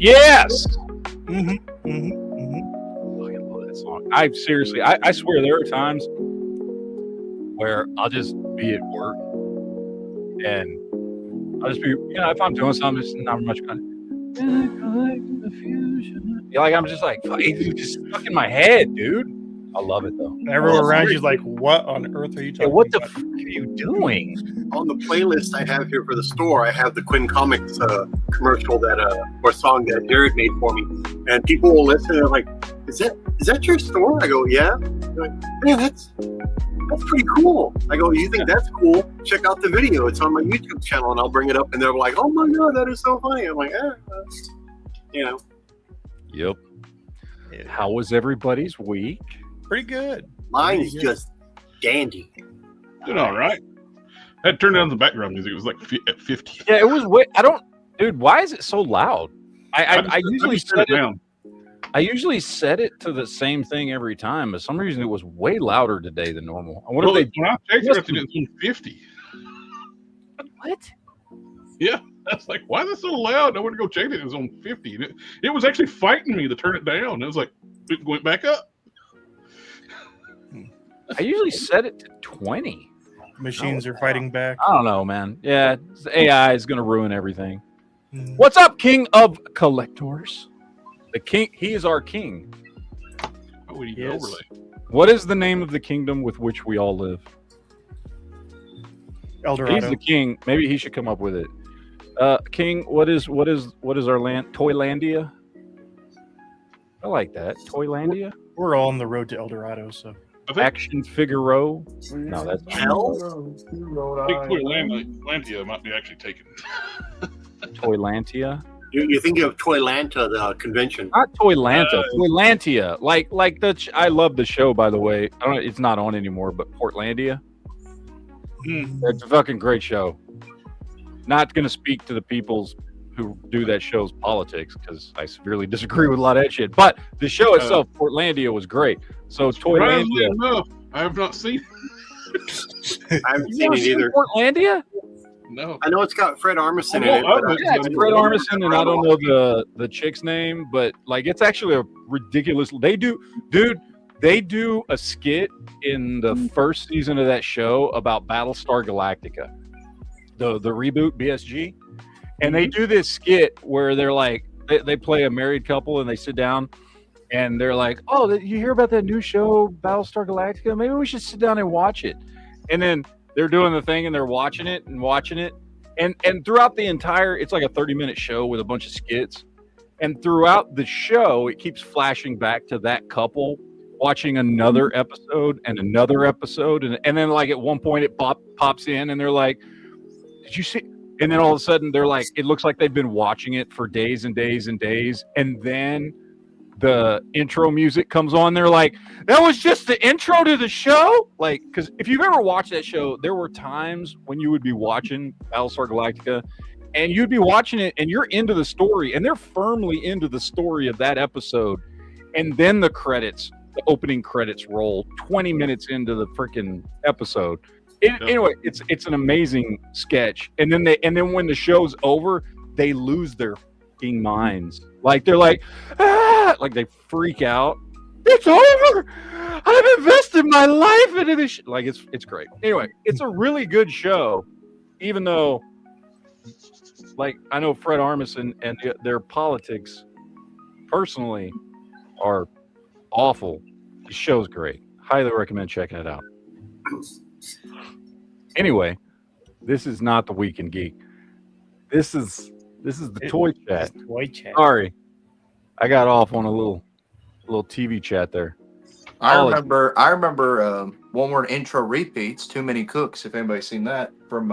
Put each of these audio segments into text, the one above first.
Yes. Mm-hmm. I love that song. I swear there are times where I'll just be at work and I'll just be, if I'm doing something, it's not much fun. Yeah, like I'm just like, it's just stuck in my head, dude. I love it though. Everyone around you's like, what on earth are you talking what the about? fuck are you doing? On the playlist I have here for the store, I have the Quinn Comics commercial or song that Jared made for me, and people will listen and they're like, "Is that your store?" I go, "Yeah." They're like, "Man, that's pretty cool." I go, "You think that's cool? Check out the video. It's on my YouTube channel," and I'll bring it up, and they're like, "Oh my god, that is so funny." I'm like, Yep. Yeah. How was everybody's week? Pretty good. Mine's just dandy. Doing all right. I had to turn down the background music. It was like at 50. Yeah, it was. Dude, why is it so loud? I usually set it down. I usually set it to the same thing every time, but for some reason it was way louder today than normal. I wonder if when I checked it, it's on 50. What? Yeah, that's like, why is it so loud? I went to go check it. It was on 50. And it was actually fighting me to turn it down. It was like, it went back up. I usually set it to 20. Machines are fighting back. I don't know, man. Yeah, AI is going to ruin everything. What's up, King of Collectors? The king, he is our king. Oh, we need an overlay. What is the name of the kingdom with which we all live? Eldorado. He's the king. Maybe he should come up with it. King, what is our land? Toylandia? I like that. Toylandia? We're all on the road to Eldorado, so. Action Figaro? No, that's hell. Toylandia might be actually taken. Toylantia? You're thinking of Toylanta, the convention. Not Toylanta. Toylantia. Like I love the show, by the way. I don't know, it's not on anymore, but Portlandia. It's a fucking great show. Not going to speak to the people's who do that show's politics because I severely disagree with a lot of that shit. But the show itself, Portlandia, was great. So Toylandia. Enough, I have not seen it. I haven't seen it either. Portlandia? No. I know it's got Fred Armisen in it. Yeah, it's Fred Armisen, and I don't know the chick's name, but like it's actually a ridiculous. They do a skit in the first season of that show about Battlestar Galactica, the reboot BSG, and they do this skit where they're like they play a married couple and they sit down and they're like, "Oh, you hear about that new show Battlestar Galactica? Maybe we should sit down and watch it." And then they're doing the thing and they're watching it. And throughout the entire, it's like a 30-minute show with a bunch of skits. And throughout the show, it keeps flashing back to that couple watching another episode and another episode. And then like at one point it pops in and they're like, "Did you see?" And then all of a sudden they're like, it looks like they've been watching it for days and days and days. And then the intro music comes on. They're like, "That was just the intro to the show." Like, because if you've ever watched that show, there were times when you would be watching Battlestar Galactica and you'd be watching it and you're into the story and they're firmly into the story of that episode. And then the opening credits roll 20 minutes into the freaking episode. Anyway, it's an amazing sketch. And then when the show's over, they lose their fucking minds. Like they're like, like they freak out. "It's over. I've invested my life into this." Like it's great. Anyway, it's a really good show, even though, like, I know Fred Armisen and their politics, personally, are awful. The show's great. Highly recommend checking it out. Anyway, this is not the Week in Geek. This is the toy chat. Toy chat. Sorry, I got off on a little TV chat there. I remember one more intro repeats. Too Many Cooks. If anybody's seen that from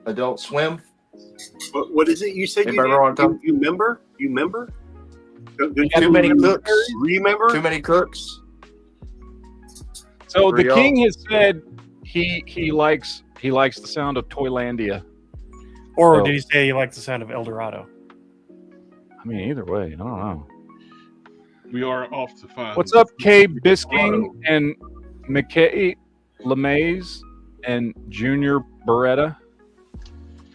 Adult Swim. What is it you said? You remember? You remember? Too Many Cooks. Remember? Too Many Cooks. So the king has said he likes the sound of Toylandia. Or did he say he likes the sound of Eldorado? I mean, either way, I don't know. We are off to find. What's up, Kay Bisking and McKay LeMays and Junior Beretta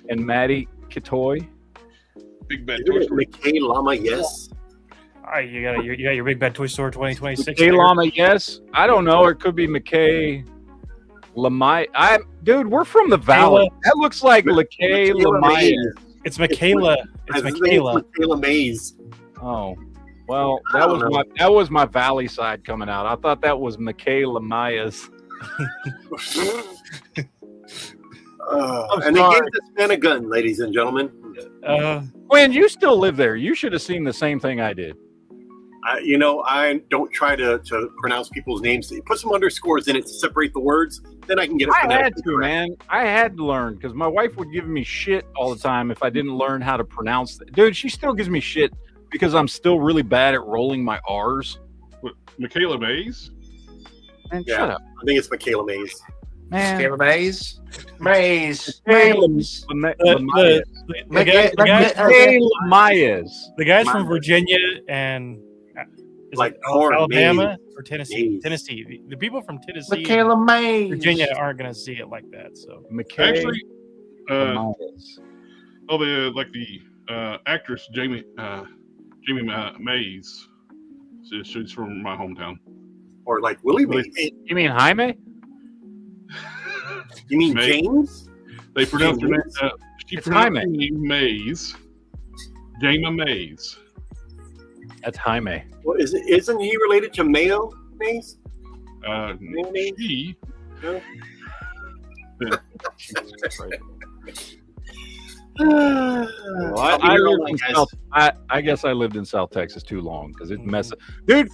and Maddie Kitoy Big Bad Toy Story. McKay Llama, yes. All right, you got your Big Bad Toy Store 2026. McKay Llama, yes. I don't know. It could be McKay Lamai. Dude, we're from the valley. That looks like McKay Lamai. It's Michaela. It's Michaela. Michaela Mays. Oh, well, that was my valley side coming out. I thought that was Michaela Maya's. And they gave this man a gun, ladies and gentlemen. Quinn, you still live there. You should have seen the same thing I did. I don't try to pronounce people's names. Put some underscores in it to separate the words. Then I can get it. I had to, man. I had to learn because my wife would give me shit all the time if I didn't learn how to pronounce it. Dude, she still gives me shit because I'm still really bad at rolling my R's. What, Michaela Mays? Man, shut up. I think it's Michaela Mays. Man. Michaela Mays. Mays. The guys from Virginia and Alabama or Tennessee. Mays. Tennessee. The people from Tennessee, Michaela Mays. Virginia aren't going to see it like that. So Actually, the actress Jamie Mays. She's from my hometown. Or like Willie Mays. You mean Jaime? You mean Mays. James? They pronounce her name. She It's pronounced Jaime. her name Mays. Jamie Mays. That's Jaime. Well, isn't he related to Mayo Mays? She. No? I guess I lived in South Texas too long because it messes. Dude,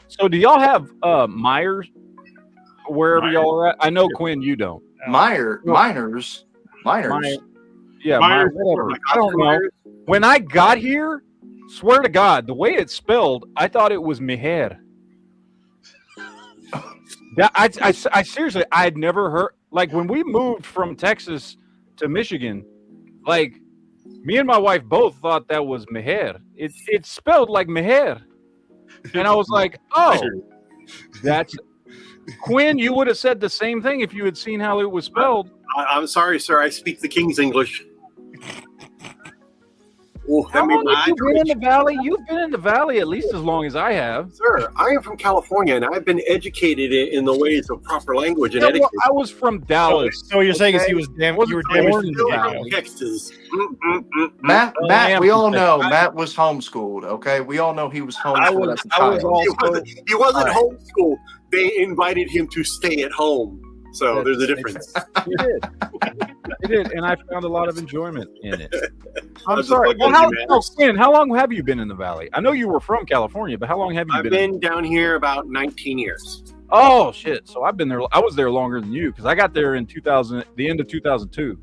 So do y'all have Myers wherever y'all are at? I know Quinn, you don't. Miners. Yeah, Myers. whatever. I don't know. When I got here, swear to God, the way it's spelled, I thought it was Meher. I seriously, I had never heard. Like when we moved from Texas to Michigan, like me and my wife both thought that was Meher. It's spelled like Meher, and I was like, oh, that's Quinn. You would have said the same thing if you had seen how it was spelled. I'm sorry, sir. I speak the King's English. Oh, How long have you been in the valley? You've been in the valley at least as long as I have. Sir, I am from California, and I've been educated in the ways of proper language and etiquette. I was from Dallas. So what you're saying is you were damaged in the valley. Texas. Matt, we all know Matt was homeschooled. Okay, we all know he was homeschooled at the time. He wasn't homeschooled. They invited him to stay at home. So there's a difference. He did, and I found a lot of enjoyment in it. I'm That's sorry. just Well, Quinn, how long have you been in the valley? I know you were from California, but how long have you I've been down here about 19 years. Oh shit! So I've been there. I was there longer than you because I got there in the end of 2002.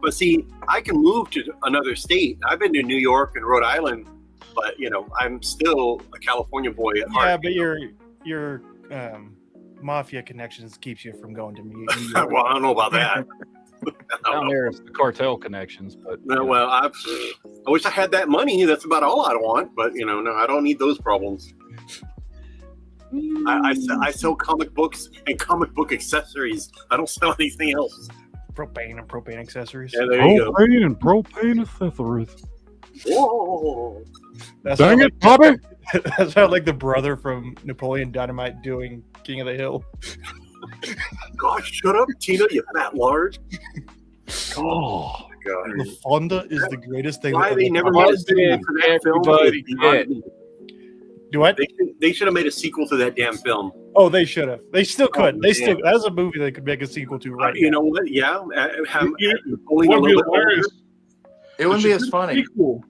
But see, I can move to another state. I've been to New York and Rhode Island, but I'm still a California boy at heart. Yeah, but your mafia connections keeps you from going to New York. Well, I don't know about that. Down there, it's the cartel connections, but No, well, I wish I had that money. That's about all I want. But no, I don't need those problems. I sell comic books and comic book accessories. I don't sell anything else. Propane and propane accessories. Yeah, there you go. and propane accessories. Whoa. Dang it, Bobby! That sounded like the brother from Napoleon Dynamite doing King of the Hill. Gosh, shut up, Tina, you fat lard. Oh, God. The Fonda is the greatest thing. Why that they ever never happened. made a sequel to that film? Everybody did. Do what? They should have made a sequel to that damn film. Oh, they should have. They still could. Oh, That's a movie they could make a sequel to right You now. know what? Yeah. Would be hilarious. It wouldn't be as funny. Sequel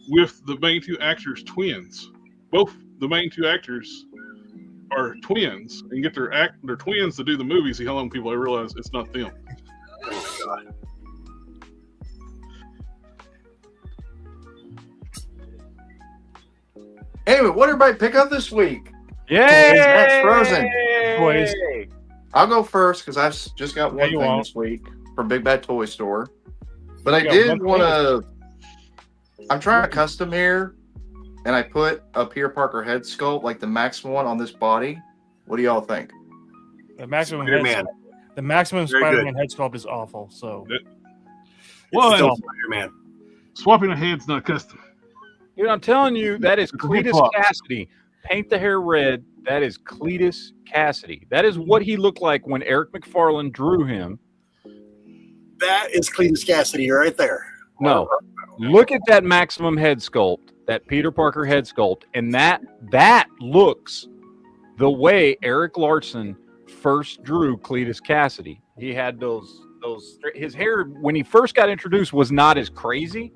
with the main two actors twins. Both the main two actors are twins and get their twins to do the movie. See how long people realize it's not them. Oh, God. Anyway, what everybody pick up this week? Yay! That's Frozen. Boys. I'll go first because I've just got one you thing won't. this week from Big Bad Toy Store. But I You got did one want to. I'm trying to custom here, and I put a Peter Parker head sculpt, like the maximum one, on this body. What do y'all think? The maximum Spider-Man. The maximum Very Spider-Man head sculpt is awful. So It's One. still Spider-Man. Swapping a head's not custom. Dude, I'm telling you, that is It's a hip Cletus hop. Cassidy. Paint the hair red. That is Cletus Cassidy. That is what he looked like when Eric McFarlane drew him. That is Cletus Cassidy right there. No, look at that Maximum head sculpt, that Peter Parker head sculpt, and that looks the way Eric Larson first drew Cletus Cassidy. He had those his hair when he first got introduced was not as crazy.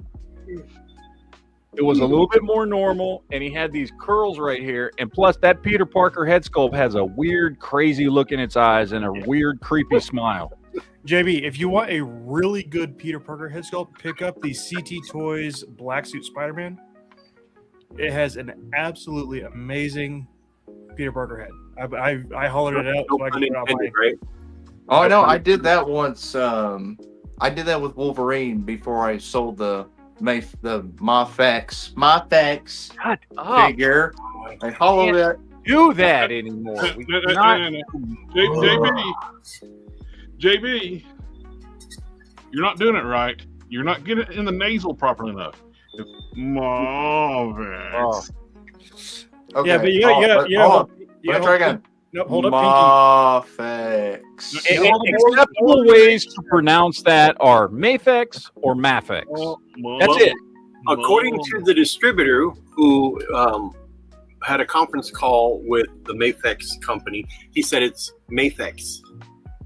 It was a little bit more normal, and he had these curls right here. And plus, that Peter Parker head sculpt has a weird, crazy look in its eyes and a weird, creepy smile. JB, if you want a really good Peter Parker head sculpt, pick up the CT Toys Black Suit Spider-Man. It has an absolutely amazing Peter Parker head. I hollered it out so I could put it out my... Right? Oh no, I did that once. I did that with Wolverine before I sold the Mafex Shut up. figure. I hollowed it. Do that anymore. We cannot. JB, you're not doing it right. You're not getting it in the nasal properly enough. Marvelous. Okay. Yeah, but you Let's try again. No, hold up, Mafex. Acceptable ways to pronounce that are Mafex or Mafex. That's it. According to the distributor who had a conference call with the Mafex company, he said it's Mafex.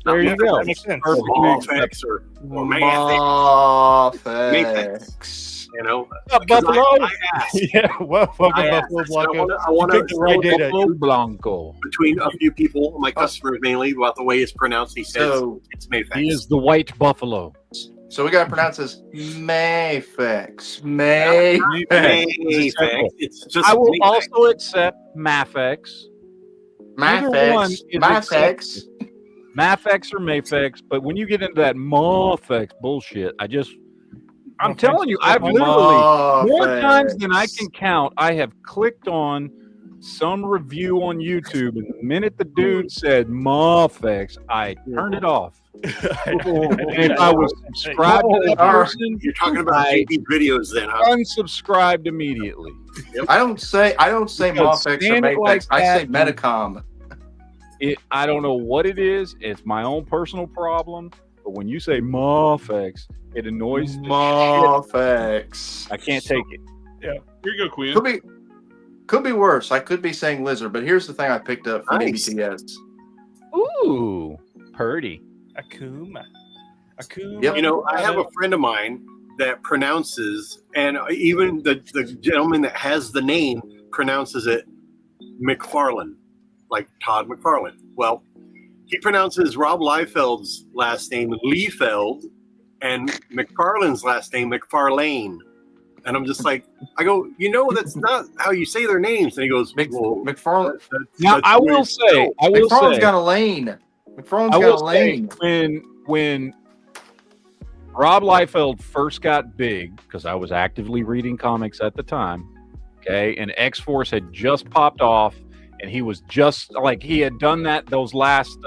There you go. That makes sense. Or Mafex or Mafex. Mafex. You know, Buffalo. I asked. Yeah, well, welcome I Buffalo asked. Blanco. I want You picked the right to data. Buffalo Blanco. between a few people, my customers mainly, about the way it's pronounced. He says So it's Mafex. He is the white buffalo. So we gotta pronounce this Mafex. Mafex. Mafex. It's just I will Mafex. also accept Mafex. Either one Mafex. is Mafex. Mafex or Mafex, but when you get into that Mafex bullshit, I'm telling you, I've literally more times than I can count, I have clicked on some review on YouTube, and the minute the dude said Mafex, I turned it off. And if I was subscribed to that person, You're talking about I JB videos then, huh? unsubscribed immediately. I don't say Because Mafex or saying it Mafex. like I say that- Metacom. I don't know what it is. It's my own personal problem. But when you say Mafex, it annoys the shit. Mafex. I can't take it. Here you go, Quinn. Could be worse. I could be saying lizard, but here's the thing I picked up from Nice. BBTS. Ooh, purdy. Akuma. Yep. You know, I have a friend of mine that pronounces, and even the gentleman that has the name pronounces it McFarlane, like Todd McFarlane. Well, he pronounces Rob Liefeld's last name Liefeld and McFarlane's last name McFarlane. And I'm just like, I go, that's not how you say their names. And he goes, well, McFarlane. Now that's I weird. will say, McFarlane's got a lane. McFarlane's I got will a say, lane. when Rob Liefeld first got big, because I was actively reading comics at the time, okay, and X-Force had just popped off, and he was just like he had done those last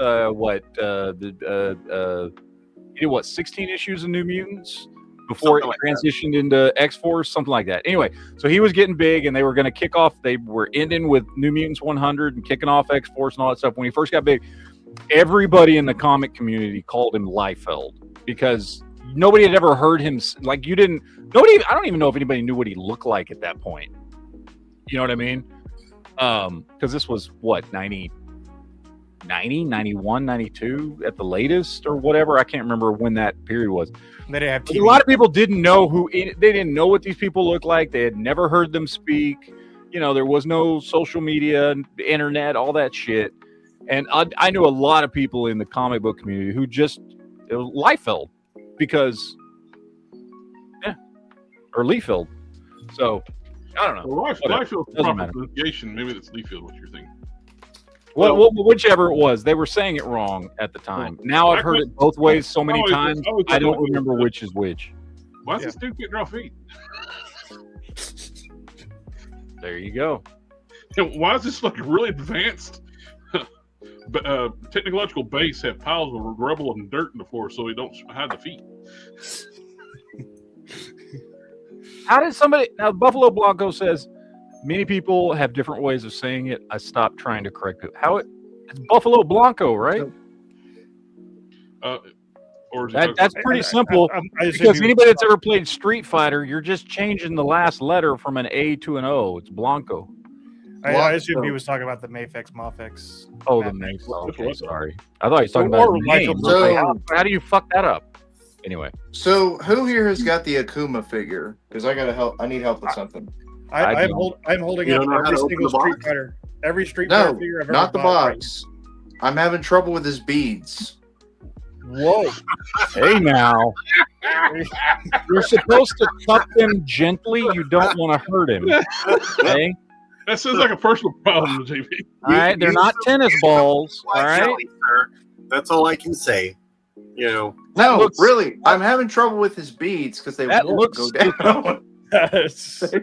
he did 16 issues of New Mutants before Something it like transitioned into X-Force, something like that. Anyway, so he was getting big, and they were going to kick off. They were ending with New Mutants 100 and kicking off X-Force and all that stuff. When he first got big, everybody in the comic community called him Liefeld because nobody had ever heard him. Like I don't even know if anybody knew what he looked like at that point. You know what I mean? Because this was what 90, 91, 92 at the latest or whatever. I can't remember when that period was. They didn't have But TV. a lot of people didn't know they didn't know what these people looked like. They had never heard them speak. There was no social media, internet, all that shit. And I knew a lot of people in the comic book community who it was Liefeld because, or Liefeld. So, I don't know. Well, Liefeld's Doesn't proper matter. pronunciation. Maybe that's Liefeld, what you're thinking. Whichever it was, they were saying it wrong at the time. Now I've heard it both ways so many times, I don't remember which is which. Why is this dude getting raw feet? There you go. Why is this like really advanced technological base have piles of rubble and dirt in the floor so he don't hide the feet? How did somebody now? Buffalo Blanco says many people have different ways of saying it. I stopped trying to correct it. It's Buffalo Blanco, right? Or is it That's pretty simple. Because anybody that's ever played Street Fighter, you're just changing the last letter from an A to an O. It's Blanco. I assumed he was talking about the Mafex Mofex. Oh, the Mafex. Okay, sorry. I thought he was talking about the name. So- How do you fuck that up? Anyway, So who here has got the Akuma figure? Because I gotta help. I need help with something. I'm holding You up don't know how every to open single the Street box? Fighter. Every Street Fighter No, figure I've not ever the bought. box. I'm having trouble with his beads. Whoa! hey now, you're supposed to cup them gently. You don't want to hurt him. Okay. That sounds like a personal problem, JB. All right, they're not tennis balls. All right. Jelly, sir. That's all I can say. You know, No, really, I'm having trouble with his beads because they That won't looks go down. it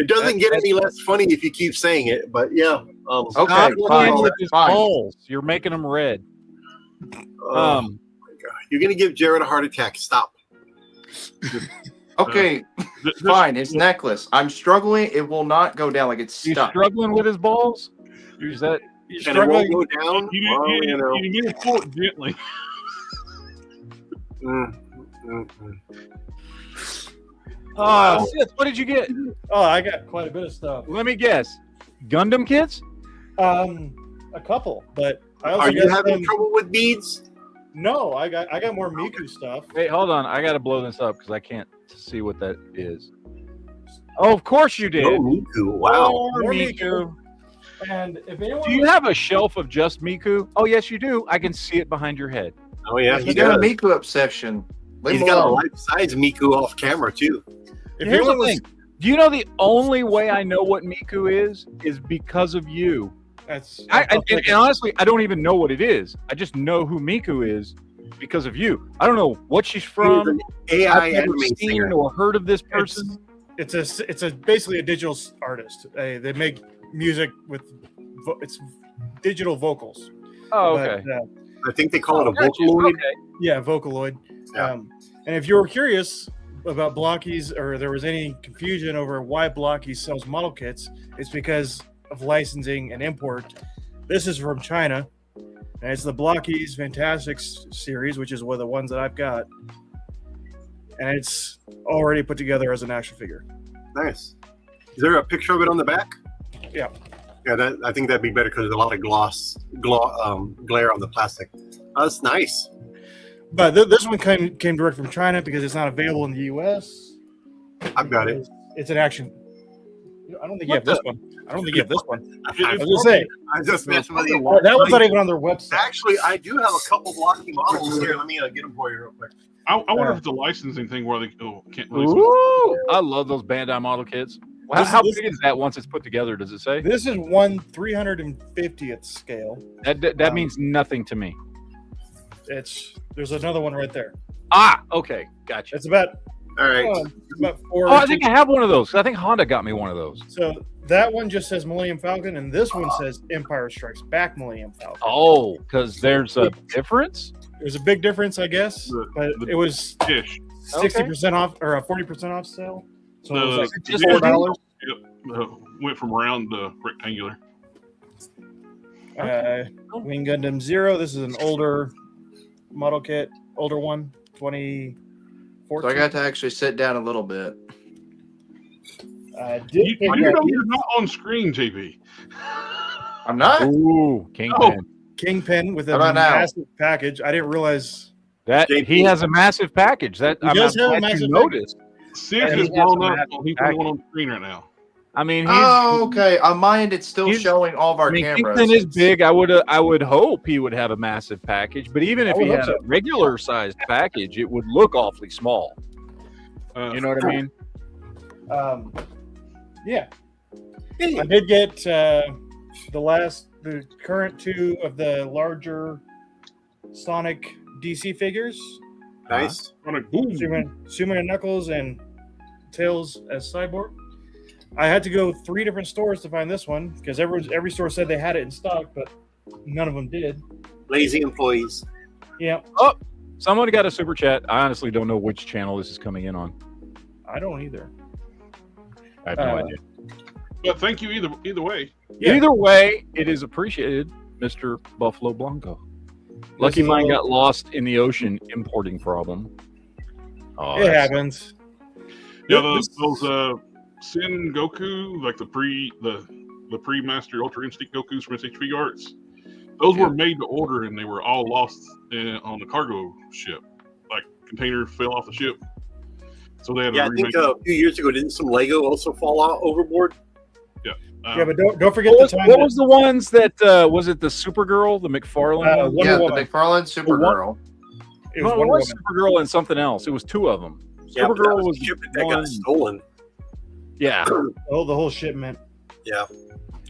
doesn't get any less funny if you keep saying it. But yeah, Okay, Not fine, playing with his fine. balls. You're making them red. my God. You're gonna give Jared a heart attack. Stop. Okay, fine. His necklace. I'm struggling. It will not go down. Like it's You stuck. struggling with his balls? Is that? And it won't go down. You Well, you know. need to pull it gently. Oh, Sith, what did you get? Oh, I got quite a bit of stuff. Let me guess. Gundam kits? A couple, but I also Are you got having some- trouble with beads? No, I got more Miku stuff. Wait, hold on. I got to blow this up because I can't see what that is. Oh, of course you did. Oh, Miku. Wow. More More Miku. And if anyone, Do you have a shelf of just Miku? Oh, yes, you do. I can see it behind your head. Oh yeah, He's he got a does. Miku obsession. Leave He's him got a alone. life-size Miku off camera too. if Here's the anyone was, thing. Do you know the only way I know what Miku is because of you? that's And honestly, I don't even know what it is. I just know who Miku is because of you. I don't know what she's He's from. an AI I've never anime seen singer. or heard of this person. it's a basically a digital artist. They make music with it's digital vocals. Oh, okay. But, I think they call it a Gotcha. Vocaloid. Okay. yeah, Vocaloid. Yeah. And if you were curious about Blockies or there was any confusion over why Blockies sells model kits, it's because of licensing and import. This is from China, and it's the Blockies Fantastics series, which is one of the ones that I've got. And it's already put together as an action figure. Nice. Is there a picture of it on the back? Yeah. Yeah, I think that'd be better because there's a lot of glare on the plastic. That's nice. But this one came direct from China because it's not available in the U.S. I've got it. It's an action. I don't think you have this one. I don't think you have this one. I was I gonna say just messing with you. that one's not even on their website. Actually, I do have a couple blocky models here. Let me get them for you real quick. I wonder if it's a licensing thing where they can't release it. Ooh, I love those Bandai model kits. This- How this- big is that once it's put together? Does it say? This is 1/350th scale. That means nothing to me. There's another one right there. Ah, okay, gotcha. It's about All right. it's about 4 Oh, I think I have one of those. I think Honda got me one of those. So that one just says Millennium Falcon, and this one says Empire Strikes Back Millennium Falcon. Oh, because there's a difference. There's a big difference, I guess, but it was Ish. 60% off or a 40% off sale. So it was like Just $4. Went from round to rectangular. Wing Gundam Zero. This is an older model kit, older one, 2014. So I got to actually sit down a little bit. Did pick You up know you're not on screen, JB. I'm not. Ooh, Kingpin. Kingpin with a How about now? massive package. I didn't realize. That JP. he has a massive package. That He I'm does have a glad you massive noticed. Sid Yeah, has he has blown a up. massive He's the one on the screen right now. I mean, he's. Oh, okay. On mine, it's still he's- showing all of our I mean, cameras. Kingpin is big. I would hope he would have a massive package. But even if I would he hope had so. a regular sized package, it would look awfully small. You know what I mean? Yeah. I did get the current two of the larger Sonic DC figures. Nice. On a boom. Suman and Knuckles and Tails as Cyborg. I had to go 3 different stores to find this one because every store said they had it in stock, but none of them did. Lazy employees. Yeah. Someone got a super chat. I honestly don't know which channel this is coming in on. I don't either. I have no idea. But thank you either way. Yeah. Either way, it is appreciated, Mr. Buffalo Blanco. Lucky is a mine little- got lost in the ocean importing problem. Oh, It happens. Yeah, This- those Sin Goku, like the pre-master Ultra Instinct Gokus from SHP Arts, those were made to order and they were all lost on the cargo ship. Like container fell off the ship, so they had to Yeah, I remake think a few years ago, didn't some Lego also fall out overboard? Yeah, but don't forget What the time. what was the ones that was it the Supergirl, the McFarlane one? Wonder Yeah, Woman. the McFarlane Supergirl. It was No, it Wonder was Woman. Supergirl and something else. It was two of them. Yeah, but that Supergirl was was the ship that one. got stolen. Yeah, Oh, the whole shipment. Yeah,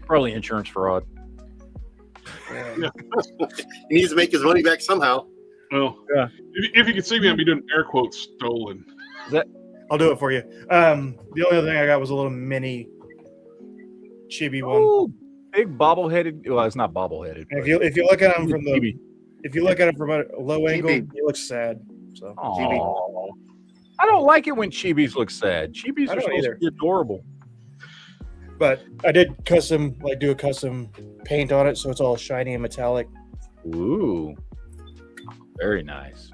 probably insurance fraud. Yeah. he needs to make his money back somehow. Well, Yeah. if you could see me, I'd be doing air quotes stolen. I'll do it for you. The only other thing I got was a little mini chibi one. Ooh, big bobbleheaded. Well, it's not bobbleheaded. And if you look at him from the Chibi. if you look at it from a low angle, Chibi. he looks sad. So Aw. I don't like it when chibis look sad. Chibis I are don't supposed either. to be adorable. but I did do a custom paint on it, so it's all shiny and metallic. Ooh, very nice.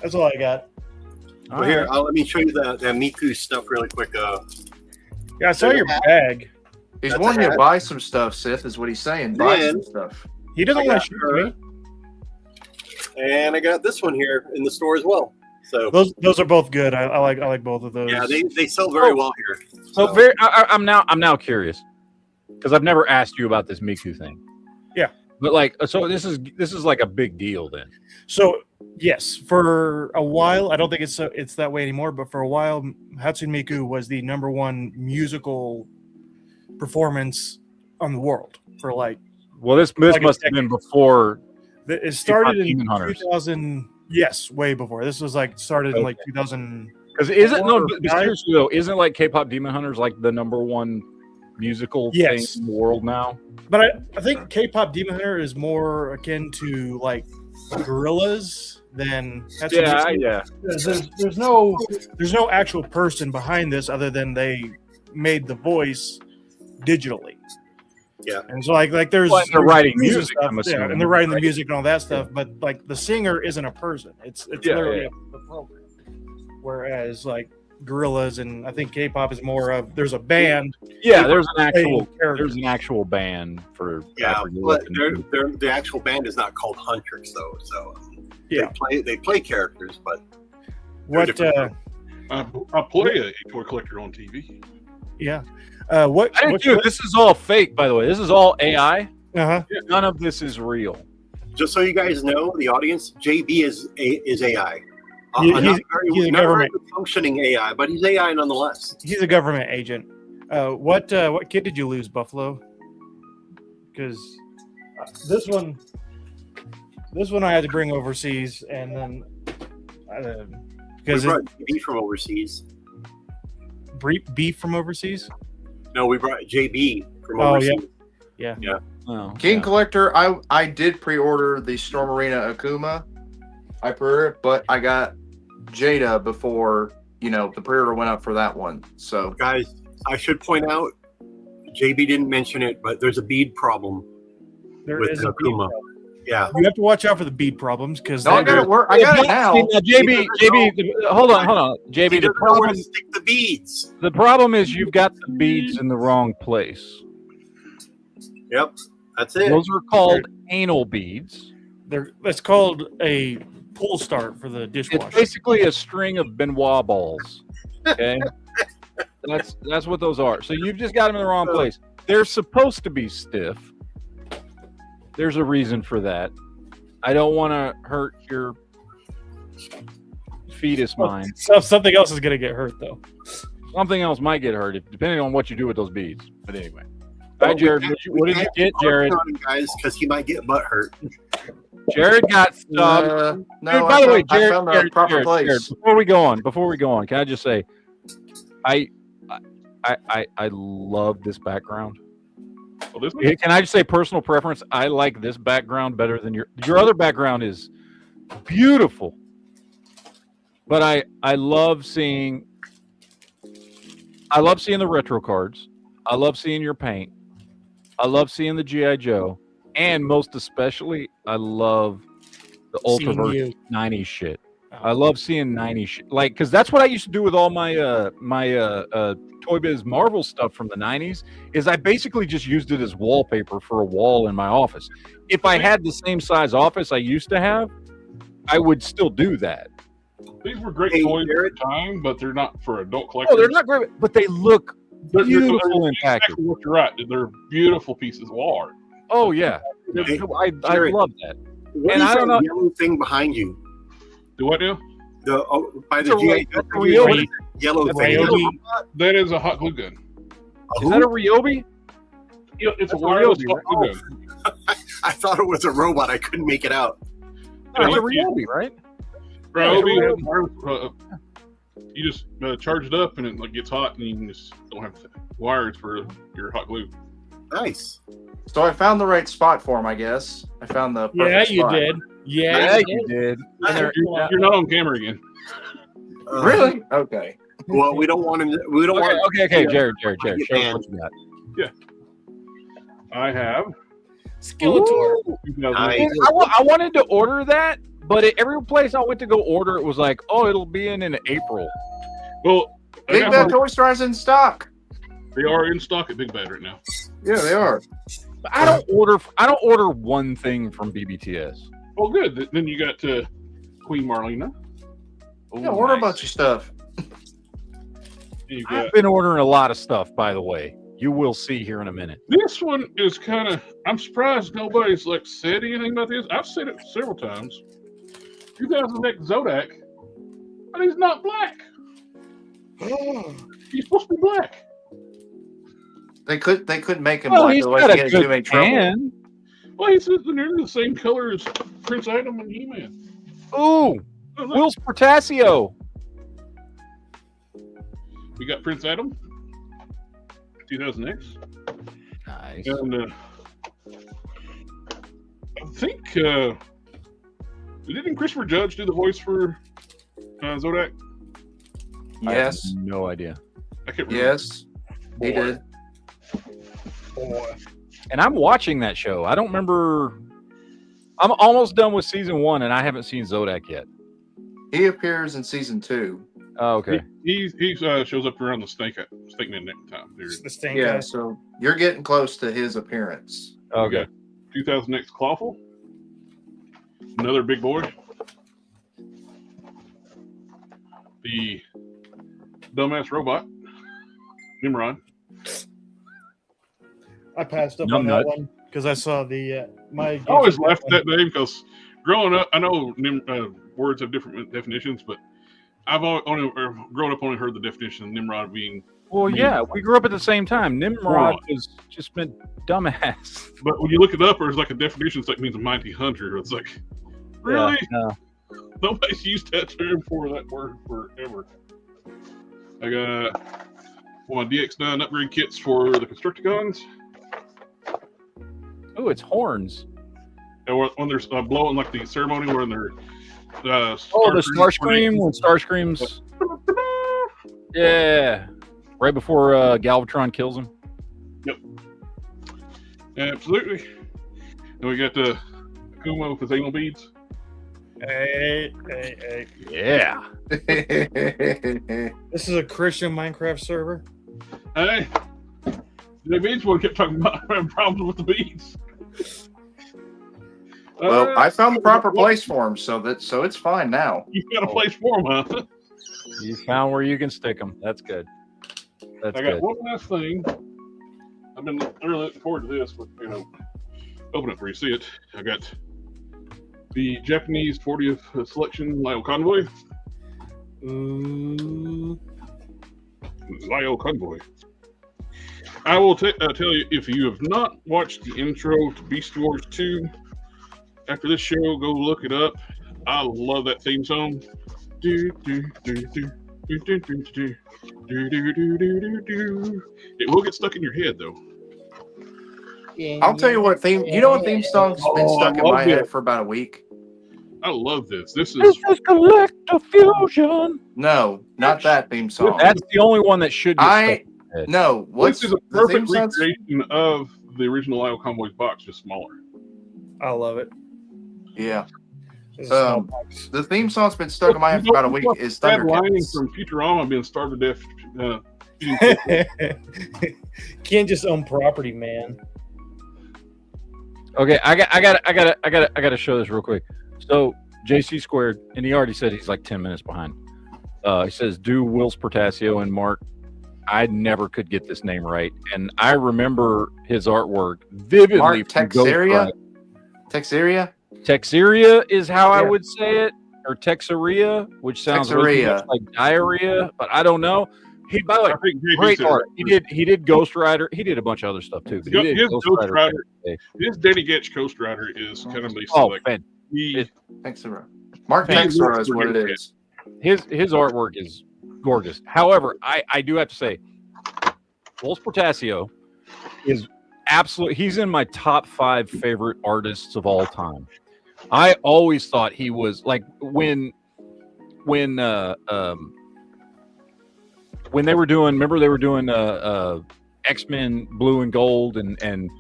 That's all I got. Well, here, let me show you that Miku stuff really quick. Yeah, I saw your bag. He's That's wanting a you to hat. buy some stuff, Sith, is what he's saying. Buy Man. some stuff. He doesn't I want got to shoot her. me. And I got this one here in the store as well. So Those are both good. I like both of those. yeah, they sell very well here. So very, I'm now curious because I've never asked you about this Miku thing. Yeah. But like, so this is like a big deal then. So yes, for a while, I don't think it's that way anymore. But for a while, Hatsune Miku was the #1 musical performance on the world for like. Well, this Like a must have been before. It started in Demon Hunters. 2000. Yes, way before. This was like started in like 2000. Because isn't no, Or but five? seriously though, isn't like K-pop Demon Hunters like the #1 musical Yes. thing in the world now? But I think K-pop Demon Hunter is more akin to like Gorillas than Hatsune Miku. Yeah. There's no actual person behind this other than they made the voice digitally. Yeah. And so like there's Well, and they're writing there's music, stuff, I'm assuming, and they're writing the right? music and all that stuff, but like the singer isn't a person. It's Yeah, literally yeah. a program. Whereas like Gorillas and I think K-pop is more of there's a band. Yeah, there's an playing actual characters. band for Yeah, for but Europe and- the actual band is not called Huntrix though. So Yeah. they play characters, but What different. I play a toy collector on TV. yeah. What I didn't do it. This is all fake, by the way. This is all AI. uh-huh. None of this is real. just so you guys know, the audience, JB is AI. He's Not a not government. very functioning AI, but he's AI nonetheless. He's a government agent. What kid did you lose, Buffalo? Because this one I had to bring overseas, and then We because brought JB from overseas. beef from overseas. No, we brought JB from Oh, overseas. yeah. Oh, King yeah. Collector, I did pre-order the Storm Arena Akuma. I pre-ordered it, but I got Jada before, the pre-order went up for that one. So Guys, I should point out, JB didn't mention it, but there's a bead problem There with is the a bead Akuma. problem. Yeah. You have to watch out for the bead problems because no, I got it. I got it now. JB, hold on. He JB, doesn't know where to stick the beads. the problem is you've got the beads in the wrong place. Yep, that's it. Those are called anal beads. it's called a pull start for the It's dishwasher. basically a string of Benoit balls. Okay, that's what those are. So you've just got them in the wrong place. They're supposed to be stiff. There's a reason for that. I don't want to hurt your fetus mind. So something else is gonna get hurt though. Something else might get hurt, depending on what you do with those beads. But anyway. All right, Jared, what did you get, Jared? Guys, because he might get butt hurt. Jared got stuff. No, Dude, by the way, I Jared, found the Jared, proper Jared, place. Jared, before we go on, can I just say, I love this background. Well, this Can I just say personal preference? I like this background better than your other background is beautiful. But I love seeing the retro cards. I love seeing your paint. I love seeing the G.I. Joe. And most especially, I love the Ultraverse 90s shit. I love seeing 90s shit. Like, because that's what I used to do with all my Toy Biz Marvel stuff from the 90s, is I basically just used it as wallpaper for a wall in my office. If I had the same size office I used to have, I would still do that. These were great toys at the time, but they're not for adult collectors. Oh, they're not great, but they look beautiful in package. What you're right. They're beautiful pieces of art. Oh, yeah. Hey, I love that. What And is I don't that know. yellow thing behind you? Do what now? By It's the a GI Ryobi. yellow That's thing. a Ryobi. That is a hot glue gun. Is that a Ryobi? Yeah, it's That's a wireless Ryobi, hot glue gun. I thought it was a robot. I couldn't make it out. No, it's a Ryobi, right? Ryobi, you just charge it up and it like gets hot, and you can just don't have wires for your hot glue. Nice. So I found the right spot for him, I guess. I found the Yeah, perfect you spot. did. Yeah, Yeah, you you did. did. And they're- You're not on camera again. Really? Okay. Well, we don't want him. We don't want. Okay, Jared, show us Man. what you got. I have. Skeletor. Nice. I wanted to order that, but every place I went to go order, it was like, oh, it'll be in April. Well, I Big got Bad one- Toy Store's in stock. they are in stock at Big Bad right now. Yeah, they are. But I don't order one thing from BBTS. Well, good. Then you got Queen Marlena. Yeah, order a bunch of stuff. You got, I've been ordering a lot of stuff, by the way. You will see here in a minute. this one is kind of. I'm surprised nobody's like said anything about this. I've said it several times. 2000X Zodak, but he's not black. He's supposed to be black. They couldn't make him Well, black, he's otherwise got he'd a get in too good many trouble. tan. Well, he's nearly the same color as Prince Adam and He-Man. Ooh, Will's Portasio. We got Prince Adam, 2000X. Nice. And I think didn't Christopher Judge do the voice for Zodak? Yes. I have no idea. I can't remember. Yes. He did. And I'm watching that show. I don't remember. I'm almost done with season 1, and I haven't seen Zodak yet. He appears in season 2. Oh, okay. He shows up around the Snake Man next time. It's the same Yeah, guy. so you're getting close to his appearance. Okay. 2000X Clawful, another big boy. The dumbass robot, Nimrod. I passed up on that Numbnut. one because I saw the my. I always laughed at that name because growing up, I know words have different definitions, but I've only grown up only heard the definition of Nimrod being. Well, yeah, we grew up at the same time. Nimrod was just meant dumbass. But when you look it up, there's like a definition that means a mighty hunter. It's like, really? Yeah, Nobody's used that term for that word forever. I got one of my DX9 upgrade kits for the Constructicons. Oh, it's horns. And when they're blowing like the ceremony where they're The Starscream when Starscream's right before Galvatron kills him. Absolutely. And we got the Akuma with his anal beads. Hey. Yeah. This is a Christian Minecraft server. Hey, the beads one kept talking about having problems with the beads. Well, I found the proper place for him, so it's fine now. You got a place for them, huh? You found where you can stick them. That's good. That's I got good. one last thing. I've been really looking forward to this, but open it where you see it. I got the Japanese 40th selection Lyle Convoy. Lyle Convoy. I will tell you, if you have not watched the intro to Beast Wars 2, after this show, go look it up. I love that theme song. It will get stuck in your head, though. I'll tell you what theme. You know what theme song's been stuck in my head for about a week? I love this. This is Collector Fusion. No, not that theme song. That's the only one that should get stuck. No, what's this is a the theme perfect song? recreation of the original Iowa Convoys box, just smaller. I love it. Yeah. This is a small box. The theme song's been stuck in my head for about a week. Is That line Thundercats. from Futurama being starved to death. Can't just own property, man. Okay, I gotta show this real quick. So JC Squared, and he already said he's like 10 minutes behind. He says, "Do Wills Portasio and Mark." I never could get this name right, and I remember his artwork vividly. Mark from Ghost Texeria? Rider. Texeria? Texeria is how I Yeah. would say it, or Texeria, which sounds really Texeria. much like diarrhea, but I don't know. He, by the way, I think JB great said art. it. He did Ghost Rider. He did a bunch of other stuff too. But he did His Ghost Ghost Rider, Rider. his Danny Getch Ghost Rider is kind of basically Oh, like man. Texeria. Mark He Texeria looks is what it pretty is. His artwork is gorgeous. However, I do have to say, Wills Portasio is absolutely. He's in my top 5 favorite artists of all time. I always thought he was like when they were doing. Remember they were doing X-Men Blue and Gold and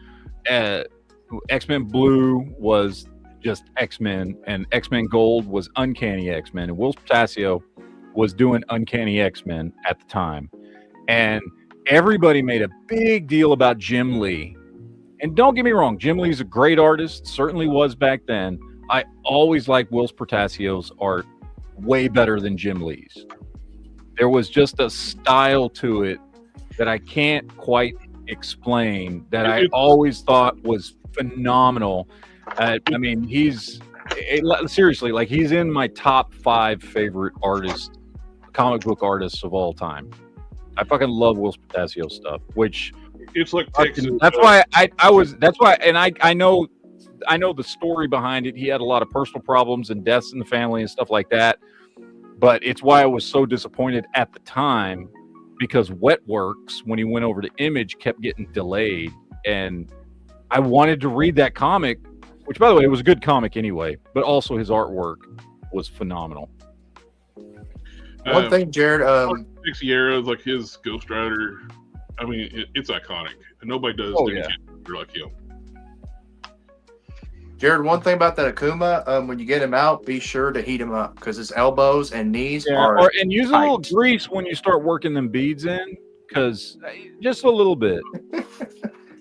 X-Men Blue was just X-Men and X-Men Gold was Uncanny X-Men, and Wills Portasio was doing Uncanny X-Men at the time, and everybody made a big deal about Jim Lee. And don't get me wrong, Jim Lee's a great artist, certainly was back then. I always liked Wills Portasio's art way better than Jim Lee's. There was just a style to it that I can't quite explain that I always thought was phenomenal. I mean, seriously, like he's in my top 5 favorite artists, comic book artists of all time. I fucking love Wills Portasio stuff, which it's like Texas. that's why I know the story behind it. He had a lot of personal problems and deaths in the family and stuff like that. But it's why I was so disappointed at the time, because Wetworks, when he went over to Image, kept getting delayed. And I wanted to read that comic, which, by the way, it was a good comic anyway, but also his artwork was phenomenal. One thing, Jared, Dixie Arrows, like his Ghost Rider, I mean, it's iconic. And nobody does like him. Jared, one thing about that Akuma, when you get him out, be sure to heat him up because his elbows and knees are and use a little grease when you start working them beads in, because just a little bit.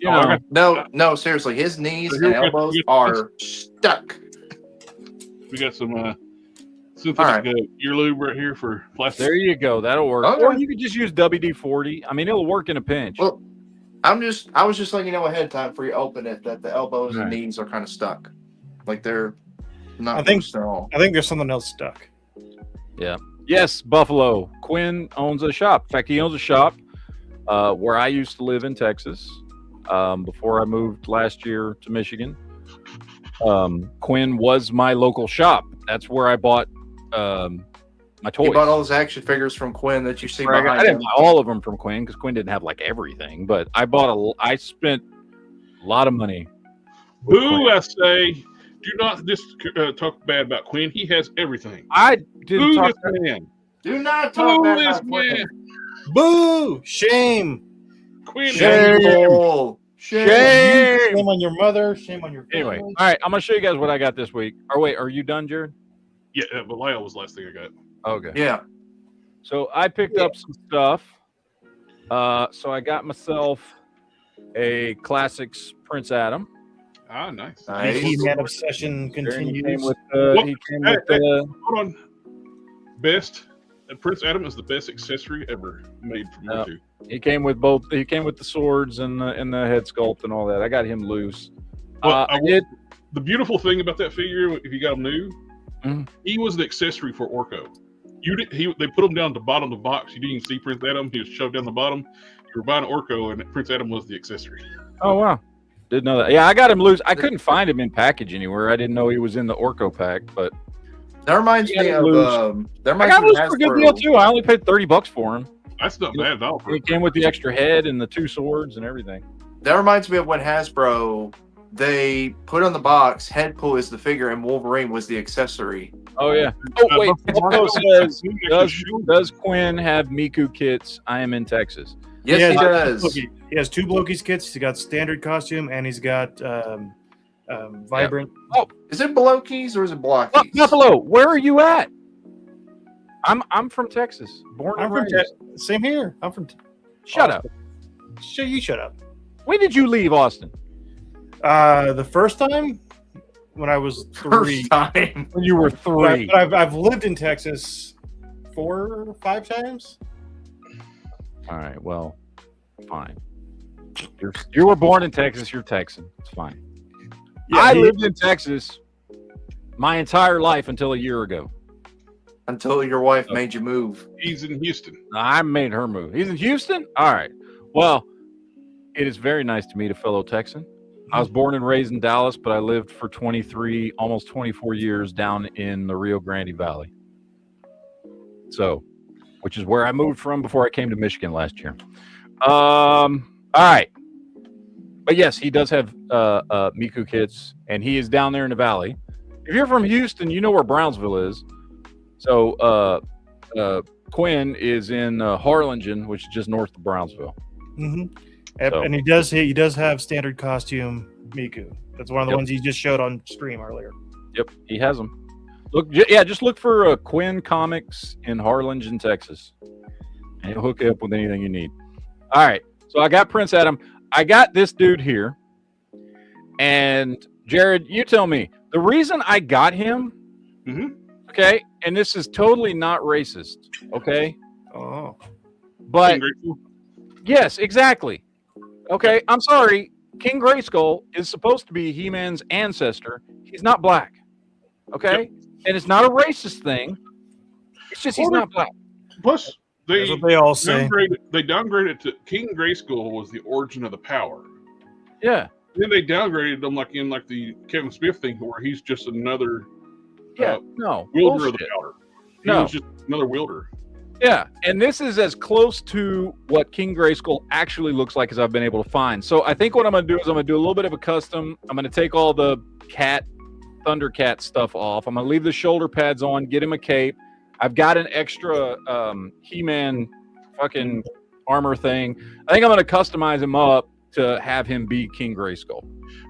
No, seriously, his knees and elbows are stuck. We got some synthetic ear lube right here for plastic. There you go. That'll work. Okay. Or you could just use WD-40. I mean, it'll work in a pinch. Well, I was just letting you know ahead of time before you open it that the elbows and knees are kind of stuck, like they're not. I think at all. I think there's something else stuck. Yeah. Yes, Buffalo. Quinn owns a shop. In fact, he owns a shop where I used to live in Texas before I moved last year to Michigan. Quinn was my local shop. That's where I bought my toys. You bought all those action figures from Quinn that you see behind I didn't him. buy all of them from Quinn because Quinn didn't have like everything, but I spent a lot of money. Boo, I say. Do not just talk bad about Quinn. He has everything. I didn't Boo talk this man. Do not talk Boo about this Quinn. man. Boo! Shame! Quinn. Shameful. Shame on your mother. Shame on your family. Anyway, all right, I'm gonna show you guys what I got this week. Or wait, are you done, Jared? Yeah, but Lyle was the last thing I got. Okay. Yeah. So I picked up some stuff. So I got myself a Classics Prince Adam. Ah, nice. The Nice. He-Man obsession He continues. came with Hey, hold on. Best. Prince Adam is the best accessory ever made from Motu. He came with both. He came with the swords and the head sculpt and all that. I got him loose. Well, I did. The beautiful thing about that figure, if you got him new, Mhm. he was the accessory for Orko. They put him down the bottom of the box. You didn't even see Prince Adam. He was shoved down the bottom. You were buying Orko, and Prince Adam was the accessory. Oh wow, didn't know that. Yeah, I got him loose. I couldn't find him in package anywhere. I didn't know he was in the Orko pack, but That reminds me of. That I reminds got me loose of for a good deal Hasbro. too. I only paid $30 for him. That's not bad at all. He came with the extra head and the 2 swords and everything. That reminds me of when Hasbro they put on the box, Headpool is the figure and Wolverine was the accessory. Oh yeah. Oh wait. Before Buffalo says, does does Quinn have Miku kits? I am in Texas. Yes, he has does. He has 2 Loki's kits. He's got standard costume and he's got vibrant. Is it Blokies or is it Blockies? Buffalo, where are you at? I'm from Texas. Born I'm and from raised. Texas. Same here. I'm from. Shut up. You shut up. When did you leave Austin? The first time when I was 3. First time. When you were 3. But I've lived in Texas 4 or 5 times. All right. Well, fine. You were born in Texas. You're Texan. It's fine. Yeah, I lived in Texas my entire life until a year ago. Until your wife made you move. He's in Houston. I made her move. He's in Houston? All right. Well, it is very nice to meet a fellow Texan. I was born and raised in Dallas, but I lived for 23, almost 24 years down in the Rio Grande Valley. So, which is where I moved from before I came to Michigan last year. All right. But yes, he does have Miku kits, and he is down there in the valley. If you're from Houston, you know where Brownsville is. So Quinn is in Harlingen, which is just north of Brownsville. Mm-hmm. So- And he does have standard costume Miku. That's one of the Yep. ones he just showed on stream earlier. Yep, he has them. Just look for Quinn Comics in Harlingen, Texas, and he'll hook you up with anything you need. All right, so I got Prince Adam. I got this dude here, and Jared, you tell me the reason I got him. Mhm. Okay, and this is totally not racist. Okay, Oh. but King Grateful. yes, exactly. Okay, I'm sorry. King Grayskull is supposed to be He-Man's ancestor. He's not black. Okay, and it's not a racist thing. It's just he's not black. Plus, That's what they all say. they downgraded to King Grayskull was the origin of the power. Yeah, Then they downgraded him like the Kevin Smith thing, where he's just another yeah. No, wielder of the bullshit. power. He No. was just another wielder. Yeah, and this is as close to what King Grayskull actually looks like as I've been able to find. So I think what I'm going to do is I'm going to do a little bit of a custom. I'm going to take all the Thundercat stuff off. I'm going to leave the shoulder pads on, get him a cape. I've got an extra He-Man fucking armor thing. I think I'm going to customize him up to have him be King Grayskull.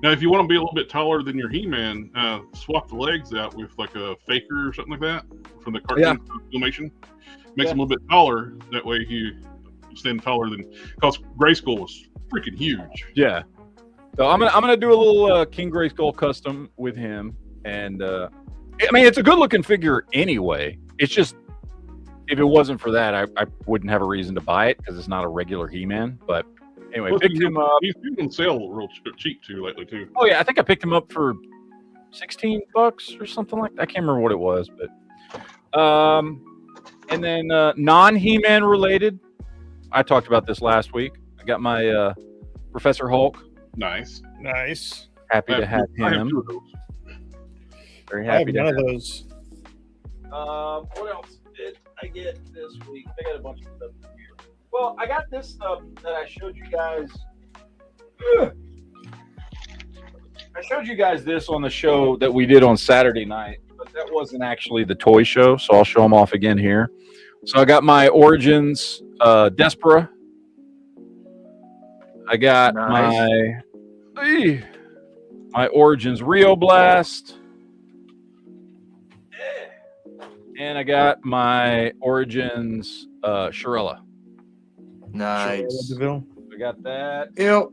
Now, if you want to be a little bit taller than your He-Man, swap the legs out with like a faker or something like that from the cartoon filmation. Makes him a little bit taller. That way he stand taller than, because Grayskull was freaking huge. Yeah. So I'm gonna do a little King Grayskull custom with him, and I mean it's a good looking figure anyway. It's just if it wasn't for that, I wouldn't have a reason to buy it because it's not a regular He-Man. But anyway, Plus, picked him up. He's been on sale real cheap too lately too. Oh yeah, I think I picked him up for $16 or something like that. I can't remember what it was, but and then non-He-Man related, I talked about this last week. I got my Professor Hulk. Nice. Nice. Happy to have I have him. 2 of those. Very I have happy to none have of those. what else did I get this week? I got a bunch of stuff here. Well, I got this stuff that I showed you guys. I showed you guys this on the show that we did on Saturday night, but that wasn't actually the toy show, so I'll show them off again here. So I got my Origins Despera. I got my Origins Rio Blast. And I got my Origins Shirella. Nice. I got that. Yep.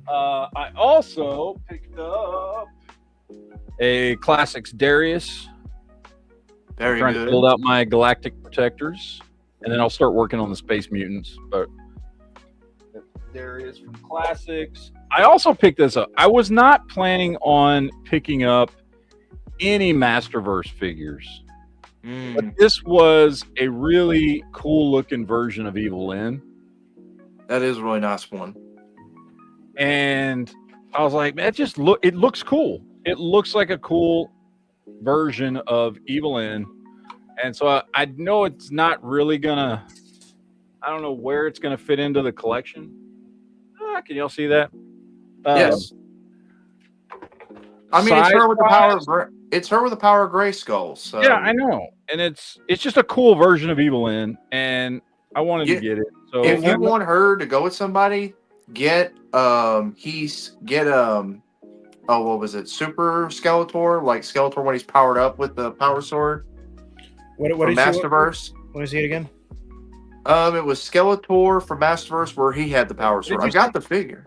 I also picked up a Classics Darius. Very Trying to good. build out my Galactic Protectors, and then I'll start working on the Space Mutants. But Darius from Classics. I also picked this up. I was not planning on picking up any Masterverse figures, but this was a really cool looking version of Evil Lyn. That is a really nice one. And I was like, man, it looks cool. It looks like a cool version of Evil Lyn. And so I know it's not really gonna, I don't know where it's gonna fit into the collection. Can y'all see that? Yes. I mean, it's her with the power. Size-wise, It's her with the power of Grayskull. So yeah, I know, and it's just a cool version of Evelyn, and I wanted to get it. So if you want her to go with somebody, get oh, what was it? Super Skeletor, like Skeletor when he's powered up with the power sword. What from is Masterverse? What is he again? It was Skeletor from Masterverse where he had the power sword. I got the figure.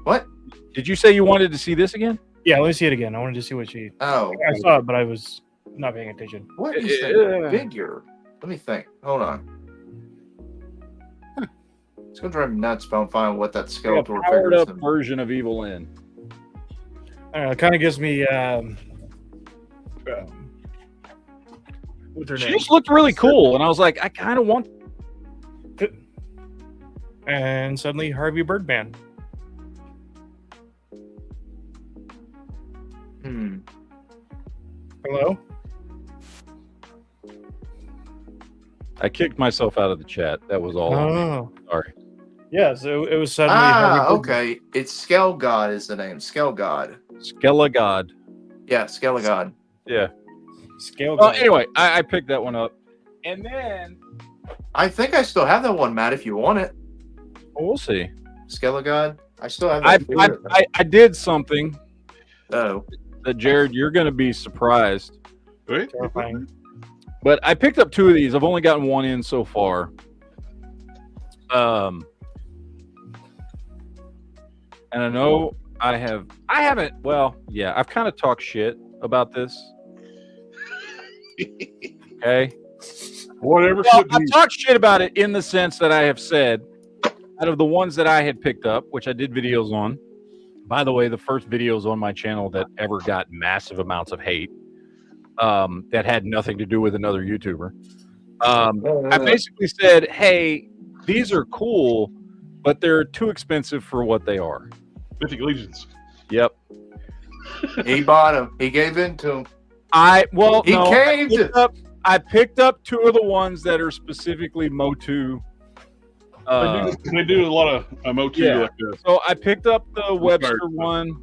What? Did you say you wanted to see this again? Yeah, let me see it again. I wanted to see what she. Oh, I saw it, but I was not paying attention. what is that figure? Let me think. Hold on. It's gonna drive me nuts if I don't find what that A Skeletor powered figure is. up version of Evelyn. I don't know, it kind of gives me. What's her She name? just looked really cool, and I was like, I kind of want. And suddenly Harvey Birdman. Hello. I kicked myself out of the chat. That was all. Oh, Sorry. yeah. So it was suddenly. Harvey Birdman. Okay. It's Skell God is the name. Skell God. Skella God. Yeah, Skell God. Yeah. Scale. Well, guy. anyway, I picked that one up, and then I think I still have that one, Matt. If you want it, we'll see. Skell God. I still have I, that. I did something Oh, that, Jared, you're going to be surprised. Wait, Terrifying. But I picked up two of these. I've only gotten one in so far. And I know I haven't. Well, yeah, I've kind of talked shit about this. Okay. whatever. Well, should I've be. talked shit about it in the sense that I have said, out of the ones that I had picked up, which I did videos on. By the way, the first videos on my channel that ever got massive amounts of hate, that had nothing to do with another YouTuber. I basically said, hey, these are cool, but they're too expensive for what they are. Mythic Legions. Yep. he bought him. He gave in to him. I caved. I picked up two of the ones that are specifically Motu. They do a lot of Motu yeah. like this. So I picked up the Webster one,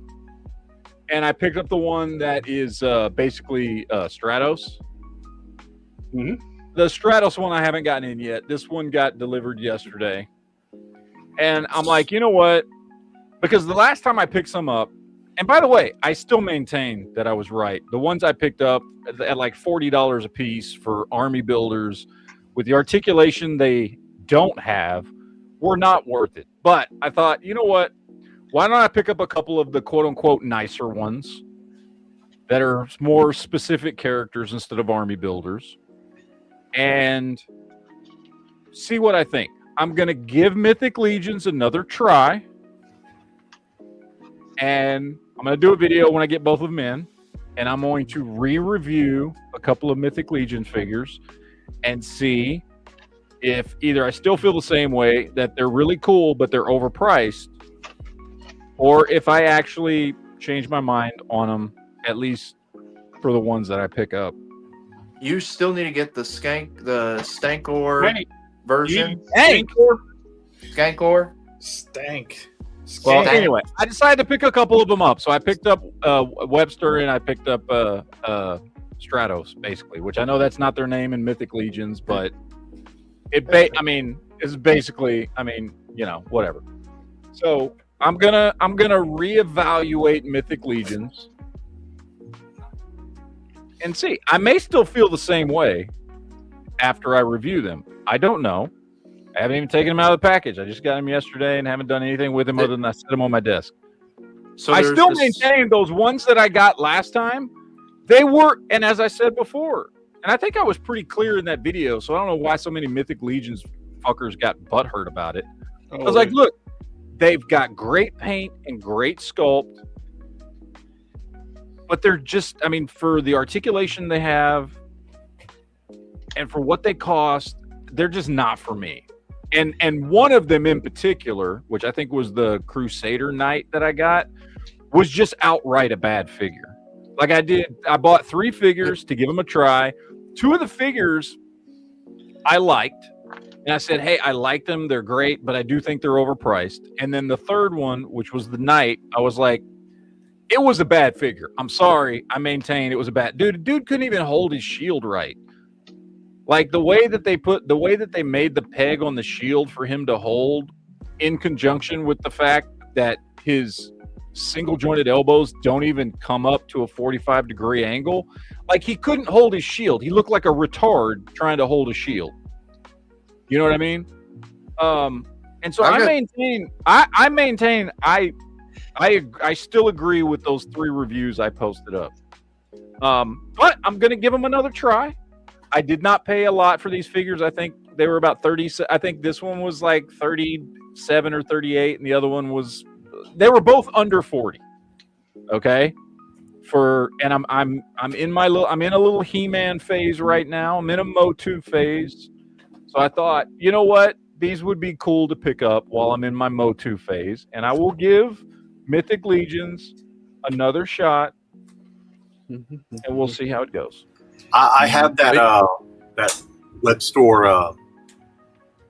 and I picked up the one that is basically Stratos. Mhm. The Stratos one I haven't gotten in yet. This one got delivered yesterday. And I'm like, you know what? Because the last time I picked some up, and by the way, I still maintain that I was right. The ones I picked up at like $40 a piece for army builders with the articulation they don't have were not worth it. But I thought, you know what? Why don't I pick up a couple of the quote unquote nicer ones that are more specific characters instead of army builders and see what I think. I'm going to give Mythic Legions another try. And I'm going to do a video when I get both of them in. And I'm going to re-review a couple of Mythic Legion figures and see if either I still feel the same way, that they're really cool, but they're overpriced, or if I actually change my mind on them, at least for the ones that I pick up. You still need to get the Stankor Hey, version. Skankor. Stank. Well, Stank. anyway, I decided to pick a couple of them up. So I picked up Webster and I picked up Stratos, basically, which I know that's not their name in Mythic Legions, but it's basically, whatever. So I'm gonna reevaluate Mythic Legions and see. I may still feel the same way after I review them. I don't know. I haven't even taken them out of the package. I just got them yesterday and haven't done anything with them other than I set them on my desk. So I there's still this- maintain those ones that I got last time. They were, and as I said before, and I think I was pretty clear in that video, so I don't know why so many Mythic Legions fuckers got butthurt about it. I was like, look, they've got great paint and great sculpt, but they're just, for the articulation they have and for what they cost, they're just not for me. And one of them in particular, which I think was the Crusader Knight that I got, was just outright a bad figure. Like I bought 3 figures to give them a try. 2 of the figures I liked, And I said, hey, I like them. They're great, but I do think they're overpriced. And then the third one, which was the Knight, I was like, it was a bad figure. I'm sorry. I maintain it was a bad dude couldn't even hold his shield right. Like the way that they made the peg on the shield for him to hold, in conjunction with the fact that his single jointed elbows don't even come up to a 45-degree angle. Like he couldn't hold his shield. He looked like a retard trying to hold a shield. You know what I mean? And so I still agree with those 3 reviews I posted up. But I'm going to give them another try. I did not pay a lot for these figures. I think they were about 30. I think this one was like 37 or 38, and the other one was. They were both under 40. Okay, I'm in a little He-Man phase right now. I'm in a Motu phase, so I thought, you know what, these would be cool to pick up while I'm in my Motu phase, and I will give Mythic Legions another shot, and we'll see how it goes. I have that web store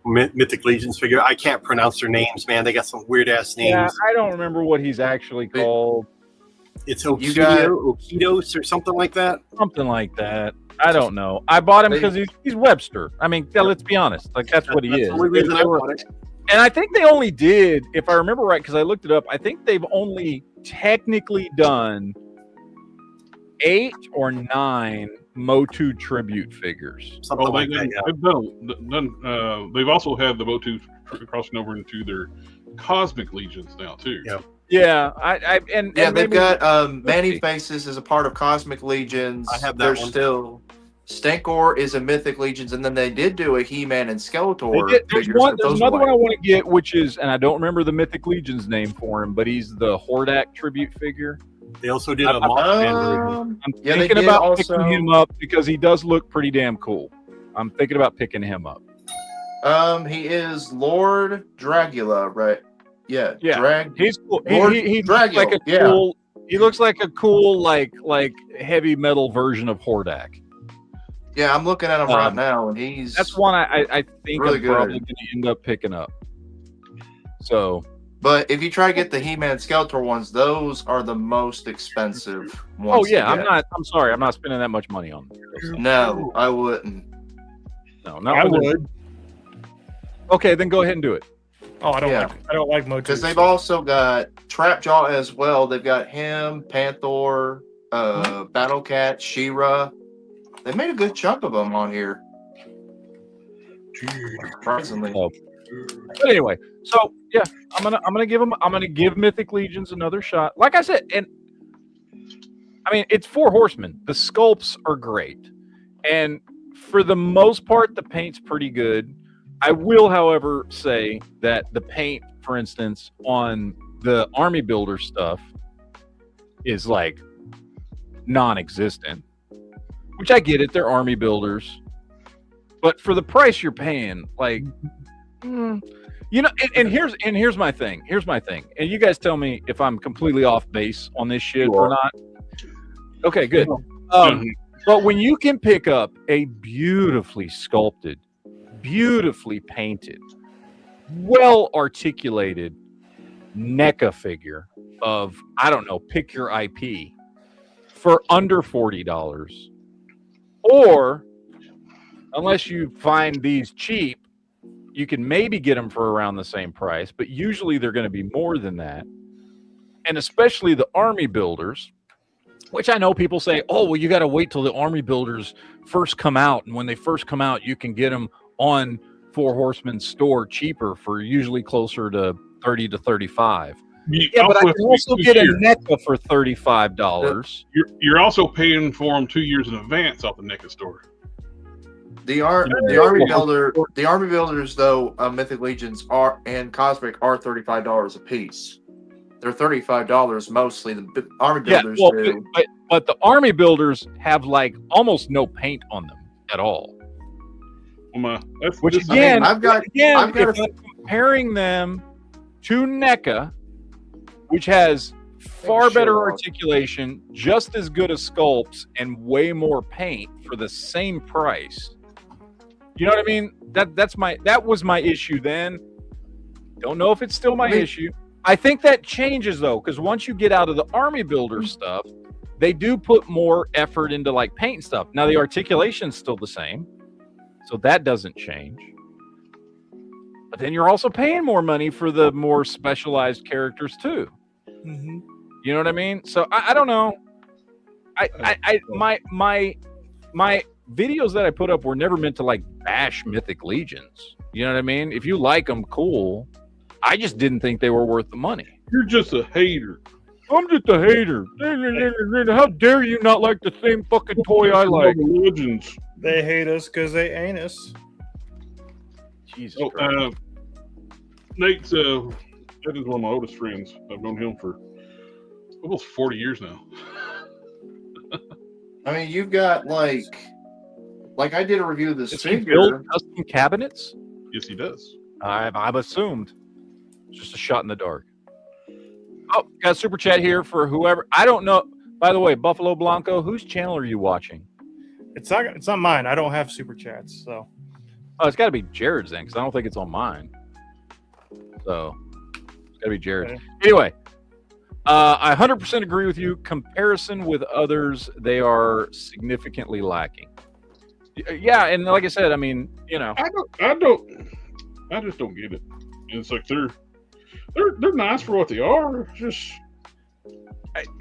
Mythic Legions figure. I can't pronounce their names, man. They got some weird ass names. Yeah, I don't remember what he's actually called. It's Okidos or something like that. Something like that. I don't know. I bought him because he's Webster. I mean, let's be honest. Like that's what he is. The only reason I bought it. And I think they only did, if I remember right, because I looked it up. I think they've only technically done 8 or 9 Motu tribute figures. Something like that. Yeah. They've also had the Motu crossing over into their Cosmic Legions now too. Yeah. Yeah, they've got Manny Faces as a part of Cosmic Legions. I have that There's one. Still Stankor is a Mythic Legions, and then they did do a He-Man and Skeletor. There's another one I want to get, which is, and I don't remember the Mythic Legion's name for him, but he's the Hordak tribute figure. They also did a Mothman. I'm thinking about picking him up because he does look pretty damn cool. I'm thinking about picking him up. He is Lord Dragula, right? Yeah. He's cool. He looks like a cool like heavy metal version of Hordak. Yeah, I'm looking at him right now, and that's one I think really I'm probably going to end up picking up. So, but if you try to get the He-Man Skeletor ones, those are the most expensive ones. Oh yeah, I'm sorry, I'm not spending that much money on them. No, I wouldn't. No, I would. Okay, then go ahead and do it. Oh, I don't like Motu. Because they've also got Trapjaw as well. They've got him, Panther, Battle Cat, She-Ra. They made a good chunk of them on here. Surprisingly. But anyway, so yeah, I'm gonna give Mythic Legions another shot. Like I said, and I mean it's 4 horsemen. The sculpts are great, and for the most part, the paint's pretty good. I will, however, say that the paint, for instance, on the Army Builder stuff is like non-existent. Which I get it, they're Army Builders. But for the price you're paying, like you know, and here's my thing. And you guys tell me if I'm completely off base on this shit or not. Okay, good. But when you can pick up a beautifully sculpted, beautifully painted, well articulated NECA figure of, I don't know, pick your IP for under $40, or unless you find these cheap, you can maybe get them for around the same price, but usually they're going to be more than that. And especially the Army Builders, which I know people say, oh, well, you got to wait till the Army Builders first come out. And when they first come out, you can get them on 4 Horsemen's store cheaper for usually closer to $30 to $35. Yeah, but I can also get a NECA for $35. You're also paying for them 2 years in advance off the NECA store. The Army Builders, though, Mythic Legions and Cosmic are $35 a piece. They're $35 mostly. The Army Builders do. But the Army Builders have like almost no paint on them at all. Which again, I'm comparing them to NECA, which has far better articulation, just as good as sculpts, and way more paint for the same price. You know what I mean? That was my issue then. Don't know if it's still my issue. I think that changes though, because once you get out of the army builder stuff, they do put more effort into like paint and stuff. Now the articulation's still the same, so that doesn't change. But then you're also paying more money for the more specialized characters too. Mm-hmm. You know what I mean? So I don't know. My videos that I put up were never meant to like bash Mythic Legions. You know what I mean? If you like them, cool. I just didn't think they were worth the money. You're just a hater. I'm just a hater. How dare you not like the same fucking toy I like? Legends. They hate us because they ain't us. Jesus Christ. Nate's that is one of my oldest friends. I've known him for almost 40 years now. I mean, you've got like I did a review of this Does he figure. build custom cabinets? Yes, he does. I've assumed. It's just a shot in the dark. Oh, got a super chat here for whoever. I don't know. By the way, Buffalo Blanco, whose channel are you watching? It's not mine. I don't have super chats, so. Oh, it's got to be Jared's then, because I don't think it's on mine. So, it's got to be Jared's. Okay. Anyway, I 100% agree with you. Comparison with others, they are significantly lacking. Yeah, and like I said, I mean, you know. I just don't get it. It's like they're nice for what they are.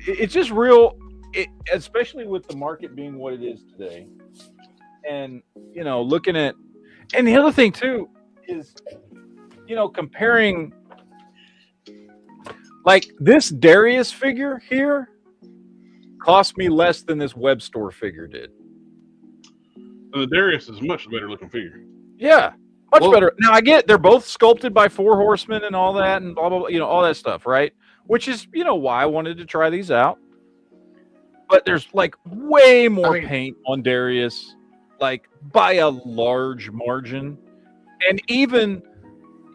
It's just real, especially with the market being what it is today. And, you know, looking at, and the other thing too is, you know, comparing like this Darius figure here cost me less than this web store figure did. And the Darius is a much better looking figure. Yeah. Much better. Now I get they're both sculpted by 4 Horsemen and all that and blah, blah, blah, you know, all that stuff, right? Which is, you know, why I wanted to try these out. But there's like way more paint on Darius, like by a large margin. And even,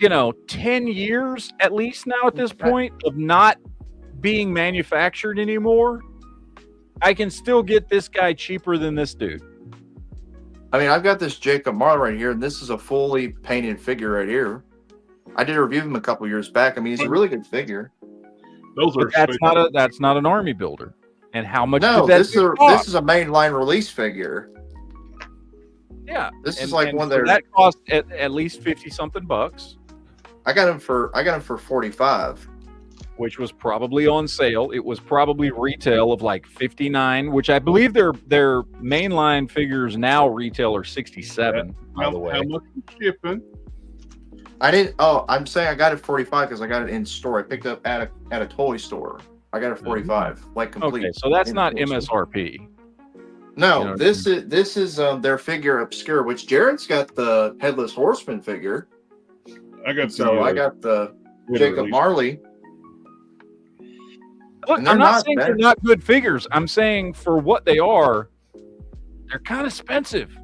you know, 10 years at least now at this point of not being manufactured anymore, I can still get this guy cheaper than this dude. I mean, I've got this Jacob Marley right here, and this is a fully painted figure right here. I did a review of him a couple years back. I mean, he's a really good figure. Those are that's not an army builder. And how much? No, did that this is a mainline release figure. Yeah, this is like one that cost at least $50-something bucks. I got him for 45. Which was probably on sale. It was probably retail of like 59, which I believe their mainline figures now retail are 67. By the way, how much is shipping? I didn't. Oh, I'm saying I got it 45 because I got it in store. I picked it up at a toy store. I got it 45, like complete. Okay, so that's not MSRP. No, You know this is their figure obscure, which Jared's got the Headless Horseman figure. I got the Jacob Marley. Look, I'm not saying they're not good figures. I'm saying for what they are, they're kind of expensive.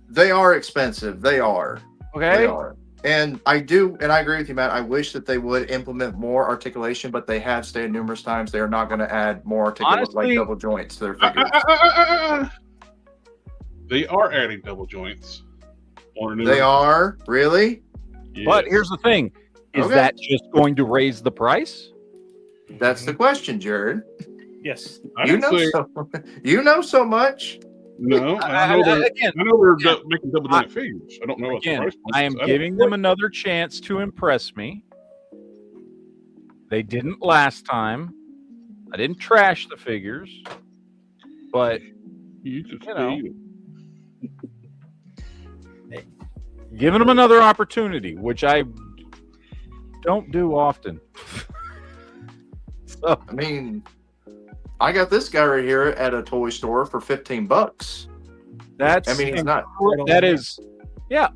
They are expensive. They are. Okay. They are. And I agree with you, Matt. I wish that they would implement more articulation, but they have stated numerous times they are not going to add more articulation like double joints to their figures. They are adding double joints. They are? Really? Yes. But here's the thing. Is that just going to raise the price? That's the question, Jared. Yes. You know so much. No, I know they're making double joint figures. I don't know what the price point is. I am giving them another chance to impress me. They didn't last time. I didn't trash the figures, but you know, giving them another opportunity, which I don't do often. So, I mean, I got this guy right here at a toy store for $15. That is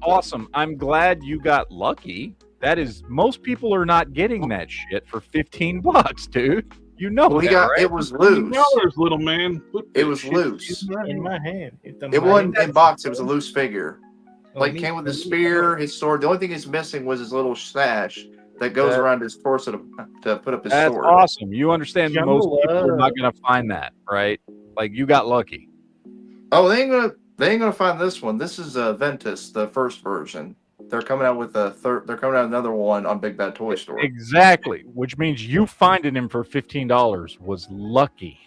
awesome. I'm glad you got lucky. That is, most people are not getting that shit for $15, dude. You know, right? It was loose. $15, little man. It was loose. In my hand. It wasn't in box. It was a loose figure. Like came with his spear, his sword. The only thing he's missing was his little stash that goes around his torso to put up his sword. That's awesome. You understand most people are not going to find that, right? Like, you got lucky. Oh, they ain't They ain't gonna find this one. This is Ventus, the first version. They're coming out with a third. They're coming out with another one on Big Bad Toy Store. Exactly, which means you finding him for $15 was lucky.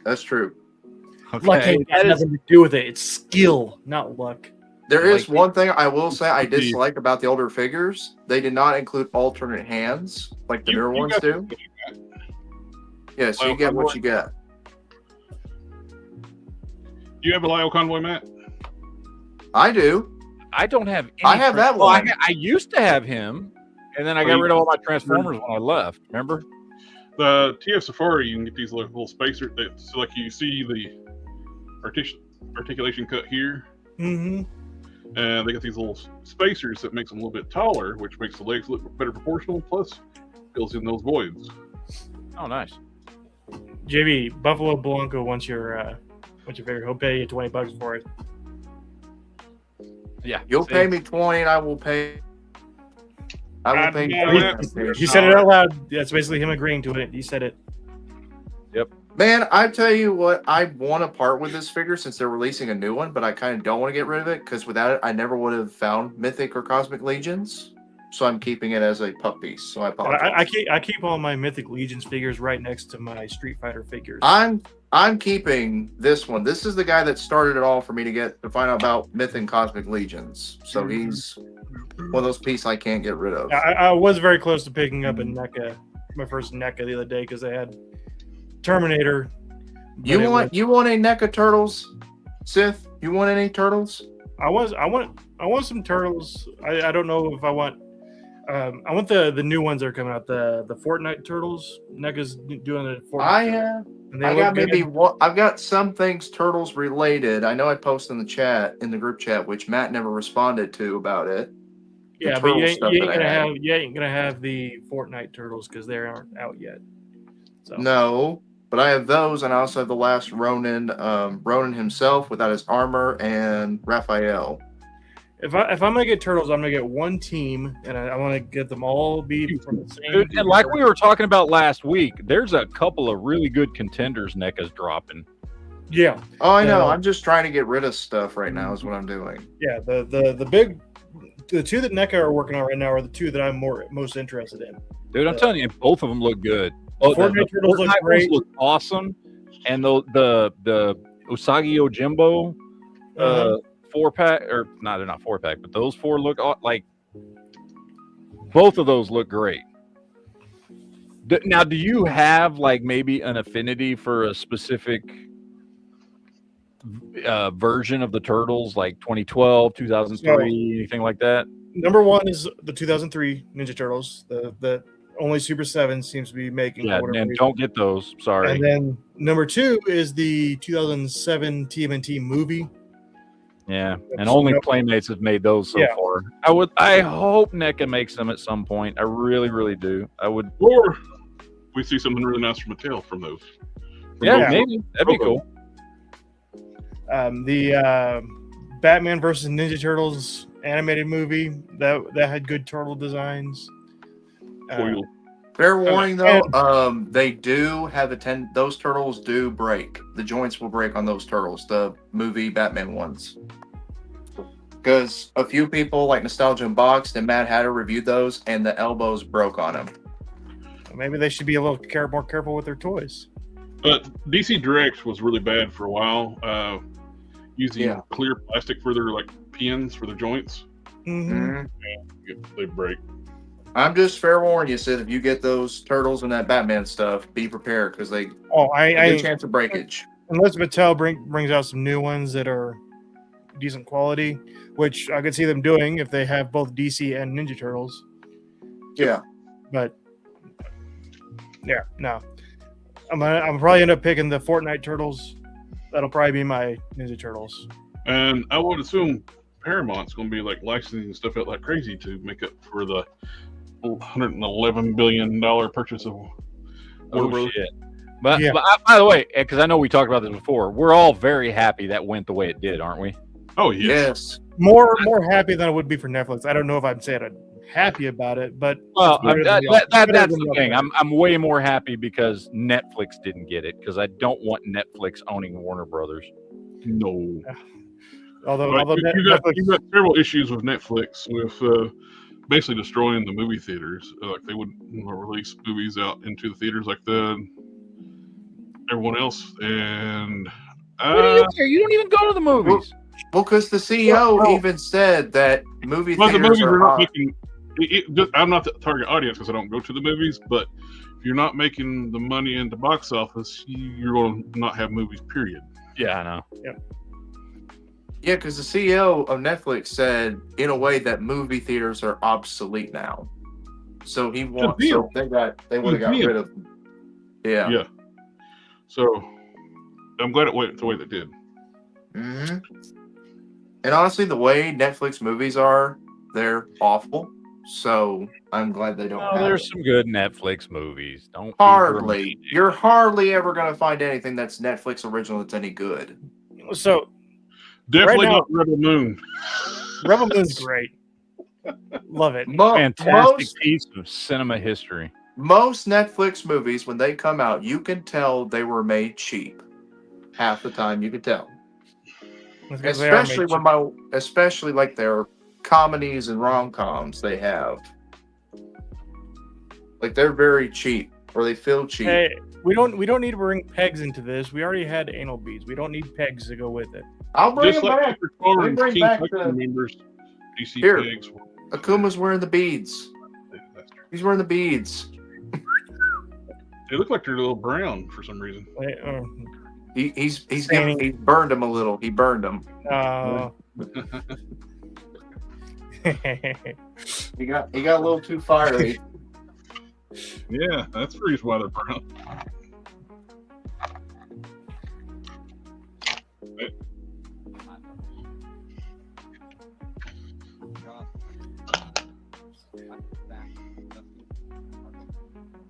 That's true. Luck ain't got nothing to do with it. It's skill, not luck. There is one thing I will say I dislike about the older figures. They did not include alternate hands like the newer ones do. Yeah, so you get what you get. Do you have a Lyle Convoy, Matt? I do. I don't have any. I have that well, one. I used to have him, and then I got rid of all my Transformers when I left. Remember? The TF Safari, you can get these little spacers. So like you see the articulation cut here. Mm-hmm. And they got these little spacers that makes them a little bit taller, which makes the legs look better proportional, plus fills in those voids. Oh, nice. JB, Buffalo Blanco wants your favorite. He'll pay you $20 for it. Yeah. You'll pay me 20, and I will pay. I will pay you. You said it out loud. That's basically him agreeing to it. He said it. Yep. Man, I tell you what, I want to part with this figure since they're releasing a new one, but I kind of don't want to get rid of it because without it, I never would have found Mythic or Cosmic Legions. So I'm keeping it as a pup piece. So I apologize. I keep all my Mythic Legions figures right next to my Street Fighter figures. I'm keeping this one. This is the guy that started it all for me to find out about Myth and Cosmic Legions. So he's one of those pieces I can't get rid of. I was very close to picking up a NECA, my first NECA the other day because they had Terminator. You want a NECA Turtles, Sith? You want any Turtles? I want some Turtles. I don't know if I want. I want the new ones that are coming out. The Fortnite Turtles. NECA's doing the Fortnite. I got maybe one. I've got some things Turtles related. I know I posted in the group chat, which Matt never responded to about it. Yeah, but you ain't gonna have the Fortnite Turtles because they aren't out yet. So. No, but I have those, and I also have the last Ronin, Ronin himself without his armor, and Raphael. If I'm gonna get Turtles, I'm gonna get one team, and I want to get them all be from the same. Dude, and like we were talking about last week, there's a couple of really good contenders NECA's dropping. Yeah. Oh, I know. I'm just trying to get rid of stuff right now. Is what I'm doing. Yeah. The two that NECA are working on right now are the two that I'm most interested in. Dude, I'm telling you, both of them look good. Oh, the Turtles look great. Look awesome, and the Usagi Yojimbo 4-pack, or no, they're not 4-pack, but those four look like both of those look great. Now, do you have like maybe an affinity for a specific version of the Turtles, like 2012, 2003, anything like that? Number one is the 2003 Ninja Turtles. The only Super 7 seems to be making. Yeah, and don't get those. Sorry. And then number two is the 2007 TMNT movie. Yeah, and only Playmates have made those so far. I hope NECA makes them at some point. I really, really do. I would. Or we see something really nice from Mattel from those. Maybe that'd be cool. The Batman versus Ninja Turtles animated movie that had good turtle designs. Fair warning though, they do have those turtles do break. The joints will break on those turtles, the movie Batman ones. Because a few people like Nostalgia Unboxed and Mad Hatter reviewed those, and the elbows broke on them. Maybe they should be a little more careful with their toys. But DC Direct was really bad for a while, using clear plastic for their pins for their joints. Mm-hmm. Yeah, they break. I'm just fair warning you, Sid. If you get those turtles and that Batman stuff, be prepared because they a chance of breakage. Unless Mattel brings out some new ones that are decent quality, which I could see them doing if they have both DC and Ninja Turtles. Yeah, but no, I'm probably end up picking the Fortnite Turtles. That'll probably be my Ninja Turtles. And I would assume Paramount's going to be licensing stuff out like crazy to make up for the $111 billion purchase of Warner Bros. Shit. But by the way, because I know we talked about this before, we're all very happy that went the way it did, aren't we? Oh yes. More happy than it would be for Netflix. I don't know if I'm saying I'm happy about it, but that's the thing. I'm way more happy because Netflix didn't get it because I don't want Netflix owning Warner Brothers. No. Although, Like, although you've got several issues with Netflix with basically destroying the movie theaters. Like they would release movies out into the theaters like everyone else, and What do you care? You don't even go to the movies. Well, because the CEO even said that movie well, the theaters movies are not are making. I'm not the target audience because I don't go to the movies, but if you're not making the money in the box office, you're going to not have movies. Period. Yeah, I know. Yeah, because the CEO of Netflix said, in a way, that movie theaters are obsolete now. So he wants. So they would have got rid of. Yeah. Yeah. So I'm glad it went the way that did. Mm-hmm. And honestly, the way Netflix movies are, they're awful. So I'm glad they don't. Oh, there's some good Netflix movies. Don't hardly. You're hardly ever going to find anything that's Netflix original that's any good. So Definitely right now, not Rebel Moon. Rebel Moon's great. Love it. Fantastic piece of cinema history. Most Netflix movies, when they come out, you can tell they were made cheap. Half the time, you can tell. Especially like their comedies and rom-coms they have. Like they're very cheap, or they feel cheap. Hey, we don't need to bring pegs into this. We already had anal beads. We don't need pegs to go with it. I'll bring Just them like back. King back Collector members, DC Here. pegs. Akuma's wearing the beads. He's wearing the beads. They look like they're a little brown for some reason. He's he burned them a little. He burned them. He got a little too fiery. Yeah, that's the reason why they're brown.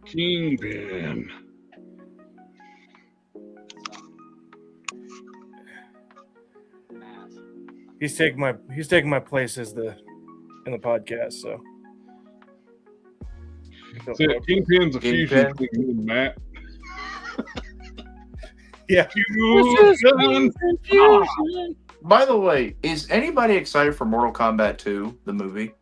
Kingpin. He's taking my place as in the podcast. So Kingpin's a fusion between you and Matt. Yeah. By the way, is anybody excited for Mortal Kombat 2, the movie?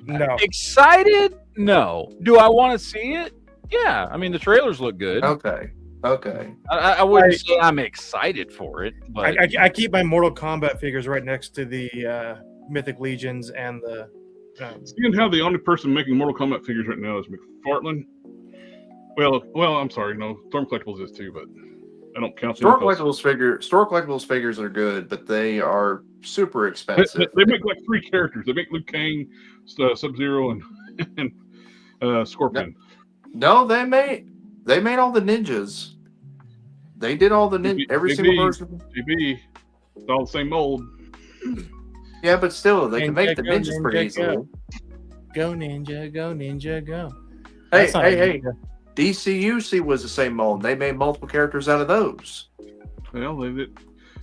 No. Excited? No. Do I want to see it? Yeah. I mean, the trailers look good. Okay. I wouldn't say I'm excited for it, but I keep my Mortal Kombat figures right next to the Mythic Legions and the. Seeing how the only person making Mortal Kombat figures right now is McFarlane. Well, I'm sorry, no, Storm Collectibles is too, but I don't count them. Store Collectibles figures are good, but they are super expensive. They make like 3 characters. They make Liu Kang, Sub-Zero, and Scorpion. No, they made all the ninjas. They did all the every single version. JB, it's all the same mold. Yeah, but still, they can make the ninjas pretty easily. Go ninja, go. Hey. DCUC was the same mold. They made multiple characters out of those. Well, they did.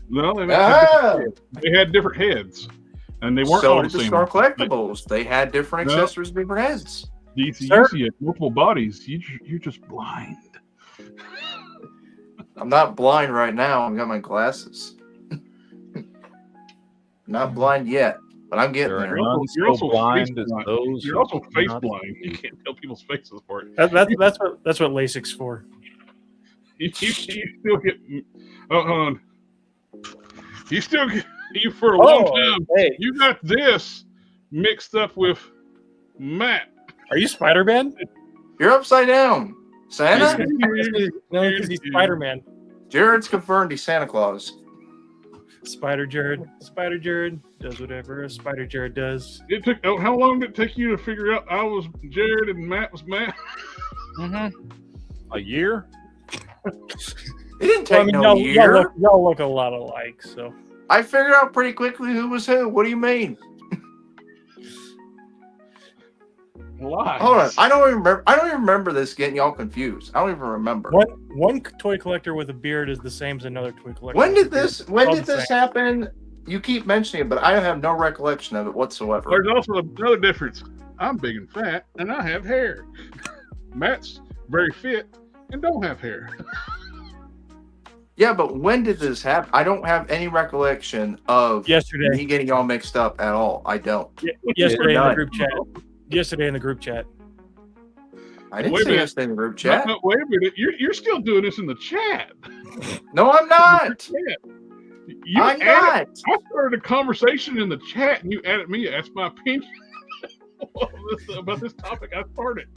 No, they had different heads, and they weren't all the same. Star Collectibles. They had different accessories, and different heads. DCUC had multiple bodies. You're just blind. I'm not blind right now. I've got my glasses. Not blind yet, but I'm getting there. You're also blind face as blind. those. You're also face blind. You can't tell people's faces apart. That's what LASIK's for. You still get. Hold on. You still get. You for a long time. Hey. You got this mixed up with Matt. Are you Spider-Man? You're upside down. Santa? No, because he's Spider-Man. Jared's confirmed he's Santa Claus. Spider Jared does whatever a Spider Jared does. It took. How long did it take you to figure out I was Jared and Matt was Matt? A year? It didn't take no year. Y'all look a lot alike, so I figured out pretty quickly who was who. What do you mean? Lies. Hold on. I don't even remember this getting y'all confused. I don't even remember. One toy collector with a beard is the same as another toy collector. When did this happen? You keep mentioning it, but I have no recollection of it whatsoever. There's also another difference. I'm big and fat, and I have hair. Matt's very fit and don't have hair. Yeah, but when did this happen? I don't have any recollection of Yesterday. me getting all mixed up at all. I don't. Yesterday in the None. group chat. Yesterday in the group chat. I didn't Wait a say minute. yesterday in the group chat. No, wait a minute. You're still doing this in the chat. No, I'm not. You I'm added- not. I started a conversation in the chat, and you added me to ask my opinion about this topic I started.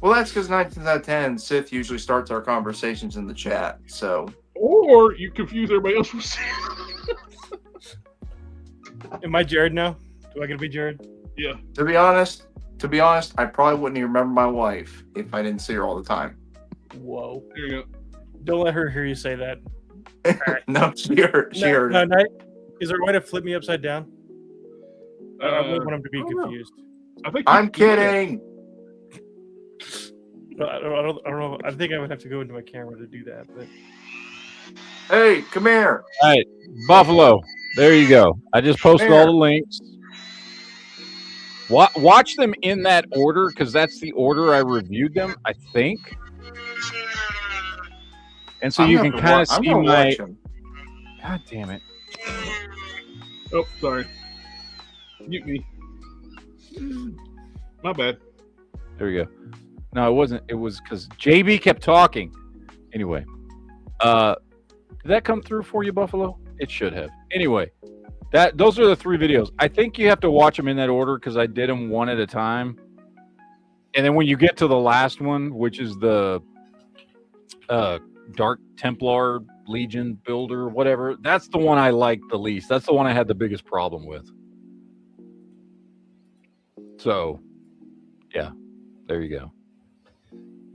Well, that's because 9 times out of 10, Sith usually starts our conversations in the chat. So, Or you confuse everybody else with Sith. Am I Jared now? Do I get to be Jared? Yeah. to be honest, I probably wouldn't even remember my wife if I didn't see her all the time. Whoa. There you go. Don't let her hear you say that. No, she heard it. No, is there a way to flip me upside down? I wouldn't want him to be confused. I think I'm kidding. I don't know. I think I would have to go into my camera to do that. But Hey, come here. All right, Buffalo. There you go. I just posted all the links. Watch them in that order because that's the order I reviewed them, I think. And so you can kind of see my. God damn it! Oh, sorry. Mute me. My bad. There we go. No, it wasn't. It was because JB kept talking. Anyway, did that come through for you, Buffalo? It should have. Anyway, those are the 3 videos. I think you have to watch them in that order because I did them one at a time. And then when you get to the last one, which is the Dark Templar Legion builder, whatever, that's the one I liked the least. That's the one I had the biggest problem with. So, yeah, there you go.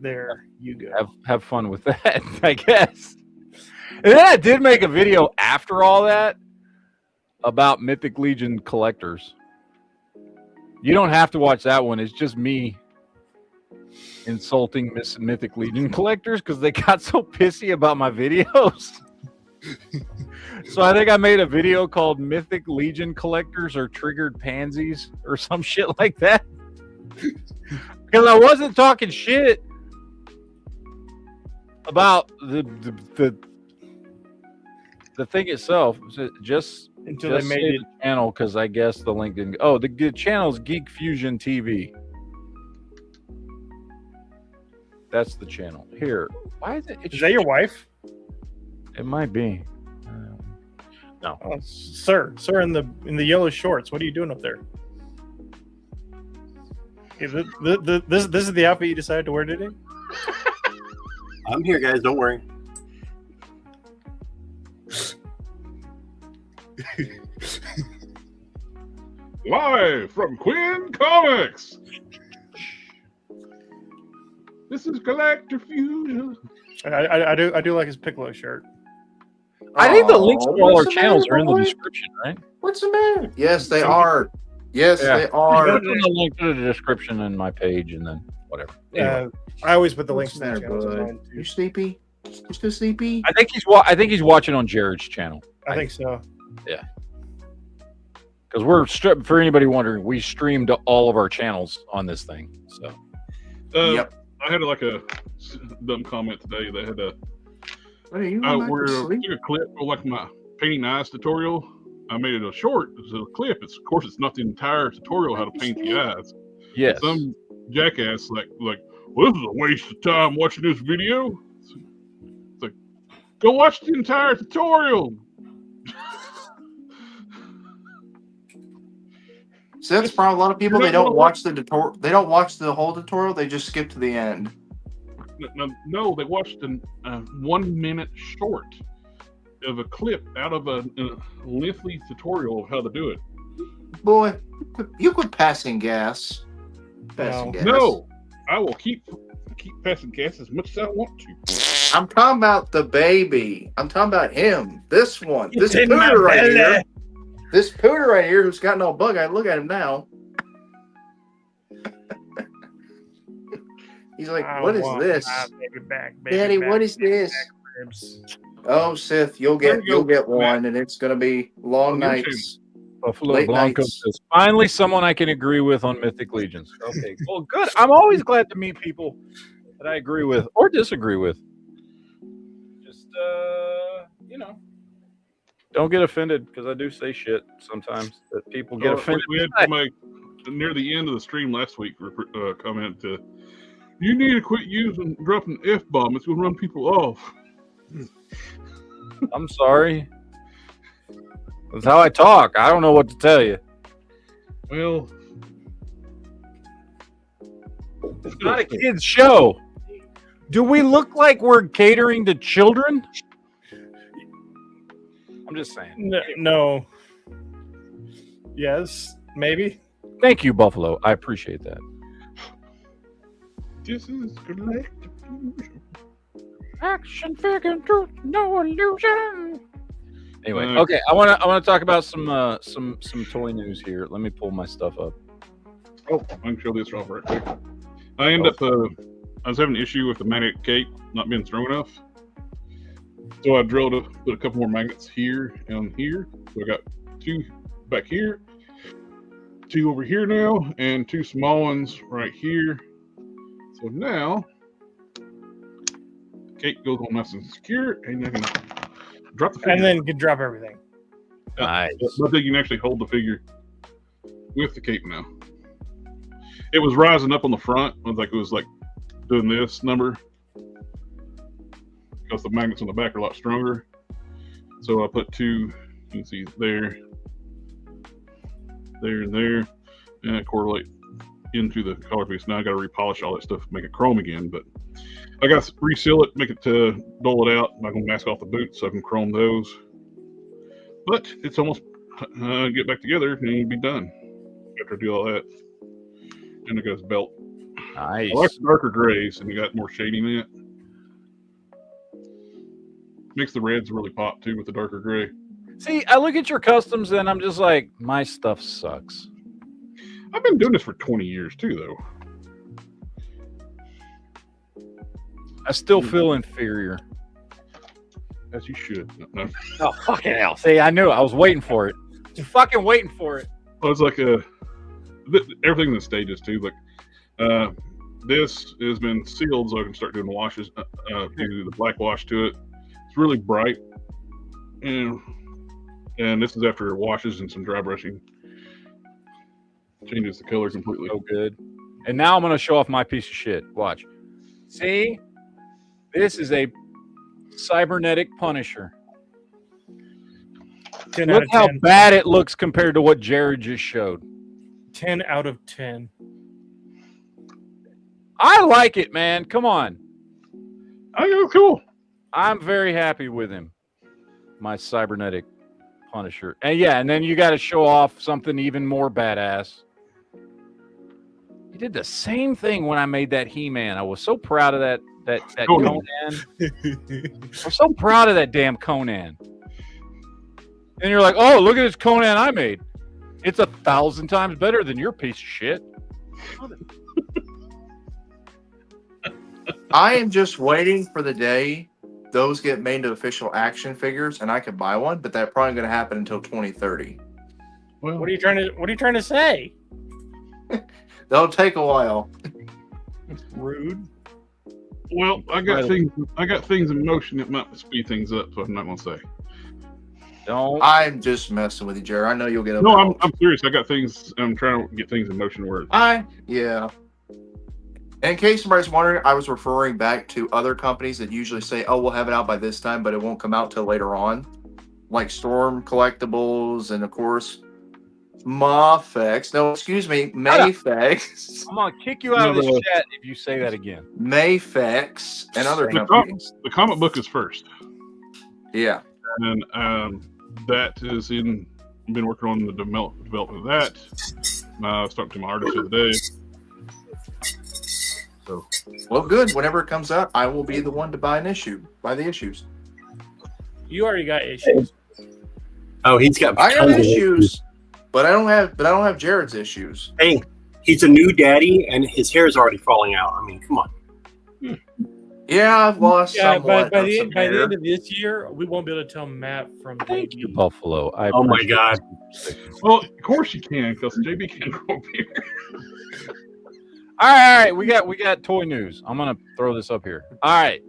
there you go. Have fun with that, I guess. And then I did make a video after all that about Mythic Legion collectors. You don't have to watch that one. It's just me insulting Mythic Legion collectors because they got so pissy about my videos. So I think I made a video called Mythic Legion collectors are triggered pansies or some shit like that. Because I wasn't talking shit about the thing itself. Just Until they made it. the channel because I guess the link didn't. Oh, the channel is GeekFusionTV. That's the channel. Here, why is it? Is that your wife? It might be. No. Oh, sir, in the yellow shorts. What are you doing up there? This is the outfit you decided to wear today? I'm here, guys. Don't worry. Live from Quinn Comics. This is Collector Fusion. I do like his Piccolo shirt. I think the links to all our What's the channels matter, are in the boy? description, right? What's the matter? Yes, they are. Yes, Yeah. they are. Put the link to the description in my page, and then whatever. Anyway. I always put the links What's to the the matter, channels. bud? on, too. You sleepy? You still sleepy? I think he's watching on Jared's channel. I think so. Because we're for anybody wondering, we stream to all of our channels on this thing. So Yep. I had like a dumb comment today. They had a What are you? I going back to sleep? took a clip of like my painting eyes tutorial. I made it a short. It's a clip. Of course, it's not the entire tutorial how to paint the eyes. yes, Some jackass like, well, this is a waste of time watching this video. It's like, go watch the entire tutorial. So that's probably a lot of people. They don't watch the tutorial. They don't watch the whole tutorial. They just skip to the end. No, they watched a 1 minute short of a clip out of a lengthy tutorial of how to do it. Boy, you quit passing gas. Passing gas. No, I will keep passing gas as much as I want to. I'm talking about the baby. I'm talking about him. This one. This in my pooter right belly. here. This pooter right here who's got no bug eye. Look at him now. He's like, what is this? Daddy, what is this? Oh, Sith, you'll get one, and it's gonna be long nights. Buffalo late Blanco nights. says, finally someone I can agree with on Mythic Legions. Okay, well, good. I'm always glad to meet people that I agree with or disagree with. you know, don't get offended because I do say shit sometimes that people get offended. We had somebody near the end of the stream last week comment to, you need to quit using dropping the F-bomb. It's going to run people off. I'm sorry. That's how I talk. I don't know what to tell you. Well, it's not a kid's show. Do we look like we're catering to children? I'm just saying. No. Yes, maybe. Thank you, Buffalo. I appreciate that. this is collective illusion. Action figure, truth, no illusion. Anyway, okay. I want to talk about some toy news here. Let me pull my stuff up. Oh, I can show this off right quick. I was having an issue with the magnet cape not being strong enough. So I drilled put a couple more magnets here and here. So I got 2 back here, 2 over here now, and 2 small ones right here. So now the cape goes on nice and secure, and I can drop the figure. And then you can drop everything. Nice. But then you can actually hold the figure with the cape now. It was rising up on the front. It was like doing this number because the magnets on the back are a lot stronger. So I put 2, you can see there, and there, and it correlate into the collar piece. Now I got to repolish all that stuff, make it chrome again. But I got to reseal it, make it dull it out. I'm not going to mask off the boots so I can chrome those. But it's almost get back together and it'll be done after I do all that. And it goes belt. Nice. I like the darker grays, and you got more shading in it. Makes the reds really pop too with the darker gray. See, I look at your customs and I'm just like, my stuff sucks. I've been doing this for 20 years too, though. I still feel inferior. As you should. No. Oh, fucking hell. See, I knew it. I was waiting for it. Just fucking waiting for it. Well, it's like everything in the stages too. Like this has been sealed, so I can start doing the washes, do the black wash to it. It's really bright, and this is after washes and some dry brushing. Changes the color completely. So good. And now I'm going to show off my piece of shit. Watch. See? This is a cybernetic Punisher. 10 Look out of 10. how bad it looks compared to what Jared just showed. 10 out of 10. I like it, man. Come on. Oh, cool. I'm very happy with him. My cybernetic Punisher. And yeah, and then you got to show off something even more badass. He did the same thing when I made that He-Man. I was so proud of that Conan. I'm so proud of that damn Conan. And you're like, oh, look at this Conan I made. It's 1,000 times better than your piece of shit. I am just waiting for the day those get made into official action figures and I could buy one, but that's probably going to happen until 2030. Well, What are you trying to say? That'll take a while. Rude. well, I got things in motion that might speed things up, so I'm not going to say. Don't. I'm just messing with you, Jerry. I know you'll get No, over. I'm serious. I got things. I'm trying to get things in motion where. Yeah. In case somebody's wondering, I was referring back to other companies that usually say, "Oh, we'll have it out by this time," but it won't come out till later on, like Storm Collectibles and of course Mafex. No, excuse me, Mayfex. I'm going to kick you out of this chat if you say that again. Mayfex and other The companies. The comic book is first, Yeah. and that is in. I've been working on the development of that. I was talking to my artist the other day. So, Well, good. Whenever it comes out, I will be the one to buy the issues. You already got issues. Oh, he's got. I got tons of issues, but I don't have Jared's issues. Hey, he's a new daddy, and his hair is already falling out. I mean, come on. Yeah, I've lost Yeah, somewhat by of the some end hair. of this year, we won't be able to tell Matt from Thank you, JB. Buffalo. I Oh my appreciate God. it. well, of course you can, because JB can't grow a beard. All right. We got toy news. I'm gonna throw this up here. All right.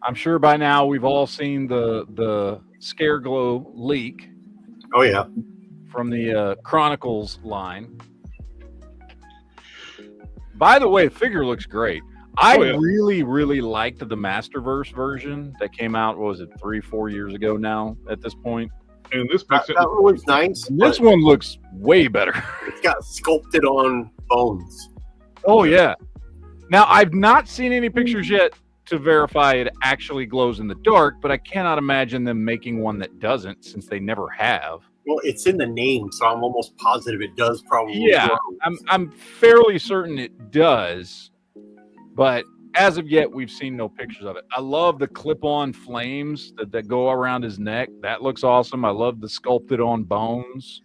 I'm sure by now we've all seen the Scare Glow leak Oh yeah. from the Chronicles line. By the way, the figure looks great. I really, really liked the Masterverse version that came out, what was it, 3-4 years ago now at this point? And this That one was nice. This one looks way better. It's got sculpted on bones. Oh, yeah. Now, I've not seen any pictures yet to verify it actually glows in the dark, but I cannot imagine them making one that doesn't, since they never have. Well, it's in the name, so I'm almost positive it does probably. Yeah, glow. I'm fairly certain it does, but as of yet, we've seen no pictures of it. I love the clip-on flames that go around his neck. That looks awesome. I love the sculpted-on bones.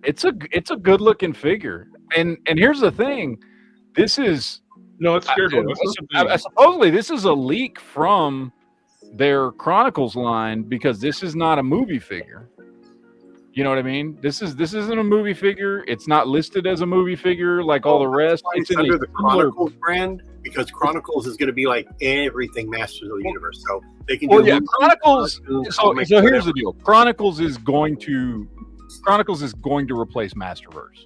It's a good-looking figure. And here's the thing. This is... No, it's Scare Glow. Supposedly, this is a leak from their Chronicles line because this is not a movie figure. You know what I mean? This isn't a movie figure. It's not listed as a movie figure like all the rest. It's under the Chronicles brand because Chronicles is going to be like everything Masters of the Universe. So they can do Chronicles. So here's the deal. Chronicles is going to replace Masterverse.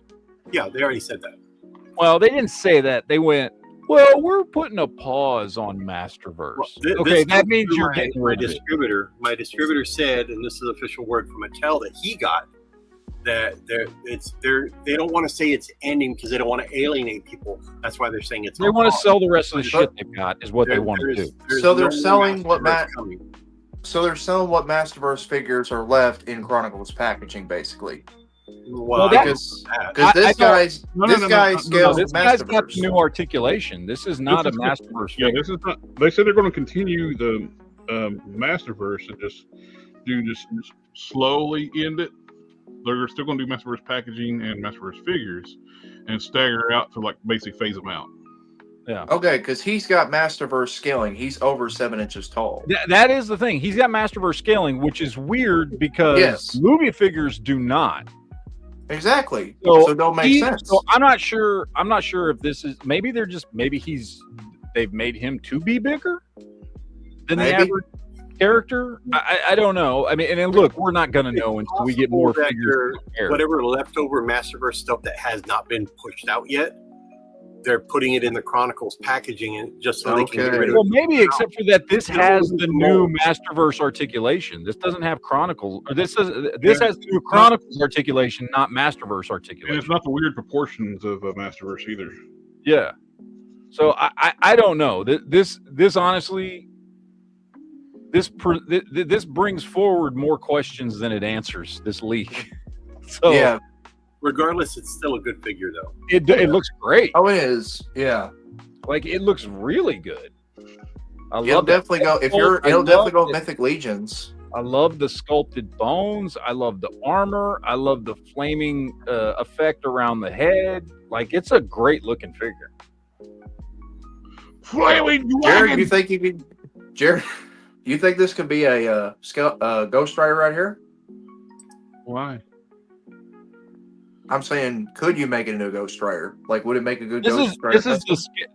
Yeah, they already said that. Well, they didn't say that. They went, well, we're putting a pause on Masterverse. Well, okay, that means you're getting my rid of it. distributor. My distributor said, and this is official word from Mattel that he got, that they don't want to say it's ending because they don't want to alienate people. That's why they're saying it's. They want to sell the rest of the shit they've got. Is what they want to do. So they're selling what So they're selling what Masterverse figures are left in Chronicles packaging, basically. Well, because this guy's scales this guy's got the new articulation. This is not a Masterverse figure. Yeah, this is not. They said they're going to continue the Masterverse and just slowly end it. They're still going to do Masterverse packaging and Masterverse figures, and stagger out to like basically phase them out. Yeah. Okay, because he's got Masterverse scaling. He's over 7 inches tall. That is the thing. He's got Masterverse scaling, which is weird because movie figures do not. Exactly. So it don't make sense. So I'm not sure if this is maybe they've made him to be bigger than the average character. I don't know. I mean, and then look, we're not gonna know until we get more figures. Whatever leftover Masterverse stuff that has not been pushed out yet, they're putting it in the Chronicles packaging and just so they can get rid of it. Well, maybe except for that this has the new Masterverse articulation. This doesn't have Chronicles. Or this has the new Chronicles articulation, not Masterverse articulation. And it's not the weird proportions of Masterverse either. Yeah. So I don't know. This honestly, this brings forward more questions than it answers. This leak. So yeah. Regardless, it's still a good figure, though. It looks great. Oh, it is. Yeah. Like, it looks really good. It'll definitely go Mythic Legions. I love the sculpted bones. I love the armor. I love the flaming effect around the head. Like, it's a great looking figure. Flaming Jared, you think this could be a Ghost Rider right here? Why? I'm saying, could you make it into a Ghost Rider? Like, would it make a good Ghost Rider?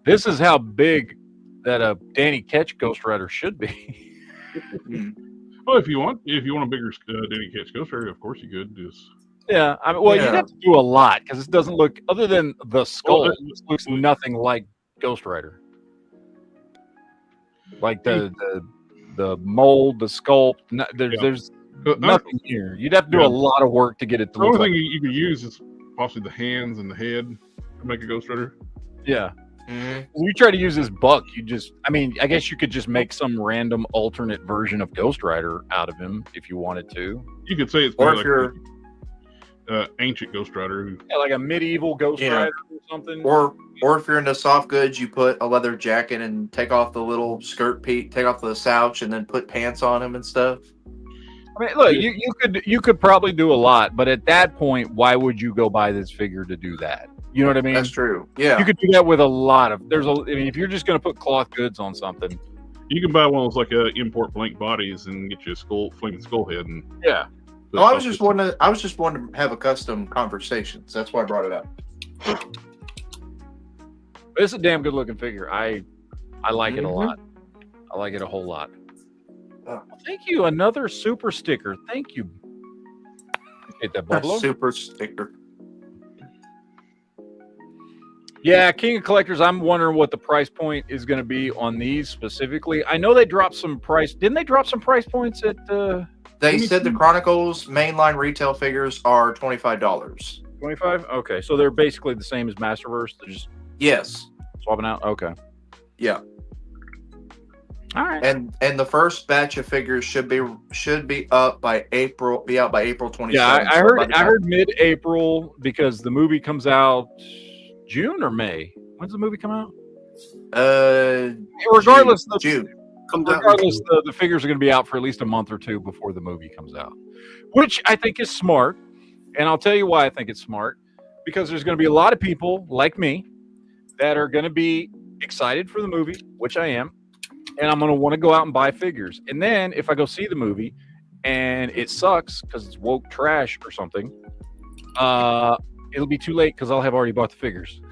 This is how big that a Danny Ketch Ghost Rider should be. Well, if you want a bigger Danny Ketch Ghost Rider, of course you could. Yeah, I mean, you'd have to do a lot because it doesn't look, other than the skull, it looks nothing like Ghost Rider. Like the mold, the sculpt, there's nothing here. You'd have to do a lot of work to get it to the look only like. thing you could use is possibly the hands and the head to make a Ghost Rider. Yeah. Mm-hmm. When you try to use this buck, I guess you could just make some random alternate version of Ghost Rider out of him if you wanted to. You could say it's more like an ancient Ghost Rider. Like a medieval Ghost Rider or something. Or if you're into soft goods, you put a leather jacket and take off the little skirt take off the slouch and then put pants on him and stuff. I mean, look, you could probably do a lot, but at that point, why would you go buy this figure to do that? You know what I mean? That's true. Yeah, you could do that with a lot of. If you're just going to put cloth goods on something, you can buy one of those like import blank bodies and get you a flaming skull head. And yeah. No, I was just wanting to have a custom conversation. So that's why I brought it up. It's a damn good looking figure. I like it a lot. like it a whole lot. Oh. Thank you. Another super sticker. Thank you. Appreciate that, Buffalo. Super sticker. Yeah, King of Collectors, I'm wondering what the price point is going to be on these specifically. I know they dropped some price. Didn't they drop some price points at They said the Chronicles mainline retail figures are $25. 25? Okay, so they're basically the same as Masterverse. They're just Yes. swapping out. Okay. Yeah. All right. And the first batch of figures should be up by April. Be out by April 27th. Yeah, I heard mid-April because the movie comes out June or May. When's the movie come out? Regardless, June. Regardless, the figures are going to be out for at least a month or two before the movie comes out, which I think is smart. And I'll tell you why I think it's smart. Because there's going to be a lot of people like me that are going to be excited for the movie, which I am. And I'm going to want to go out and buy figures. And then if I go see the movie and it sucks because it's woke trash or something, it'll be too late because I'll have already bought the figures.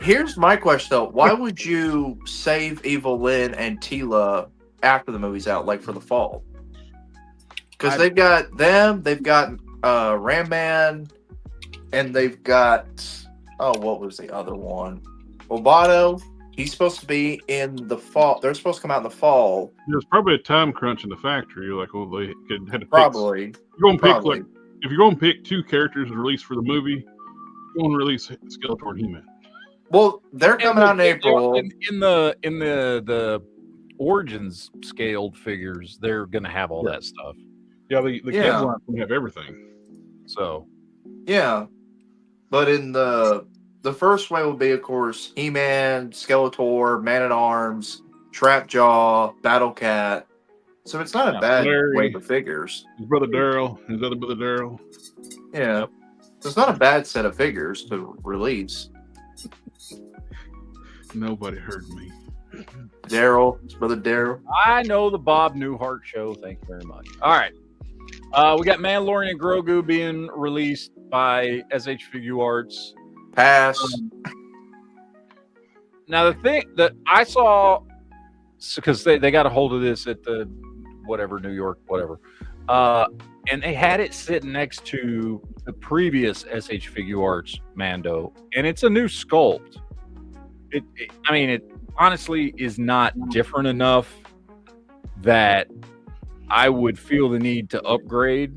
Here's my question, though. Why would you save Evil Lynn and Tila after the movie's out, like for the fall? Because they've got them, they've got Ram Man, and they've got, what was the other one? Roboto. He's supposed to be in the fall. They're supposed to come out in the fall. There's probably a time crunch in the factory. Like, well, they had to pick. Probably. You're going to pick, like, if you're going to pick two characters to release for the movie, you're going to release Skeletor and He-Man. Well, they're coming out in April. In the Origins scaled figures, they're going to have all that stuff. Yeah, the kids line can have everything. So. Yeah. But in the first way will be, of course, He-Man, Skeletor, Man-at-Arms, Trapjaw, Battle Cat. So it's not a bad wave of figures. His brother Daryl, his other brother Daryl. Yeah. So it's not a bad set of figures to release. Nobody heard me. Daryl, his brother Daryl. I know the Bob Newhart show. Thank you very much. All right. We got Mandalorian and Grogu being released by SH Figure Arts. Pass. Now, the thing that I saw, because they got a hold of this at the whatever, New York, whatever, and they had it sitting next to the previous SH Figure Arts Mando, and it's a new sculpt. It honestly is not different enough that I would feel the need to upgrade.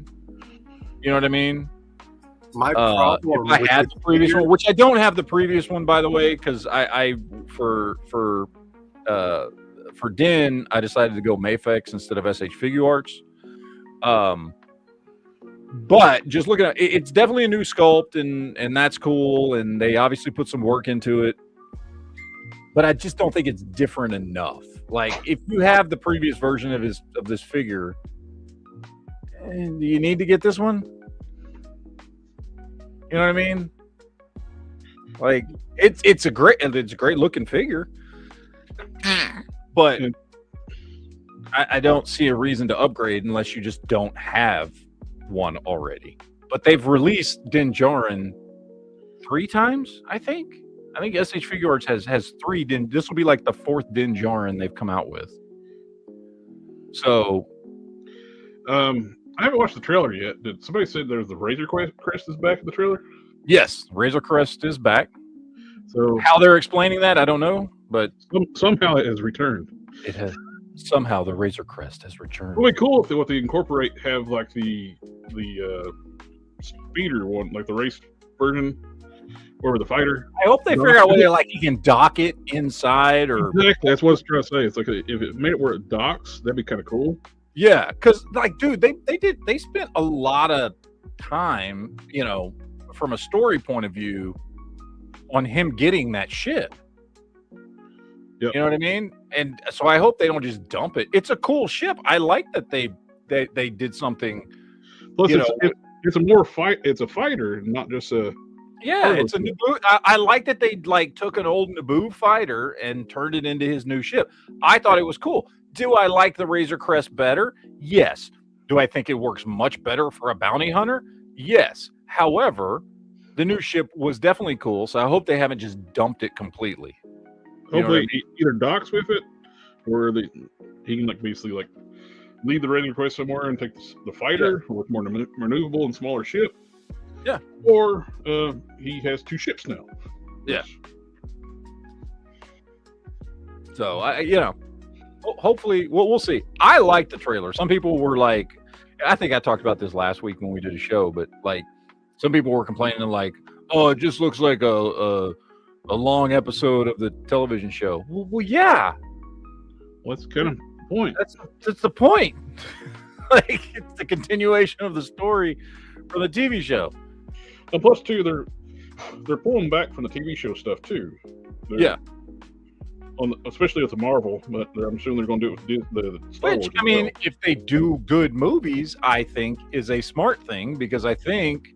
You know what I mean? My problem if I had the previous one, which I don't have the previous one, by the way, because I for Din I decided to go Mafex instead of SH Figure Arts. But just looking at it, it's definitely a new sculpt, and that's cool, and they obviously put some work into it. But I just don't think it's different enough. Like, if you have the previous version of this figure, do you need to get this one? You know what I mean? Like, it's a great looking figure, but I don't see a reason to upgrade unless you just don't have one already. But they've released Din Djarin 3 times, I think. I think SH Figure Arts has 3 Din. This will be like the 4th Din Djarin they've come out with. So, I haven't watched the trailer yet. Did somebody say there's the Razor Crest is back in the trailer? yes, Razor Crest is back. So How they're explaining that, I don't know, but somehow it has returned. it has somehow the Razor Crest has returned. Really cool if what they incorporate have like the speeder one, like the race version, or the fighter. I hope they figure out whether like you can dock it inside or Exactly, that's what I was trying to say. It's like if it made it where it docks, that'd be kind of cool. yeah, because like, dude, they spent a lot of time, you know, from a story point of view, on him getting that ship. Yep. You know what I mean? And so I hope they don't just dump it. It's a cool ship. I like that they did something. Plus, You it's a more fight. It's a fighter, not just a. Yeah, it's a Naboo. I like that they like took an old Naboo fighter and turned it into his new ship. I thought it was cool. Do I like the Razor Crest better? Yes. Do I think it works much better for a bounty hunter? Yes. However, the new ship was definitely cool, so I hope they haven't just dumped it completely. You know what I Hopefully, it either docks with it, where he can like basically like leave the raiding request somewhere and take the fighter with more maneuverable and smaller ship. Yeah. Or he has 2 ships now. Yeah. So hopefully we'll see. I like the trailer. Some people were like, I think I talked about this last week when we did a show, but like some people were complaining like, oh, it just looks like a long episode of the television show. Well, yeah. What's kind of the point? That's the point. Like it's the continuation of the story from the TV show. And plus, too, they're pulling back from the TV show stuff too. Especially with the Marvel, but I'm assuming they're going to do it with the Star Wars. I mean, if they do good movies, I think is a smart thing because I think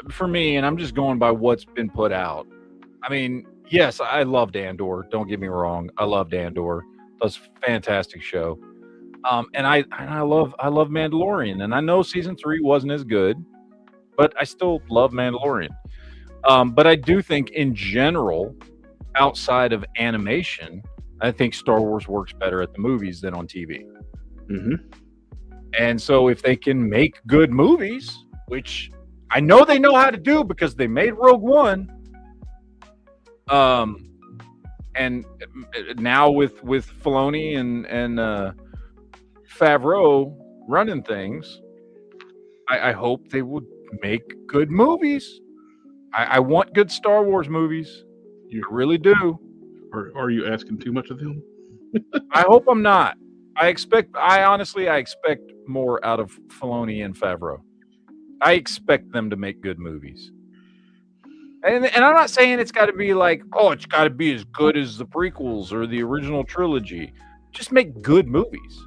for me, and I'm just going by what's been put out. I mean, yes, I loved Andor. Don't get me wrong, I loved Andor. That's a fantastic show. And I love Mandalorian, and I know season 3 wasn't as good, but I still love Mandalorian. But I do think in general, outside of animation, I think Star Wars works better at the movies than on TV. Mm-hmm. And so if they can make good movies, which I know they know how to do because they made Rogue One, and now with Filoni and Favreau running things, I hope they would make good movies. I want good Star Wars movies. You really do. Or are you asking too much of them? I hope I'm not. I honestly expect more out of Filoni and Favreau. I expect them to make good movies. And I'm not saying it's got to be like, oh, it's got to be as good as the prequels or the original trilogy. Just make good movies.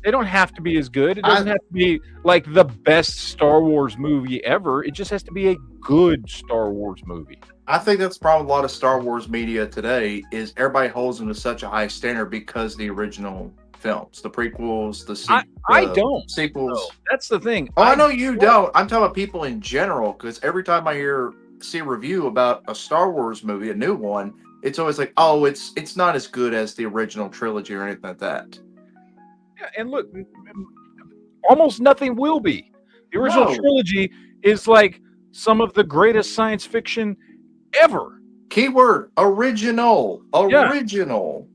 They don't have to be as good. It doesn't have to be like the best Star Wars movie ever. It just has to be a good Star Wars movie. I think that's probably a lot of Star Wars media today is everybody holds them to such a high standard because the original films, the prequels, I don't. Sequels. No, that's the thing. Oh, I know you don't. I'm talking about people in general because every time I see a review about a Star Wars movie, a new one, it's always like, oh, it's not as good as the original trilogy or anything like that. Yeah, and look, almost nothing will be. The original trilogy is like some of the greatest science fiction ever. Keyword, original. Original.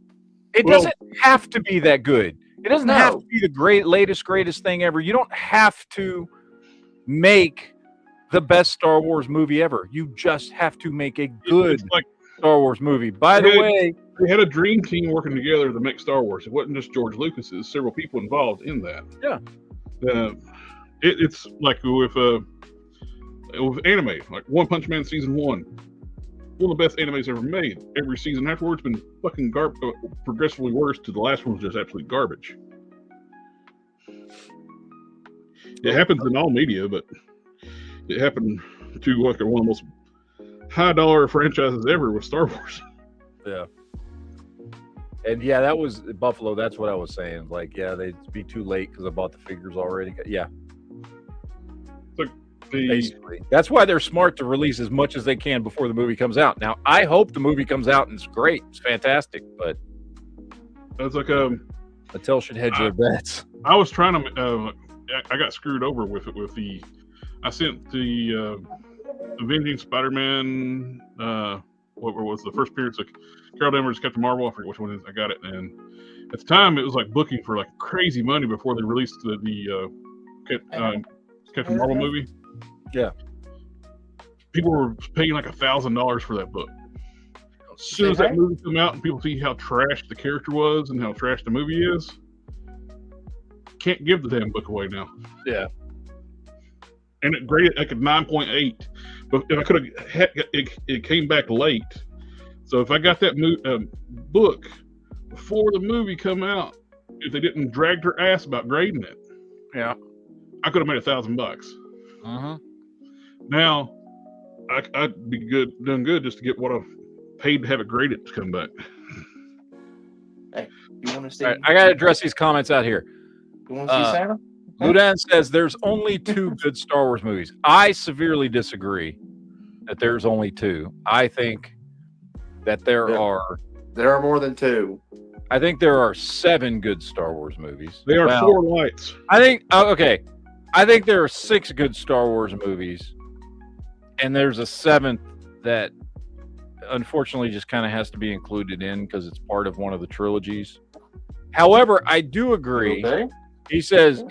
It doesn't have to be that good. It doesn't have to be the greatest thing ever. You don't have to make the best Star Wars movie ever. You just have to make a good Star Wars movie. By the way, they had a dream team working together to make Star Wars. It wasn't just George Lucas. There's several people involved in that. Yeah. It's like with anime, like One Punch Man season 1. One of the best animes ever made. Every season afterwards been fucking progressively worse to the last one was just absolute garbage. It happens in all media, but it happened to like one of the most high dollar franchises ever with Star Wars. Yeah. And yeah, that was Buffalo. That's what I was saying. Like, yeah, they'd be too late because I bought the figures already. Yeah. Basically, that's why they're smart to release as much as they can before the movie comes out. Now, I hope the movie comes out and it's great, it's fantastic, but it's like Mattel should hedge their bets. I was trying to, I got screwed over with it. I sent the Avenging Spider-Man. What was the first appearance of Carol Danvers, Captain Marvel? I forget which one it is. I got it, and at the time it was like booking for like crazy money before they released the Captain Marvel movie. Yeah, people were paying like $1,000 for that book. As soon as that movie came out and people see how trash the character was and how trash the movie is, can't give the damn book away now. Yeah, and it graded like a 9.8. But if I could have, it came back late. So if I got that book before the movie come out, if they didn't drag their ass about grading it, yeah, I could have made $1,000. Uh-huh. Now, I'd be done good just to get what I paid to have it graded to come back. Hey, you want to see? All right, I got to address these comments out here. You want to see Santa? Ludan says there's only 2 good Star Wars movies. I severely disagree that there's only 2. I think that there Yeah. are. There are more than 2. I think there are 7 good Star Wars movies. They are Well, 4 lights. I think okay. I think there are 6 good Star Wars movies, and there's a 7th that unfortunately just kind of has to be included in because it's part of one of the trilogies. However, I do agree. Okay. He says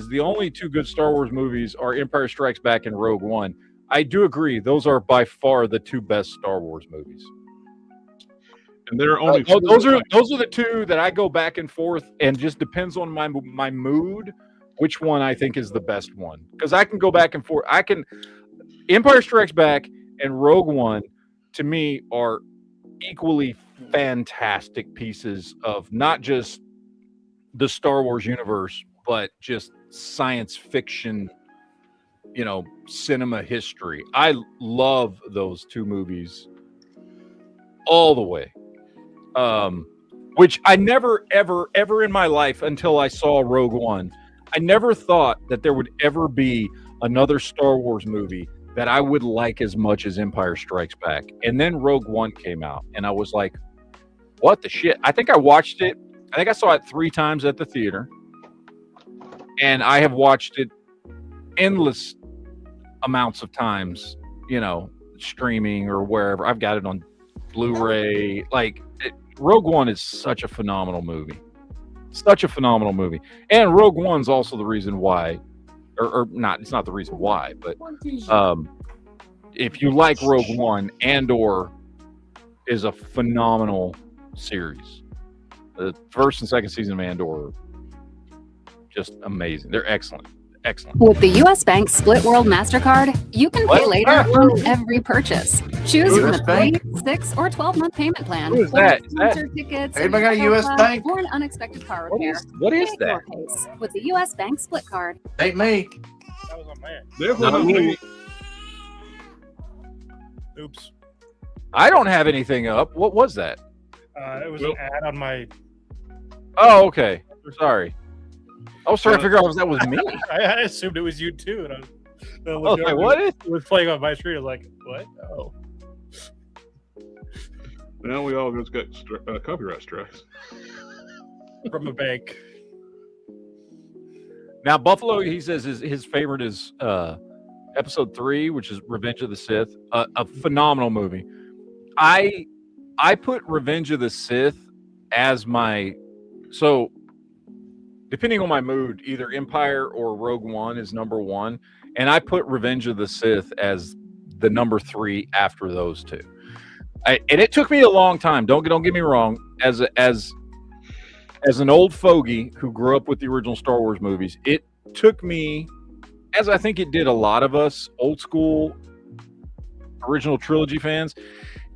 the only 2 good Star Wars movies are Empire Strikes Back and Rogue One. I do agree. Those are by far the 2 best Star Wars movies. And there are only Those are the 2 that I go back and forth, and just depends on my mood which one I think is the best one. Because I can go back and forth. Empire Strikes Back and Rogue One to me are equally fantastic pieces of not just the Star Wars universe, but just science fiction, cinema history. I love those 2 movies all the way. Which I never, ever, ever in my life until I saw Rogue One, I never thought that there would ever be another Star Wars movie that I would like as much as Empire Strikes Back. And then Rogue One came out, and I was like, what the shit? I think I watched it. I think I saw it 3 times at the theater. And I have watched it endless amounts of times, streaming or wherever. I've got it on Blu-ray. Rogue One is such a phenomenal movie. Such a phenomenal movie. And Rogue One's also the reason why, or not, it's not the reason why, but if you like Rogue One, Andor is a phenomenal series. The first and second season of Andor are just amazing. They're excellent. Excellent. With the U.S. Bank Split World MasterCard, you can pay later on every purchase. Choose from a 3, 6, or 12-month payment plan. Who is that? Is that- Sponsor tickets, Anybody got a U.S. Bank? or an unexpected car What repair. is Pay at that? your pace with the U.S. Bank Split Card. Ain't me. That was on man. Definitely. Oops. I don't have anything up. What was that? It was Well- an ad on my. Oh, okay. Sorry. I was trying to figure out if that was me. I assumed it was you too, and I I was like, what is? It was playing on my screen. I was like, what? Oh. Now we all just got copyright strikes. From a bank. Now, Buffalo, he says his favorite is episode 3, which is Revenge of the Sith. A phenomenal movie. I put Revenge of the Sith as my... So, depending on my mood, either Empire or Rogue One is number 1. And I put Revenge of the Sith as the number 3 after those 2. And it took me a long time. Don't get me wrong. As an old fogey who grew up with the original Star Wars movies, it took me, as I think it did a lot of us old school original trilogy fans,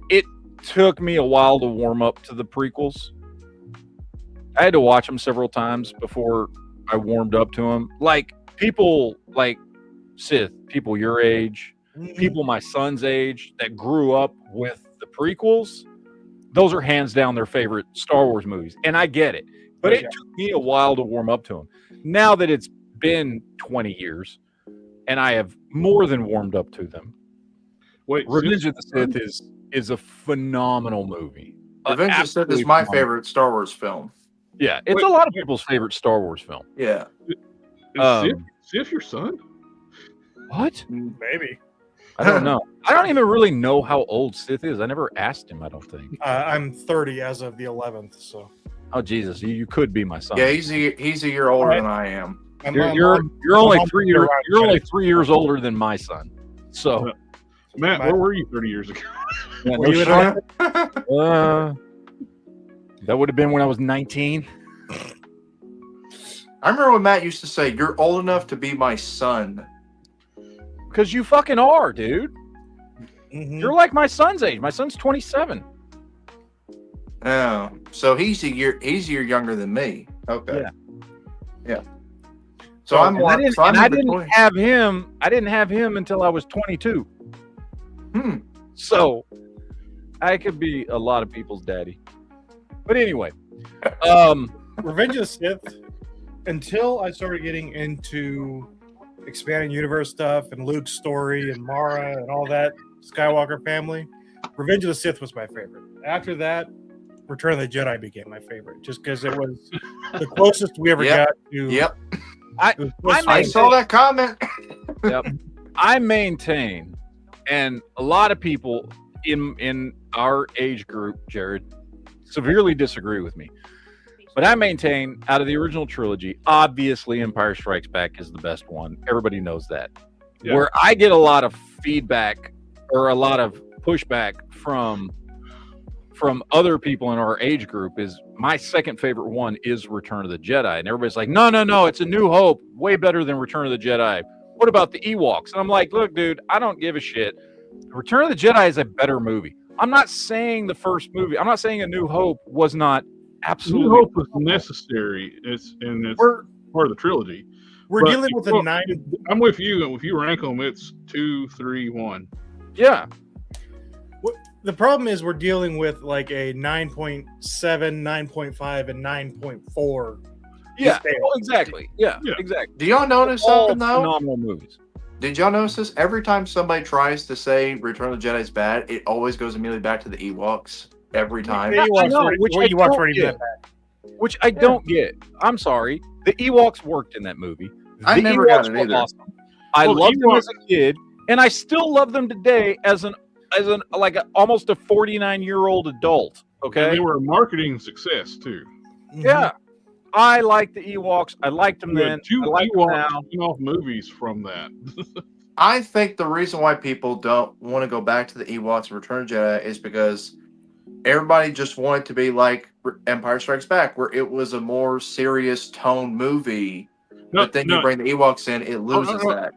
it took me a while to warm up to the prequels. I had to watch them several times before I warmed up to them. Like people like Sith, people your age, people my son's age that grew up with the prequels, those are hands down their favorite Star Wars movies. And I get it. But it took me a while to warm up to them. Now that it's been 20 years and I have more than warmed up to them, Wait, Revenge of the Sith is a phenomenal movie. Revenge of the Sith Absolutely is my phenomenal. favorite Star Wars film. Yeah, it's Wait, a lot of people's favorite Star Wars film. Yeah. is Sif your son? What? Maybe. I don't know. I don't even really know how old Sith is. I never asked him, I don't think. I'm 30 as of the 11th, so. Oh, Jesus. You could be my son. Yeah, he's a year older than I am. You're only 3 years. You're only 3 years older than my son. So Matt, where were you 30 years ago? yeah, Were no you shit. in That would have been when I was 19. I remember when Matt used to say, "You're old enough to be my son." Because you fucking are, dude. Mhm. You're like my son's age. My son's 27. Oh, so he's a year younger than me. Okay. Yeah. So I'm And I didn't, so I'm and I in didn't between. have him. I didn't have him until I was 22. So I could be a lot of people's daddy. But anyway, Revenge of the Sith, until I started getting into expanding universe stuff and Luke's story and Mara and all that Skywalker family, Revenge of the Sith was my favorite. After that, Return of the Jedi became my favorite, just because it was the closest we ever got to. Yep. I saw that comment. Yep. I maintain, and a lot of people in our age group, Jared, severely disagree with me. But I maintain, out of the original trilogy, obviously Empire Strikes Back is the best one. Everybody knows that. Yeah. Where I get a lot of feedback or a lot of pushback from other people in our age group is my second favorite one is Return of the Jedi. And everybody's like, no, it's A New Hope. Way better than Return of the Jedi. What about the Ewoks? And I'm like, look, dude, I don't give a shit. Return of the Jedi is a better movie. I'm not saying the first movie. I'm not saying A New Hope was not absolutely. New Hope was necessary. It's part of the trilogy. We're dealing with a 9. I'm with you. If you rank them, it's 2, 3, 1. Yeah. The problem is we're dealing with like a 9.7, 9.5, and 9.4. Yeah, exactly. Yeah, exactly. Do y'all notice something though? Phenomenal movies. Did y'all notice this? Every time somebody tries to say Return of the Jedi is bad, it always goes immediately back to the Ewoks. Every time. Which I don't get. I'm sorry. The Ewoks worked in that movie. I never got it either. Awesome. I loved them as a kid, and I still love them today as an almost a 49-year-old adult. Okay, and they were a marketing success too. Yeah, I like the Ewoks. I liked them then. Two Ewok movies from that. I think the reason why people don't want to go back to the Ewoks and Return of the Jedi is because everybody just wanted to be like Empire Strikes Back, where it was a more serious tone movie. But then you bring the Ewoks in, it loses that.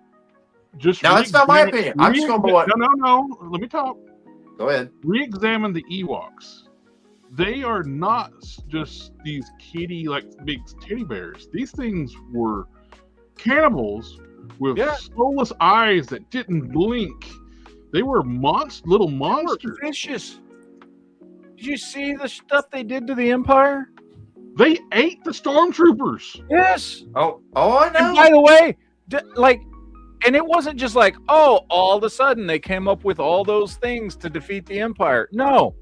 That's not my opinion. I'm just going to go. No. Let me talk. Go ahead. Re-examine the Ewoks. They are not just these big teddy bears. These things were cannibals with soulless eyes that didn't blink. They were little monsters. They were vicious. Did you see the stuff they did to the Empire? They ate the stormtroopers. Yes. Oh, I know. And by the way, and it wasn't just like, all of a sudden they came up with all those things to defeat the Empire. No,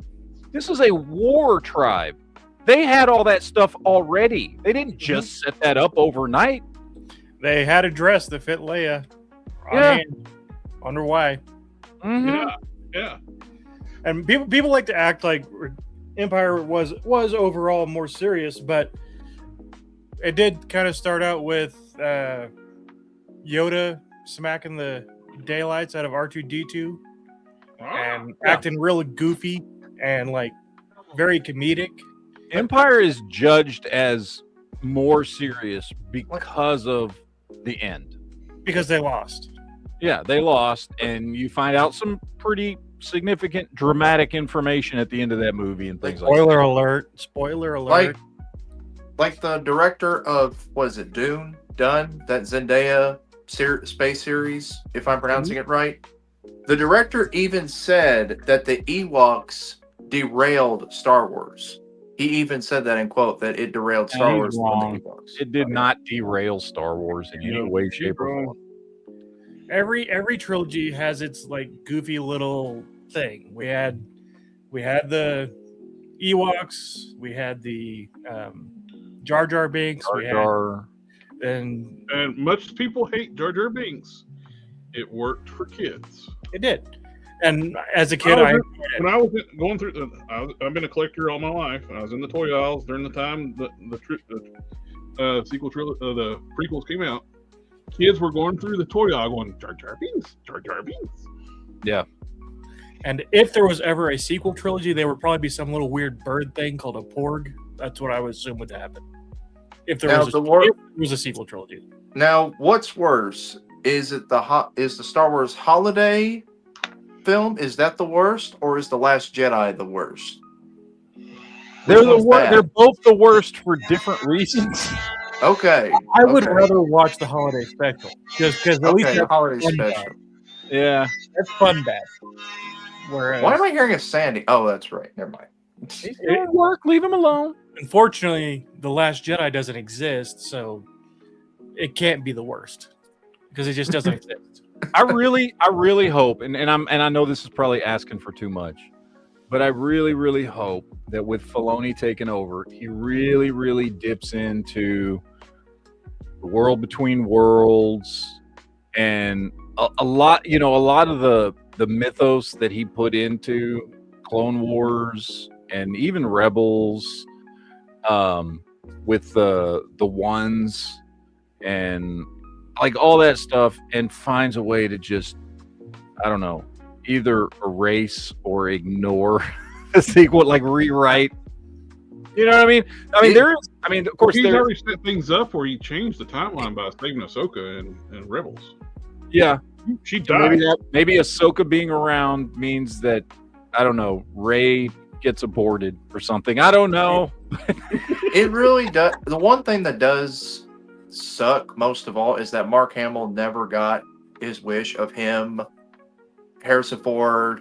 this is a war tribe. They had all that stuff already. They didn't just set that up overnight. They had a dress that fit Leia. Wonder why. Mm-hmm. Yeah. And people like to act like Empire was overall more serious, but it did kind of start out with Yoda smacking the daylights out of R2-D2 and acting real goofy and like very comedic. Empire is judged as more serious because of the end. Because they lost. Yeah, they lost, and you find out some pretty significant dramatic information at the end of that movie and things like that. Spoiler alert. Like the director of, Dune? That Zendaya space series, if I'm pronouncing it right. The director even said that the Ewoks derailed Star Wars. He even said that in quote, that it derailed Star Wars. It did not derail Star Wars in any way, shape, or form. Every trilogy has its like goofy little thing. We had the Ewoks, we had the Jar Jar Binks, and much people hate Jar Jar Binks. It worked for kids. It did. And as a kid, when I was going through, I've been a collector all my life. I was in the toy aisles during the time the sequel trilogy, the prequels came out. Kids were going through the toy aisle going, Jar Jar Binks, Jar Jar Binks. Yeah. And if there was ever a sequel trilogy, there would probably be some little weird bird thing called a porg. That's what I would assume would happen. If there was a sequel trilogy. Now, what's worse? Is the Star Wars holiday film? Is that the worst, or is The Last Jedi the worst? They're both the worst for different reasons. Okay. I would rather watch the holiday special because at least the holiday special. Yeah, that's fun bad. Whereas, why am I hearing a Sandy? Oh, that's right. Never mind. He's doing work. Leave him alone. Unfortunately, The Last Jedi doesn't exist, so it can't be the worst because it just doesn't exist. I really hope, and I know this is probably asking for too much, But I really, really hope that with Filoni taking over, he really, really dips into the world between worlds and a lot, a lot of the mythos that he put into Clone Wars and even Rebels, with the ones and like all that stuff, and finds a way to just, I don't know, either erase or ignore the sequel, like rewrite. You know what I mean? Of course, he's already set things up where he changed the timeline by saving Ahsoka and Rebels. Yeah, she died. Maybe Ahsoka being around means that, I don't know, Rey gets aborted or something. I don't know. It really does. The one thing that does suck most of all is that Mark Hamill never got his wish of him, Harrison Ford,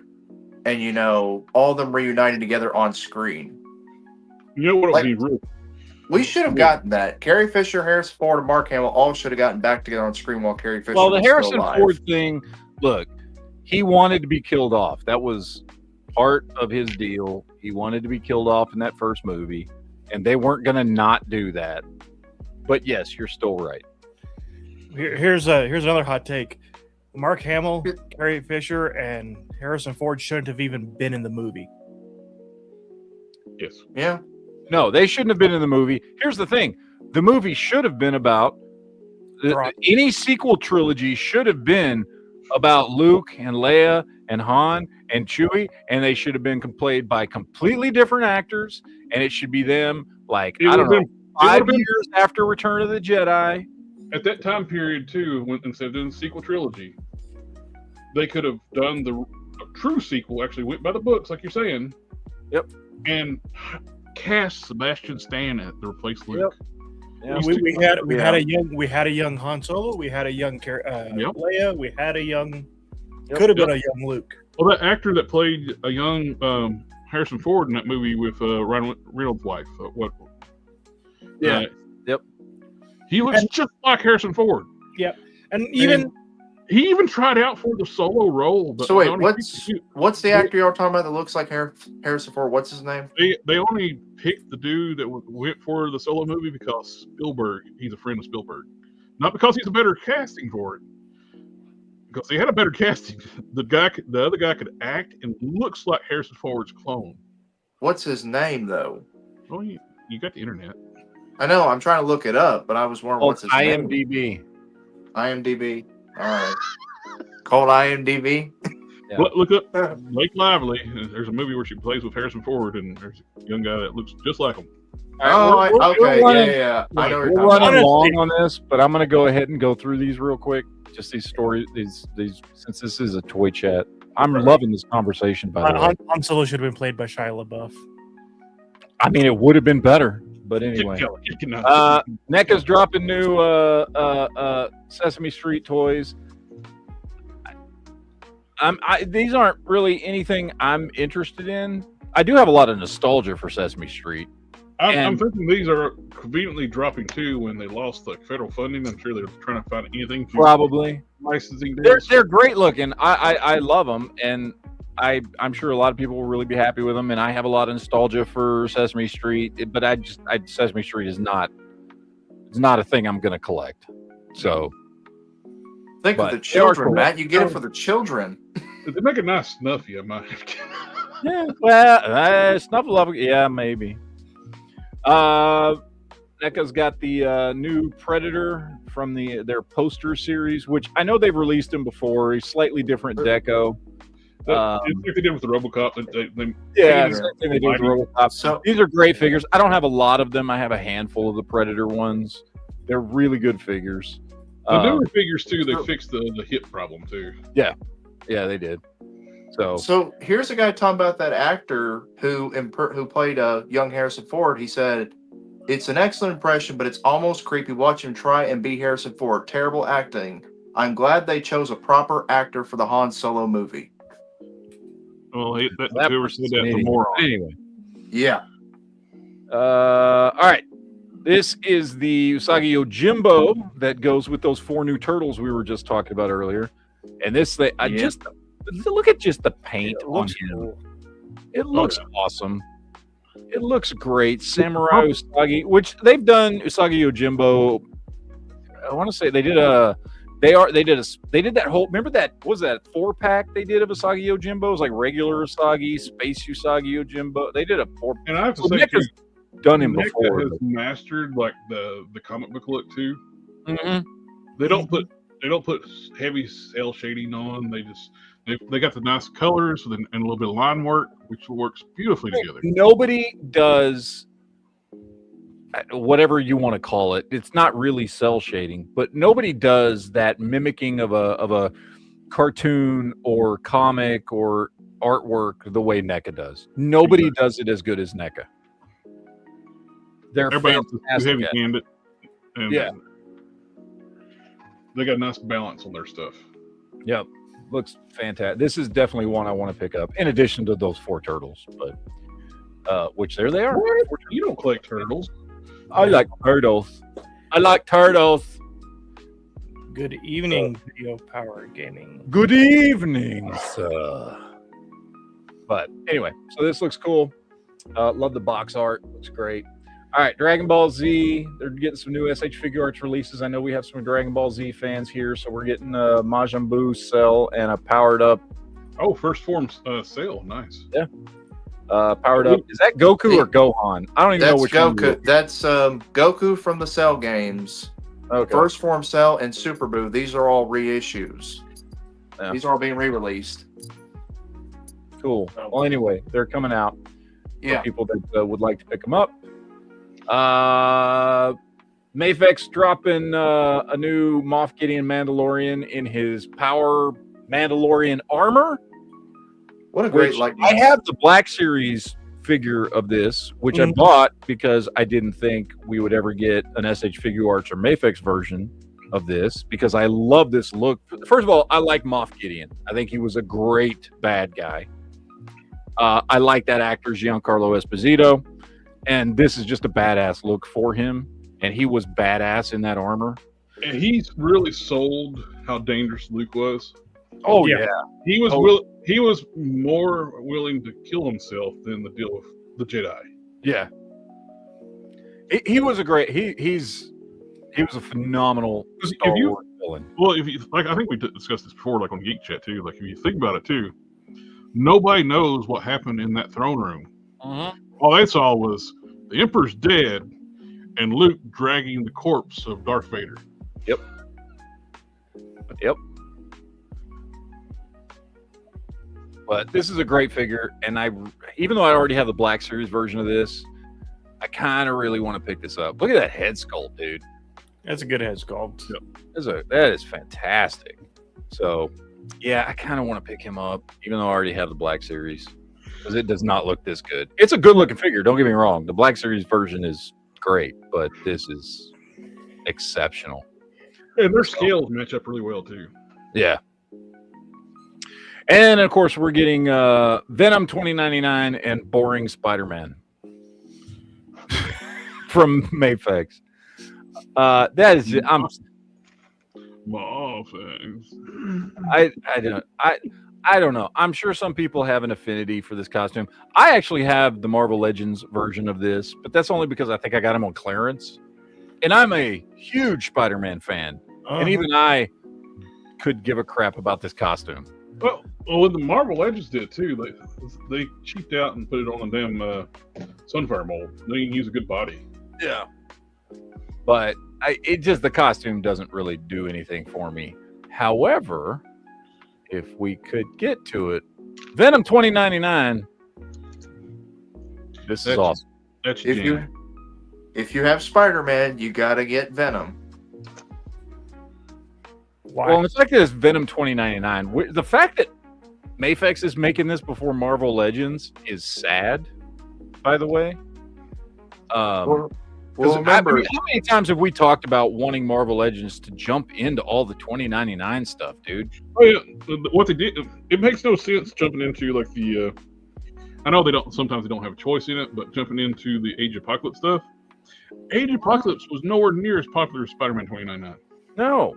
and all of them reunited together on screen. You know what would be real? We should have gotten that. Carrie Fisher, Harrison Ford, and Mark Hamill all should have gotten back together on screen while Carrie Fisher. Well, the was Harrison still alive. Ford thing, look, he wanted to be killed off. That was part of his deal. He wanted to be killed off in that first movie, and they weren't going to not do that. But yes, you're still right. Here's another hot take. Mark Hamill, Carrie Fisher, and Harrison Ford shouldn't have even been in the movie. Yes. Yeah. No, they shouldn't have been in the movie. Here's the thing. The movie should have been about, any sequel trilogy should have been about Luke and Leia and Han and Chewie, and they should have been played by completely different actors, and it should be them, like, I don't know, 5 years after Return of the Jedi. At that time period, too, instead of doing the sequel trilogy, they could have done the true sequel, actually went by the books, like you're saying. Yep. And cast Sebastian Stan to replace Luke. Yeah. We had a young Han Solo. We had a young Leia. We had a young. Could have been a young Luke. Well, that actor that played a young Harrison Ford in that movie with Ryan Reynolds' wife. Yep. He looks just like Harrison Ford. Yep. And he even tried out for the solo role. But so wait, what's the actor y'all talking about that looks like Harrison Ford? What's his name? They only picked the dude that went for the solo movie because Spielberg. He's a friend of Spielberg, not because he's a better casting for it. Because they had a better casting. The other guy could act and looks like Harrison Ford's clone. What's his name though? Oh, you got the internet. I know. I'm trying to look it up, but I was wondering what's his name. IMDb. All right. Called IMDb. Yeah. Look up Blake Lively. There's a movie where she plays with Harrison Ford, and there's a young guy that looks just like him. Okay. Yeah. I know we're running long on this, but I'm going to go ahead and go through these real quick. Just these stories, these since this is a toy chat. I'm loving this conversation, by the way. Han Solo should have been played by Shia LaBeouf. I mean, it would have been better, but anyway. NECA's dropping new Sesame Street toys. These aren't really anything I'm interested in. I do have a lot of nostalgia for Sesame Street. I'm thinking these are conveniently dropping too when they lost the federal funding. I'm sure they're trying to find anything. Probably licensing. They're great looking. I love them, and I'm sure a lot of people will really be happy with them. And I have a lot of nostalgia for Sesame Street, but Sesame Street is not a thing I'm going to collect. So think of the children, Matt. You get it for the children. They make a nice Snuffy, I might. Yeah, well, Snuffleupagus, yeah, maybe. NECA's got the new Predator from their poster series, which I know they've released him before. He's slightly different deco. It's like they did with the RoboCop. Same thing they did with RoboCop. So these are great figures. I don't have a lot of them. I have a handful of the Predator ones. They're really good figures. The newer figures too. They fixed the hip problem too. Yeah, they did. So here's a guy talking about that actor who played young Harrison Ford. He said, "It's an excellent impression, but it's almost creepy watching him try and be Harrison Ford. Terrible acting. I'm glad they chose a proper actor for the Han Solo movie." Well, whoever said that's a moron. Anyway. Yeah. All right. This is the Usagi Yojimbo that goes with those 4 new turtles we were just talking about earlier. And this, just look at just the paint on him. Cool. It looks awesome. It looks great. Samurai Usagi, which they've done Usagi Yojimbo. I want to say they did that whole, remember that, what was that 4-pack they did of Usagi Yojimbo? It was like regular Usagi, Space Usagi Yojimbo. They did a 4. And I have to say, done him before. Has mastered like the comic book look too. Mm-hmm. They don't put heavy cell shading on. They got the nice colors and a little bit of line work, which works beautifully together. Nobody does whatever you want to call it. It's not really cell shading, but nobody does that mimicking of a cartoon or comic or artwork the way NECA does. Nobody does it as good as NECA. They're fantastic. Heavy-handed, and yeah, they got a nice balance on their stuff. Yep, looks fantastic. This is definitely one I want to pick up. In addition to those 4 turtles, but which there they are. What? You don't collect turtles. I like turtles. I like turtles. Good evening, Video Power Gaming. Good evening, sir. But anyway, so this looks cool. Love the box art. Looks great. All right, Dragon Ball Z. They're getting some new SH Figure Arts releases. I know we have some Dragon Ball Z fans here, so we're getting a Majin Buu Cell and a powered up. Oh, first form sale. Nice. Yeah. Powered up. Is that Goku or Gohan? I don't even know which Goku. one. That's Goku from the Cell games. Okay. First Form Cell and Super Buu. These are all reissues. Yeah. These are all being re-released. Cool. Well, anyway, they're coming out. Yeah. For people that would like to pick them up. Mafex dropping a new Moff Gideon Mandalorian in his Power Mandalorian armor. What a great likeness. I have the Black Series figure of this, which I bought because I didn't think we would ever get an SH Figure Arts or Mafex version of this, because I love this look. First of all, I like Moff Gideon. I think he was a great bad guy. I like that actor, Giancarlo Esposito. And this is just a badass look for him. And he was badass in that armor. And he's really sold how dangerous Luke was. Oh, yeah. He was he was more willing to kill himself than the deal with the Jedi. Yeah. He was a great... He was a phenomenal Star Wars villain. Well, if you like, I think we discussed this before, like on Geek Chat too. Like, if you think about it too, nobody knows what happened in that throne room. All they saw was the Emperor's dead and Luke dragging the corpse of Darth Vader. Yep. But this is a great figure, and even though I already have the Black Series version of this, I kind of really want to pick this up. Look at that head sculpt, dude. That's a good head sculpt. Yep. That is fantastic. So, yeah, I kind of want to pick him up, even though I already have the Black Series, because it does not look this good. It's a good-looking figure, don't get me wrong. The Black Series version is great, but this is exceptional. And their scales match up really well, too. Yeah. And, of course, we're getting Venom 2099 and Boring Spider-Man from Mafex. That is... I don't know. I'm sure some people have an affinity for this costume. I actually have the Marvel Legends version of this, but that's only because I think I got him on clearance. And I'm a huge Spider-Man fan. And even I could give a crap about this costume. Well, the Marvel Legends did too. They cheaped out and put it on a damn Sunfire mold. They didn't use a good body. Yeah. But the costume doesn't really do anything for me. However, if we could get to it, Venom 2099. That's awesome. If you have Spider-Man, you gotta get Venom. Why? Well, the fact that it's Venom 2099, the fact that Mafex is making this before Marvel Legends is sad, by the way. Well, remember, how many times have we talked about wanting Marvel Legends to jump into all the 2099 stuff, dude? Oh yeah, what they did, it makes no sense jumping into like the. I know sometimes they don't have a choice in it, but jumping into the Age of Apocalypse stuff. Age of Apocalypse was nowhere near as popular as Spider-Man 2099. No.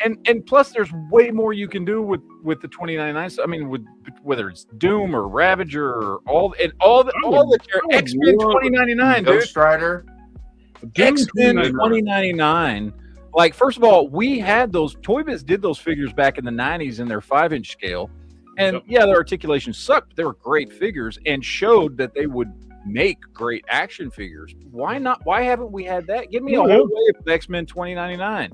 And plus, there's way more you can do with the 2099. I mean, with whether it's Doom or Ravager or all the X-Men 2099, dude. Ghost Rider. X-Men 2099. Like, first of all, we had those. Toy Biz did those figures back in the 90s in their 5-inch scale. And yeah, their articulation sucked, but they were great figures and showed that they would make great action figures. Why not? Why haven't we had that? Give me a whole wave of X-Men 2099.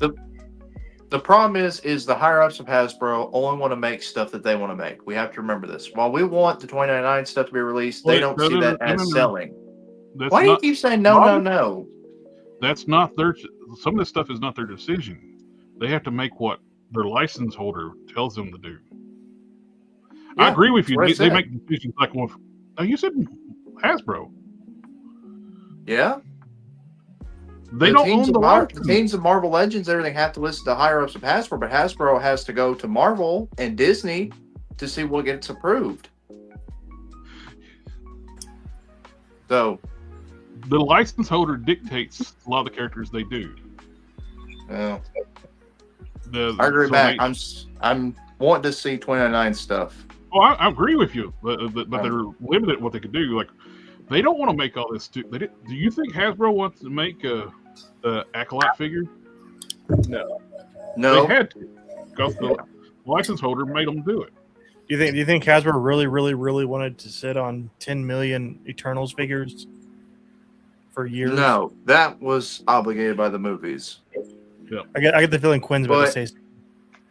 The problem is the higher ups of Hasbro only want to make stuff that they want to make. We have to remember this. While we want the 2099 stuff to be released, they don't see that as selling. Why do you keep saying no? That's not their. Some of this stuff is not their decision. They have to make what their license holder tells them to do. I agree with you. They make decisions like one. You said Hasbro. Yeah. They don't own the license. The teams of Marvel Legends, everything have to listen to higher ups of Hasbro, but Hasbro has to go to Marvel and Disney to see what gets approved. So the license holder dictates a lot of the characters they do. I agree, Matt. I'm wanting to see 2099 stuff. Oh, I agree with you, but they're limited what they can do. Like, they don't want to make all this. Do you think Hasbro wants to make a Acolyte figure? No. They had to, because the license holder made them do it. Do you think Hasbro really wanted to sit on 10 million Eternals figures for years? No, that was obligated by the movies. Yeah. I get the feeling Quinn's about to say something.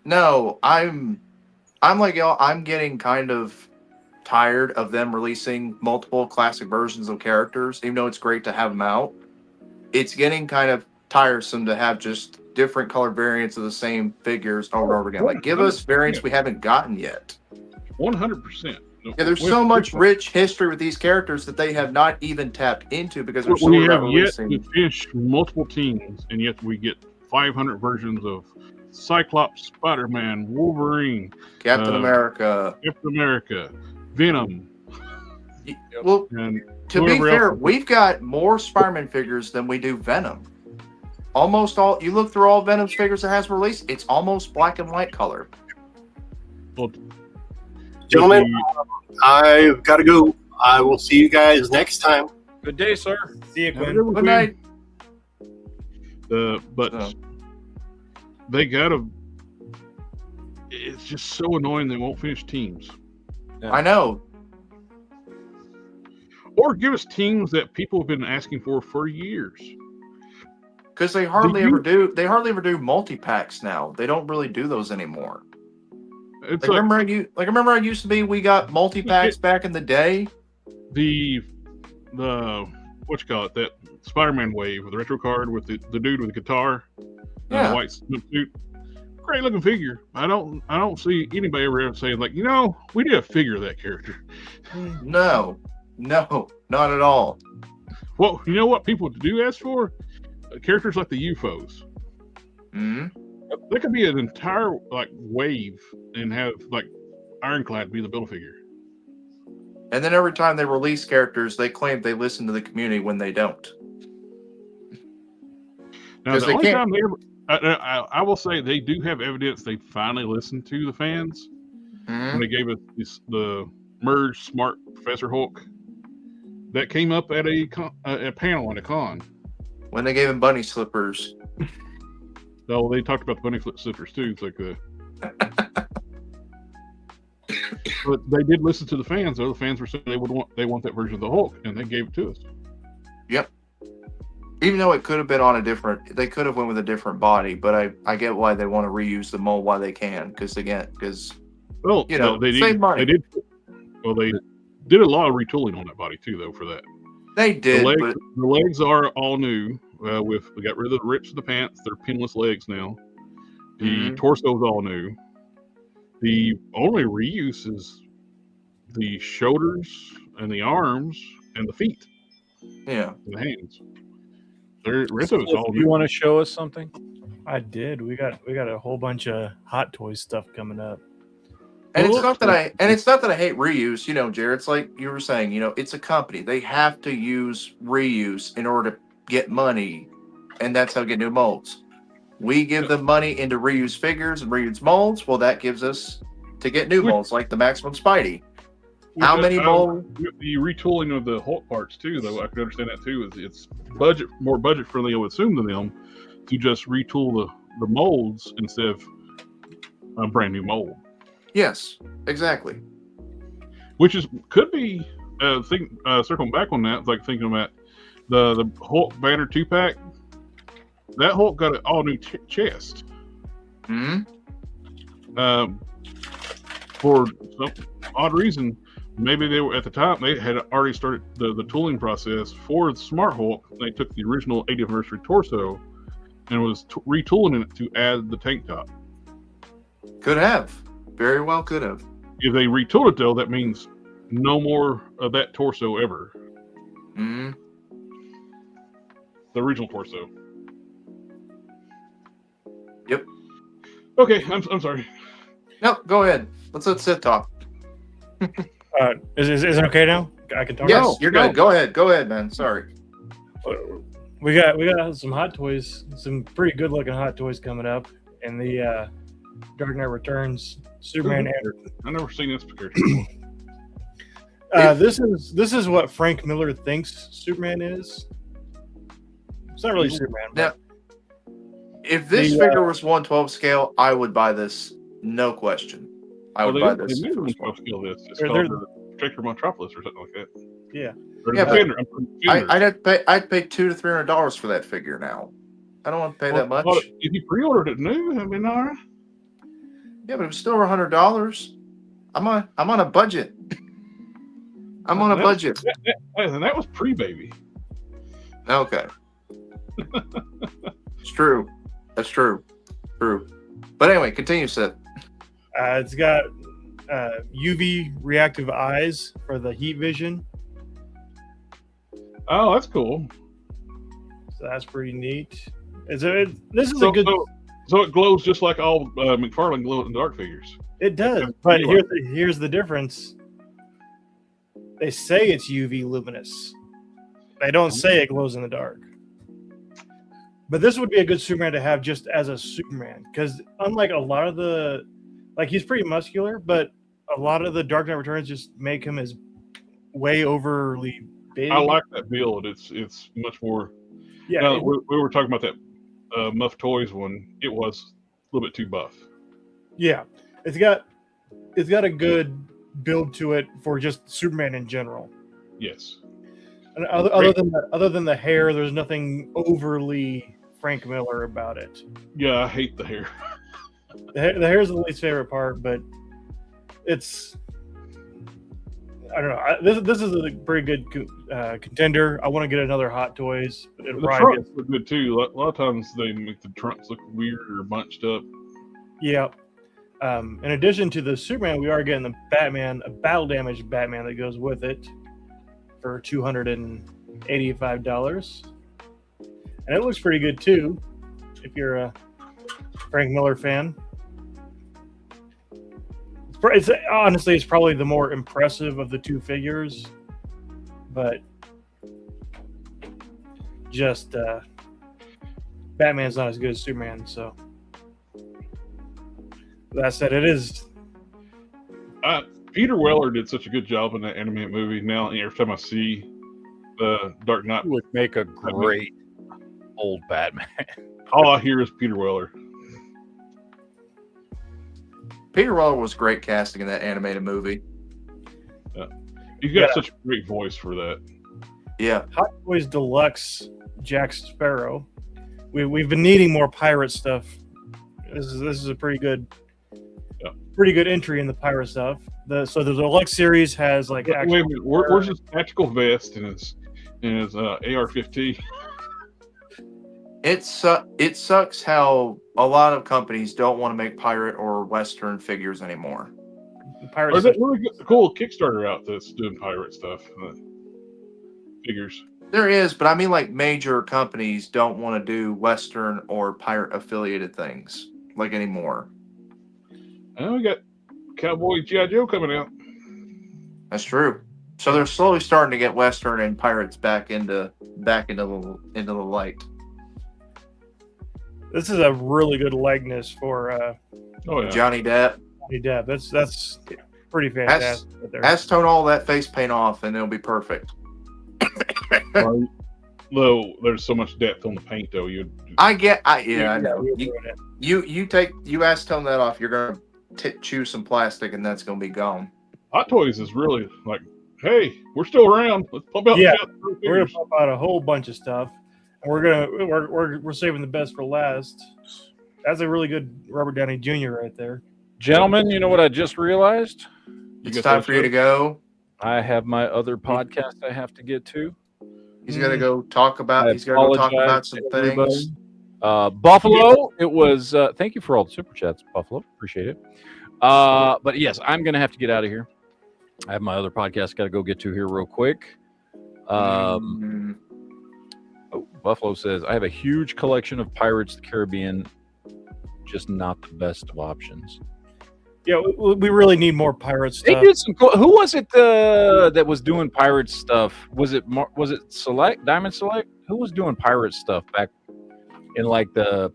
No, I'm like y'all. I'm getting kind of tired of them releasing multiple classic versions of characters, even though it's great to have them out. It's getting kind of tiresome to have just different color variants of the same figures over and over again. Like, give us variants we haven't gotten yet. 100%. Yeah, there's so much rich history with these characters that they have not even tapped into because they're so we have releasing. Yet to fish multiple teams, and yet we get 500 versions of Cyclops, Spider-Man, Wolverine, Captain America, Venom. Well, to be fair, we've got more Spider-Man figures than we do Venom. Almost all. You look through all Venom's figures that has released, it's almost black and white color. Well, gentlemen, I've got to go. I will see you guys next time. Good day, sir. See you, Quinn. Good night. But they gotta. It's just so annoying they won't finish teams. Yeah. I know. Or give us teams that people have been asking for years. Because they hardly ever do. They hardly ever do multi-packs now. They don't really do those anymore. It's remember I used to be. We got multi-packs back in the day. The what you call it? That Spider-Man wave with the retro card with the dude with the guitar, the white suit. Great looking figure. I don't see anybody ever saying like, we did a figure of that character. No, not at all. Well, you know what people do ask for? Characters like the UFOs. Mm-hmm. There could be an entire wave and have Ironclad be the Build-A-Figure. And then every time they release characters, they claim they listen to the community when they don't. Now, the only time they ever, I will say they do have evidence they finally listened to the fans when they gave us the merged Smart Professor Hulk that came up at a panel at a con. When they gave him bunny slippers. No, they talked about the bunny slippers too. It's like but they did listen to the fans. Though the fans were saying they want that version of the Hulk, and they gave it to us. Yep. Even though it could have been on they could have went with a different body, but I get why they want to reuse the mold while they can, because they save They money. did a lot of retooling on that body too, though. For that, they did. The legs are all new. We got rid of the rips of the pants. They're pinless legs now. The torso is all new. The only reuse is the shoulders and the arms and the feet. Yeah, and the hands. The rest of it's all new. You want to show us something? I did. We got a whole bunch of Hot Toys stuff coming up. And it's not that I hate reuse, Jared. It's like you were saying, it's a company. They have to use reuse in order to get money, and that's how they get new molds. We give them money into reused figures and reused molds. Well, that gives us to get new molds like the Maximum Spidey. How many molds? The retooling of the Hulk parts too, though, I can understand that too. Is it's more budget friendly, I would assume, than them to just retool the molds instead of a brand new mold. Yes, exactly. Which could be circling back on that, like thinking about the Hulk Banner 2-pack. That Hulk got an all new chest. Hmm. For some odd reason, maybe they were at the time they had already started the tooling process for the Smart Hulk. They took the original 80th anniversary torso and was retooling it to add the tank top. Could have, very well could have. If they retooled it though, that means no more of that torso ever. Hmm. The original torso. Yep. Okay, I'm sorry. No, go ahead. Let's let Sid talk. Is it okay now? I can talk. Yes, now? you're good. Go ahead, man. Sorry. We got some Hot Toys, some pretty good looking Hot Toys coming up in the Dark Knight Returns Superman. I've never seen this picture. This is what Frank Miller thinks Superman is. It's not really Superman. Now, if this figure was 1/12 scale, I would buy this, no question. I would buy this. They made 1/12 scale this. It's called the Protector Metropolis or something like that. Yeah. Yeah, I'd pay $200 to $300 for that figure now. I don't want to pay that much. If you pre-ordered it new, I mean, all right. Yeah, but it was still over $100. I'm on a budget. I'm on a budget. And that was pre-baby. Okay. It's true. That's true. True. But anyway, continue, Seth. It's got UV reactive eyes for the heat vision. Oh, that's cool. So that's pretty neat. This is a good. So it glows just like all McFarlane glow in the dark figures. It does, but here's the difference. They say it's UV luminous. They don't say it glows in the dark. But this would be a good Superman to have just as a Superman, because unlike a lot of the, like, he's pretty muscular, but a lot of the Dark Knight Returns just make him as way overly big. I like that build. It's much more. Yeah, we were talking about that Muff Toys one. It was a little bit too buff. Yeah, it's got a good build to it for just Superman in general. Yes. And other than the hair, there's nothing overly Frank Miller about it. Yeah, I hate the hair. The hair is the least favorite part, but it's, I don't know. This is a pretty good contender. I want to get another Hot Toys. But the trunks look good too. A lot of times they make the trunks look weird or bunched up. Yeah. In addition to the Superman, we are getting the Batman, a battle damaged Batman that goes with it for $285. And it looks pretty good too, if you're a Frank Miller fan. Honestly, it's probably the more impressive of the two figures, but just Batman's not as good as Superman. So that said, it is. Peter Weller did such a good job in that animated movie. Now every time I see the Dark Knight, would make a great old Batman. All I hear is Peter Weller. Peter Weller was great casting in that animated movie. Yeah. He's got such a great voice for that. Yeah. Hot Toys Deluxe Jack Sparrow. We've been needing more pirate stuff. This is a pretty good entry in the pirate stuff. So the Deluxe series has like. Wait a minute. Where's his tactical vest and his AR-15? It sucks how a lot of companies don't want to make pirate or Western figures anymore. There's a really cool Kickstarter out that's doing pirate stuff. Figures. There is, but I mean, like, major companies don't want to do Western or pirate affiliated things like anymore. And we got Cowboy G.I. Joe coming out. That's true. So they're slowly starting to get Western and pirates back into the light. This is a really good likeness for Oh yeah. Johnny Depp. Johnny Depp. That's pretty fantastic. right there. Tone all that face paint off, and it'll be perfect. Well, there's so much depth on the paint, though. I know. You're doing it. You acetone that off, you're gonna chew some plastic, and that's gonna be gone. Hot Toys is really like, hey, we're still around. Let's pump out. Yeah, the We're gonna pump out a whole bunch of stuff, and we're saving the best for last. That's a really good Robert Downey Jr. right there. Gentlemen, you know what I just realized? It's time for you to go. I have my other podcast I have to get to. He's gonna go talk about. He's gonna go talk about some things. Buffalo, it was. Thank you for all the super chats, Buffalo. Appreciate it. But yes, I'm gonna have to get out of here. I have my other podcast got to go get to here real quick. Oh, Buffalo says I have a huge collection of Pirates of the Caribbean, just not the best of options. Yeah, we really need more pirate stuff. They did some cool. Who was it that was doing pirate stuff? Was it Select Diamond Select? Who was doing pirate stuff back in like the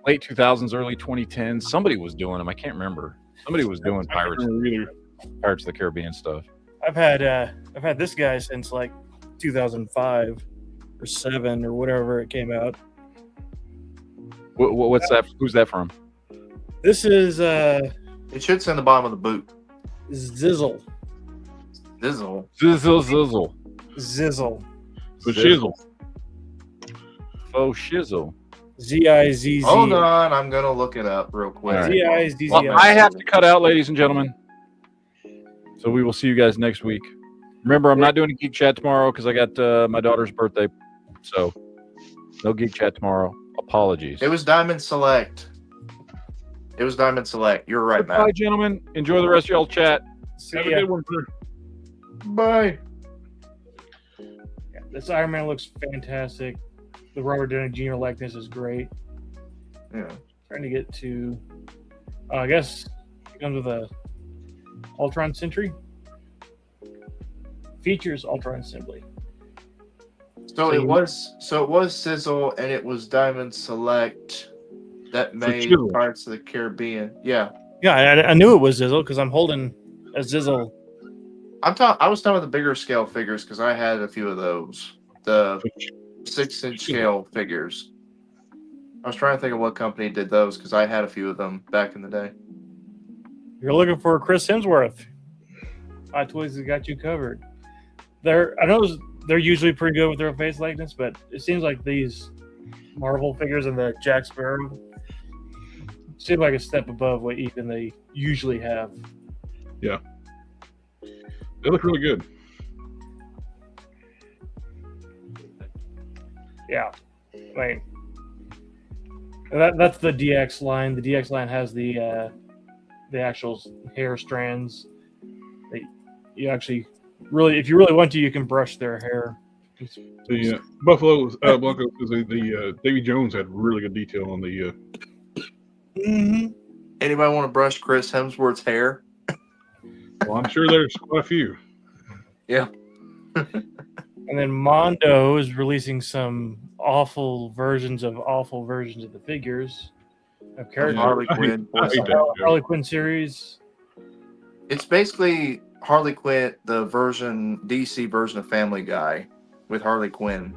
late 2000s, early 2010s? Somebody was doing them. I can't remember. Somebody was doing Pirates of the Caribbean stuff. I've had this guy since like 2005 or 7 or whatever it came out. What's that? Who's that from? This is It should say in the bottom of the boot. Zizzle. Zizzle. Zizzle. Zizzle. The shizzle. Oh, shizzle. Z-I-Z-Z. Hold on, I'm gonna look it up real quick. All right. Z-I-Z-Z. Well, I have to cut out, ladies and gentlemen. So we will see you guys next week. Remember, I'm not doing a geek chat tomorrow because I got my daughter's birthday. So no geek chat tomorrow. Apologies. It was Diamond Select. You're right, Bye, Matt. gentlemen. Enjoy the rest of y'all chat. Have a good one, sir. Bye. Yeah, this Iron Man looks fantastic. The Robert Downey Jr. likeness is great. Yeah. Trying to get to, I guess it comes with a Ultron Sentry. Features Ultron Assembly. So it was Sizzle and it was Diamond Select that made Zizzle. Pirates of the Caribbean. Yeah. Yeah, I knew it was Zizzle because I'm holding a Zizzle. I was talking about the bigger scale figures because I had a few of those. The 6-inch scale figures. I was trying to think of what company did those because I had a few of them back in the day. You're looking for Chris Hemsworth. Hot Toys has got you covered. I know they're usually pretty good with their face likeness, but it seems like these Marvel figures and the Jack Sparrow seem like a step above what even they usually have. Yeah. They look really good. Yeah. I mean, that's the DX line. The DX line has the actual hair strands. You actually really, if you really want to, you can brush their hair. The Buffalo Blanco says the Davy Jones had really good detail on the. Anybody want to brush Chris Hemsworth's hair? Well, I'm sure there's quite a few. Yeah. And then Mondo is releasing some awful versions of the figures of characters. Harley Quinn. I hate that. Harley Quinn series. It's basically Harley Quinn, the DC version of Family Guy with Harley Quinn.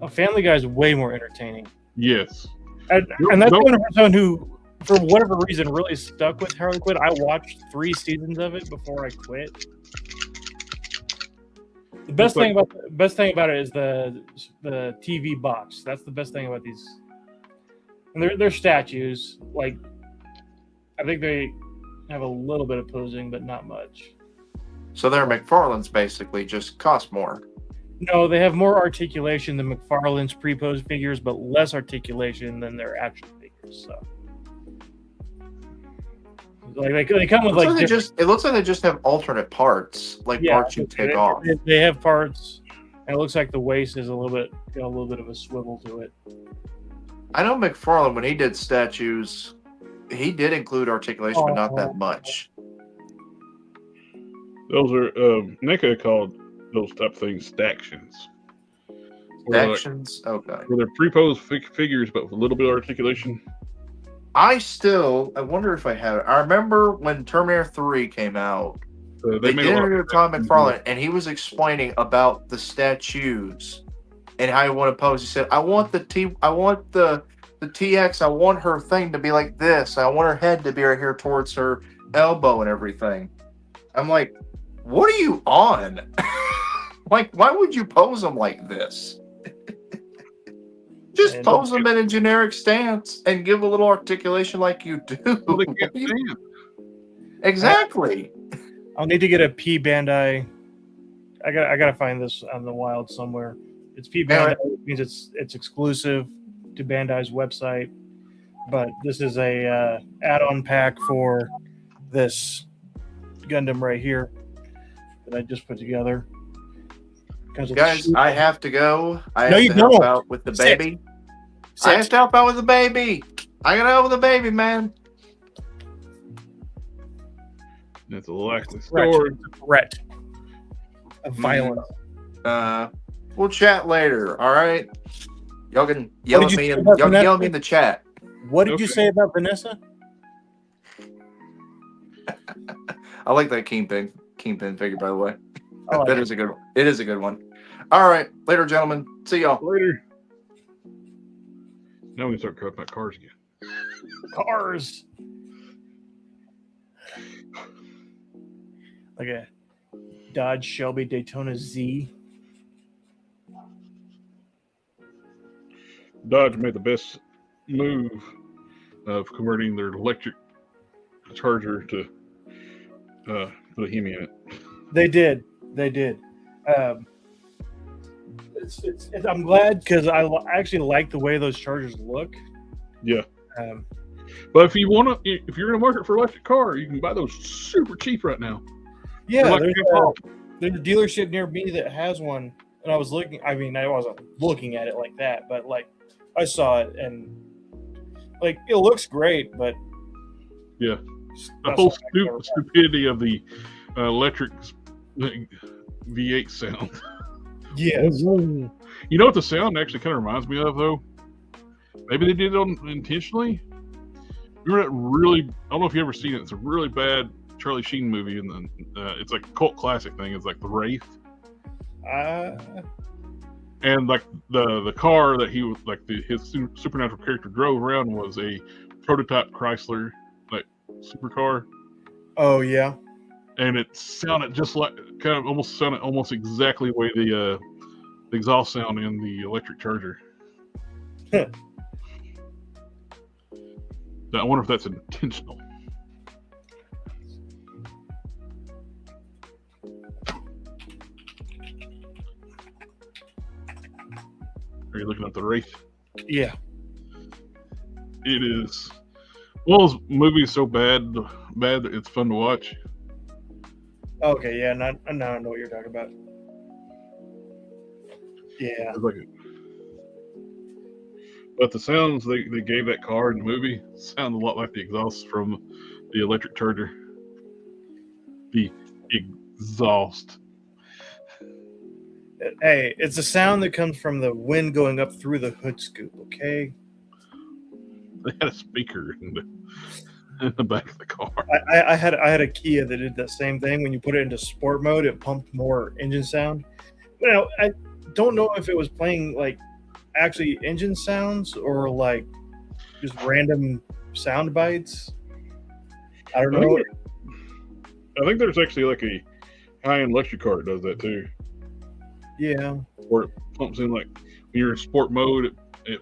Family Guy is way more entertaining. Yes. And that's coming from someone who, for whatever reason, really stuck with Harley Quinn. I watched 3 seasons of it before I quit. The best thing about it is the TV box. That's the best thing about these. And they're statues. Like, I think they have a little bit of posing, but not much. So they're McFarlane's basically, just cost more. No, they have more articulation than McFarlane's pre-posed figures, but less articulation than their action figures. So, like they come with it looks like they just have alternate parts, parts you take off. They have parts, and it looks like the waist is got a little bit of a swivel to it. I know McFarlane, when he did statues, he did include articulation, but not that much. Those are NECA called those type of things stactions. Actions. Okay. Were there pre-posed figures, but with a little bit of articulation? I wonder if I have it. I remember when Terminator 3 came out. They did it with Todd McFarlane, and he was explaining about the statues and how he wanted to pose. He said, "I want the TX. I want her thing to be like this. I want her head to be right here towards her elbow and everything." I'm like, "What are you on? Like, why would you pose them like this? Just pose them in a generic stance and give a little articulation like you do." Well, they can't stand. Exactly. I'll need to get a P Bandai. I gotta find this on the wild somewhere. It's P Bandai, which means it's exclusive to Bandai's website. But this is a add-on pack for this Gundam right here that I just put together. Guys, I have to go. I No, have you to help don't. out with the baby. I have to help out with the baby. I gotta help with the baby, man. It's a lack of storage. Threat of violence. We'll chat later. All right. Y'all can yell at me. Y'all can yell at me in the chat. What did you say about Vanessa? I like that Kingpin figure, by the way. Oh, That is a good one. It is a good one. All right. Later, gentlemen. See y'all. Later. Now we can start cutting about cars again. Cars. Like a Dodge Shelby Daytona Z. Dodge made the best move of converting their electric Charger to put a Hemi in it. They did. I'm glad because I actually like the way those Chargers look. Yeah. But if you're in the market for an electric car, you can buy those super cheap right now. Yeah, Like there's a dealership near me that has one, and I was looking. I mean, I wasn't looking at it like that, but like I saw it, and like it looks great, but yeah, the whole stupidity of the electric V8 sound. Yes. You know what the sound actually kind of reminds me of, though? Maybe they did it intentionally. Remember that really? I don't know if you ever seen it. It's a really bad Charlie Sheen movie, and then it's like a cult classic thing. It's like The Wraith, and like the car that he was like his supernatural character drove around was a prototype Chrysler like supercar. Oh yeah, and it sounded just like almost exactly the way the exhaust sound in the electric Charger. I wonder if that's intentional. Are you looking at the Wraith? Yeah. It is. Well, this movie is so bad that it's fun to watch. Okay, yeah, now I know what you're talking about. Yeah. But the sounds they gave that car in the movie sound a lot like the exhaust from the electric Charger. The exhaust. Hey, it's a sound that comes from the wind going up through the hood scoop, okay? They had a speaker in the back of the car. I had a Kia that did that same thing. When you put it into sport mode, it pumped more engine sound. Well, I don't know if it was playing like actually engine sounds or like just random sound bites. I don't know. I think there's actually like a high-end electric car that does that too. Yeah. Or it pumps in like when you're in sport mode, it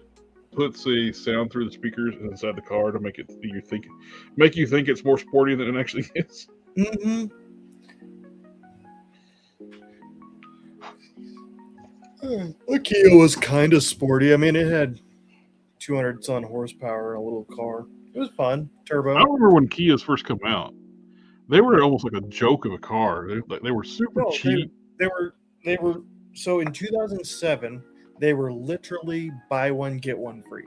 puts a sound through the speakers inside the car to make you think it's more sporty than it actually is. Mm-hmm. The Kia was kind of sporty. I mean, it had 200-some horsepower, a little car. It was fun. Turbo. I remember when Kias first come out. They were almost like a joke of a car. They were super cheap. They were. So in 2007, they were literally buy one get one free.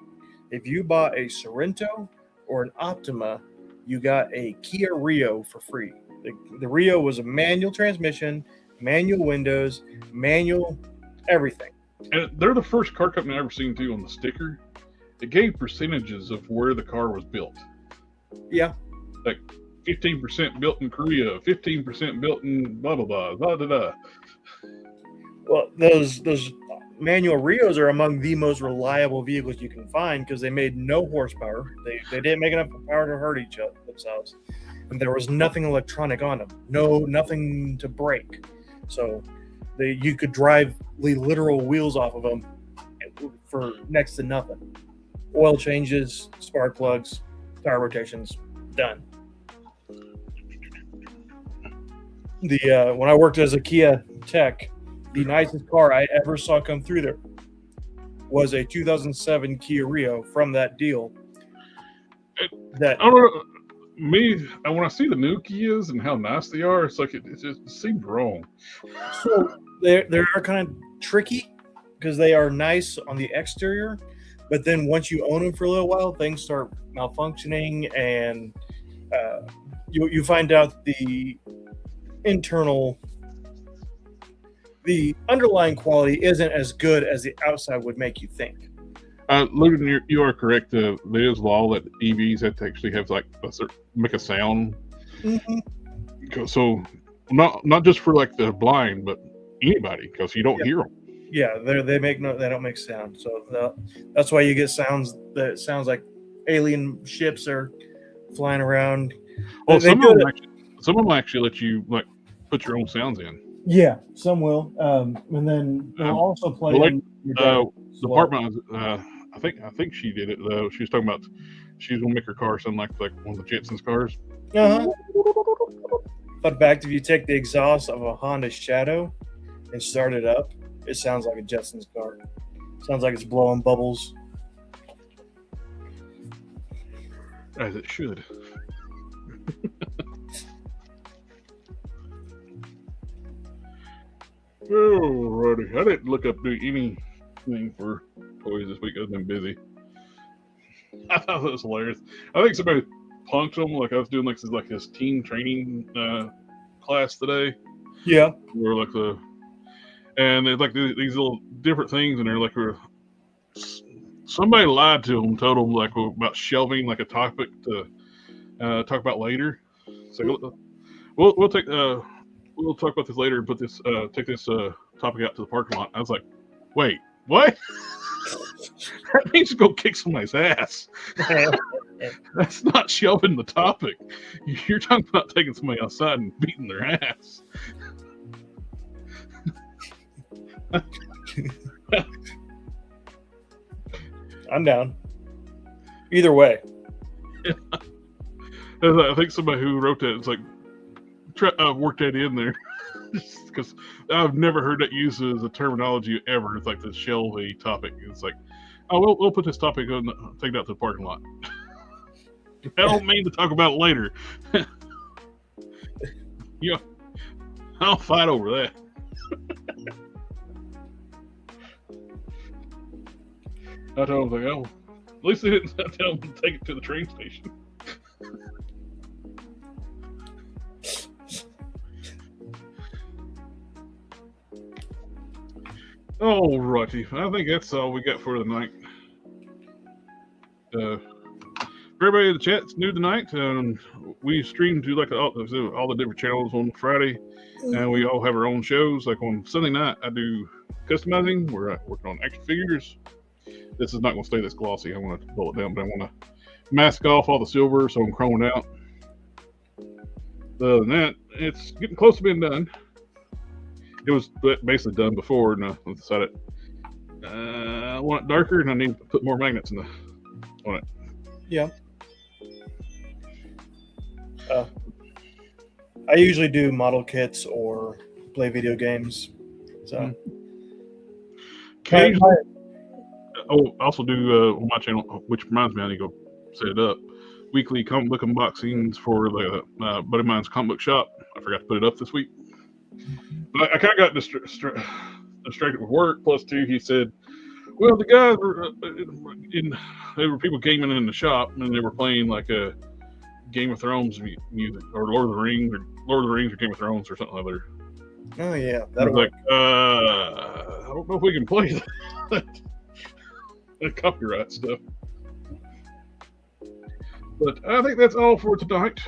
If you bought a Sorento or an Optima, you got a Kia Rio for free. The Rio was a manual transmission, manual windows, manual everything. And they're the first car company I've ever seen too on the sticker. It gave percentages of where the car was built. Yeah. Like 15% built in Korea, 15% built in blah blah blah, blah blah blah. Well, those manual Rios are among the most reliable vehicles you can find because they made no horsepower. They didn't make enough power to hurt themselves, and there was nothing electronic on them. Nothing to break. So you could drive the literal wheels off of them for next to nothing. Oil changes, spark plugs, tire rotations, done. When I worked as a Kia tech, the nicest car I ever saw come through there was a 2007 Kia Rio from that deal. I don't know. When I see the new Kias and how nice they are, it's like it just seems wrong. So they are kind of tricky because they are nice on the exterior, but then once you own them for a little while, things start malfunctioning, and you find out the underlying quality isn't as good as the outside would make you think. Logan, you are correct. There is law that EVs have to actually have make a sound. Mm-hmm. So not just for like the blind, but anybody, because you don't hear them. Yeah, they don't make sound. So that's why you get sounds that sounds like alien ships are flying around. Well, some of them actually let you like put your own sounds in. Yeah, some will, and then they'll also play. The apartment, I think she did it though. She was talking about she was gonna make her car sound like one of the Jetsons cars. Fun fact: if you take the exhaust of a Honda Shadow and start it up, it sounds like a Jetsons car. Sounds like it's blowing bubbles. As it should. Alrighty. I didn't look up anything for toys this week. I've been busy. I thought that was hilarious. I think somebody punked them. Like I was doing this team training class today. Yeah. Where and there's like these little different things, and they're like somebody lied to them, told them like about shelving like a topic to talk about later. So we'll talk about this later and put this take this topic out to the parking lot. I was like, wait, what? That means go kick somebody's ass. That's not shelving the topic. You're talking about taking somebody outside and beating their ass. I'm down. Either way. I think somebody who wrote that, it's like, worked that in there. Because I've never heard that used as a terminology ever. It's like the shelvy topic. It's like, oh, we'll put this topic on, take it out to the parking lot. I don't mean to talk about it later. I'll fight over that. I told him, like, at least they didn't tell him to take it to the train station. All righty. I think that's all we got for the night. For everybody in the chat, it's new tonight. We stream to all the different channels on Friday, and we all have our own shows. Like on Sunday night, I do customizing. We're working on action figures. This is not going to stay this glossy. I want to pull it down, but I want to mask off all the silver so I'm chromed out. Other than that, it's getting close to being done. It was basically done before, and I decided I want it darker, and I need to put more magnets on it. Yeah. I usually do model kits or play video games. So. Occasionally. I also do on my channel, which reminds me, I need to go set it up. Weekly comic book unboxings for the buddy of mine's comic book shop. I forgot to put it up this week. But I kind of got distracted with work. Plus, too, he said, well, the guys were there were people gaming in the shop, and they were playing like a Game of Thrones music, or Lord of the Rings, or Game of Thrones, or something like that. Oh yeah, I that'll was work. like, I don't know if we can play that copyright stuff. But I think that's all for tonight.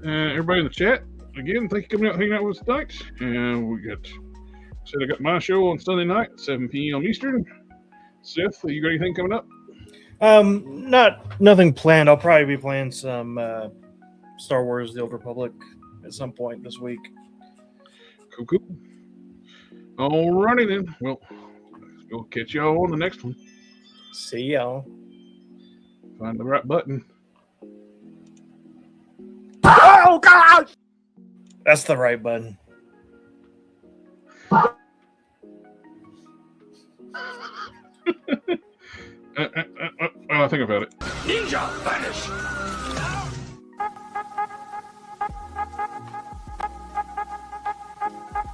Everybody in the chat, again, thank you for coming out and hanging out with us tonight. And we said I got my show on Sunday night, 7 p.m. Eastern. Seth, you got anything coming up? Nothing planned. I'll probably be playing some Star Wars: The Old Republic at some point this week. Cool. Alrighty then. Well, we'll catch y'all on the next one. See y'all. Find the right button. Oh God! That's the right button. I think about it. Ninja vanish.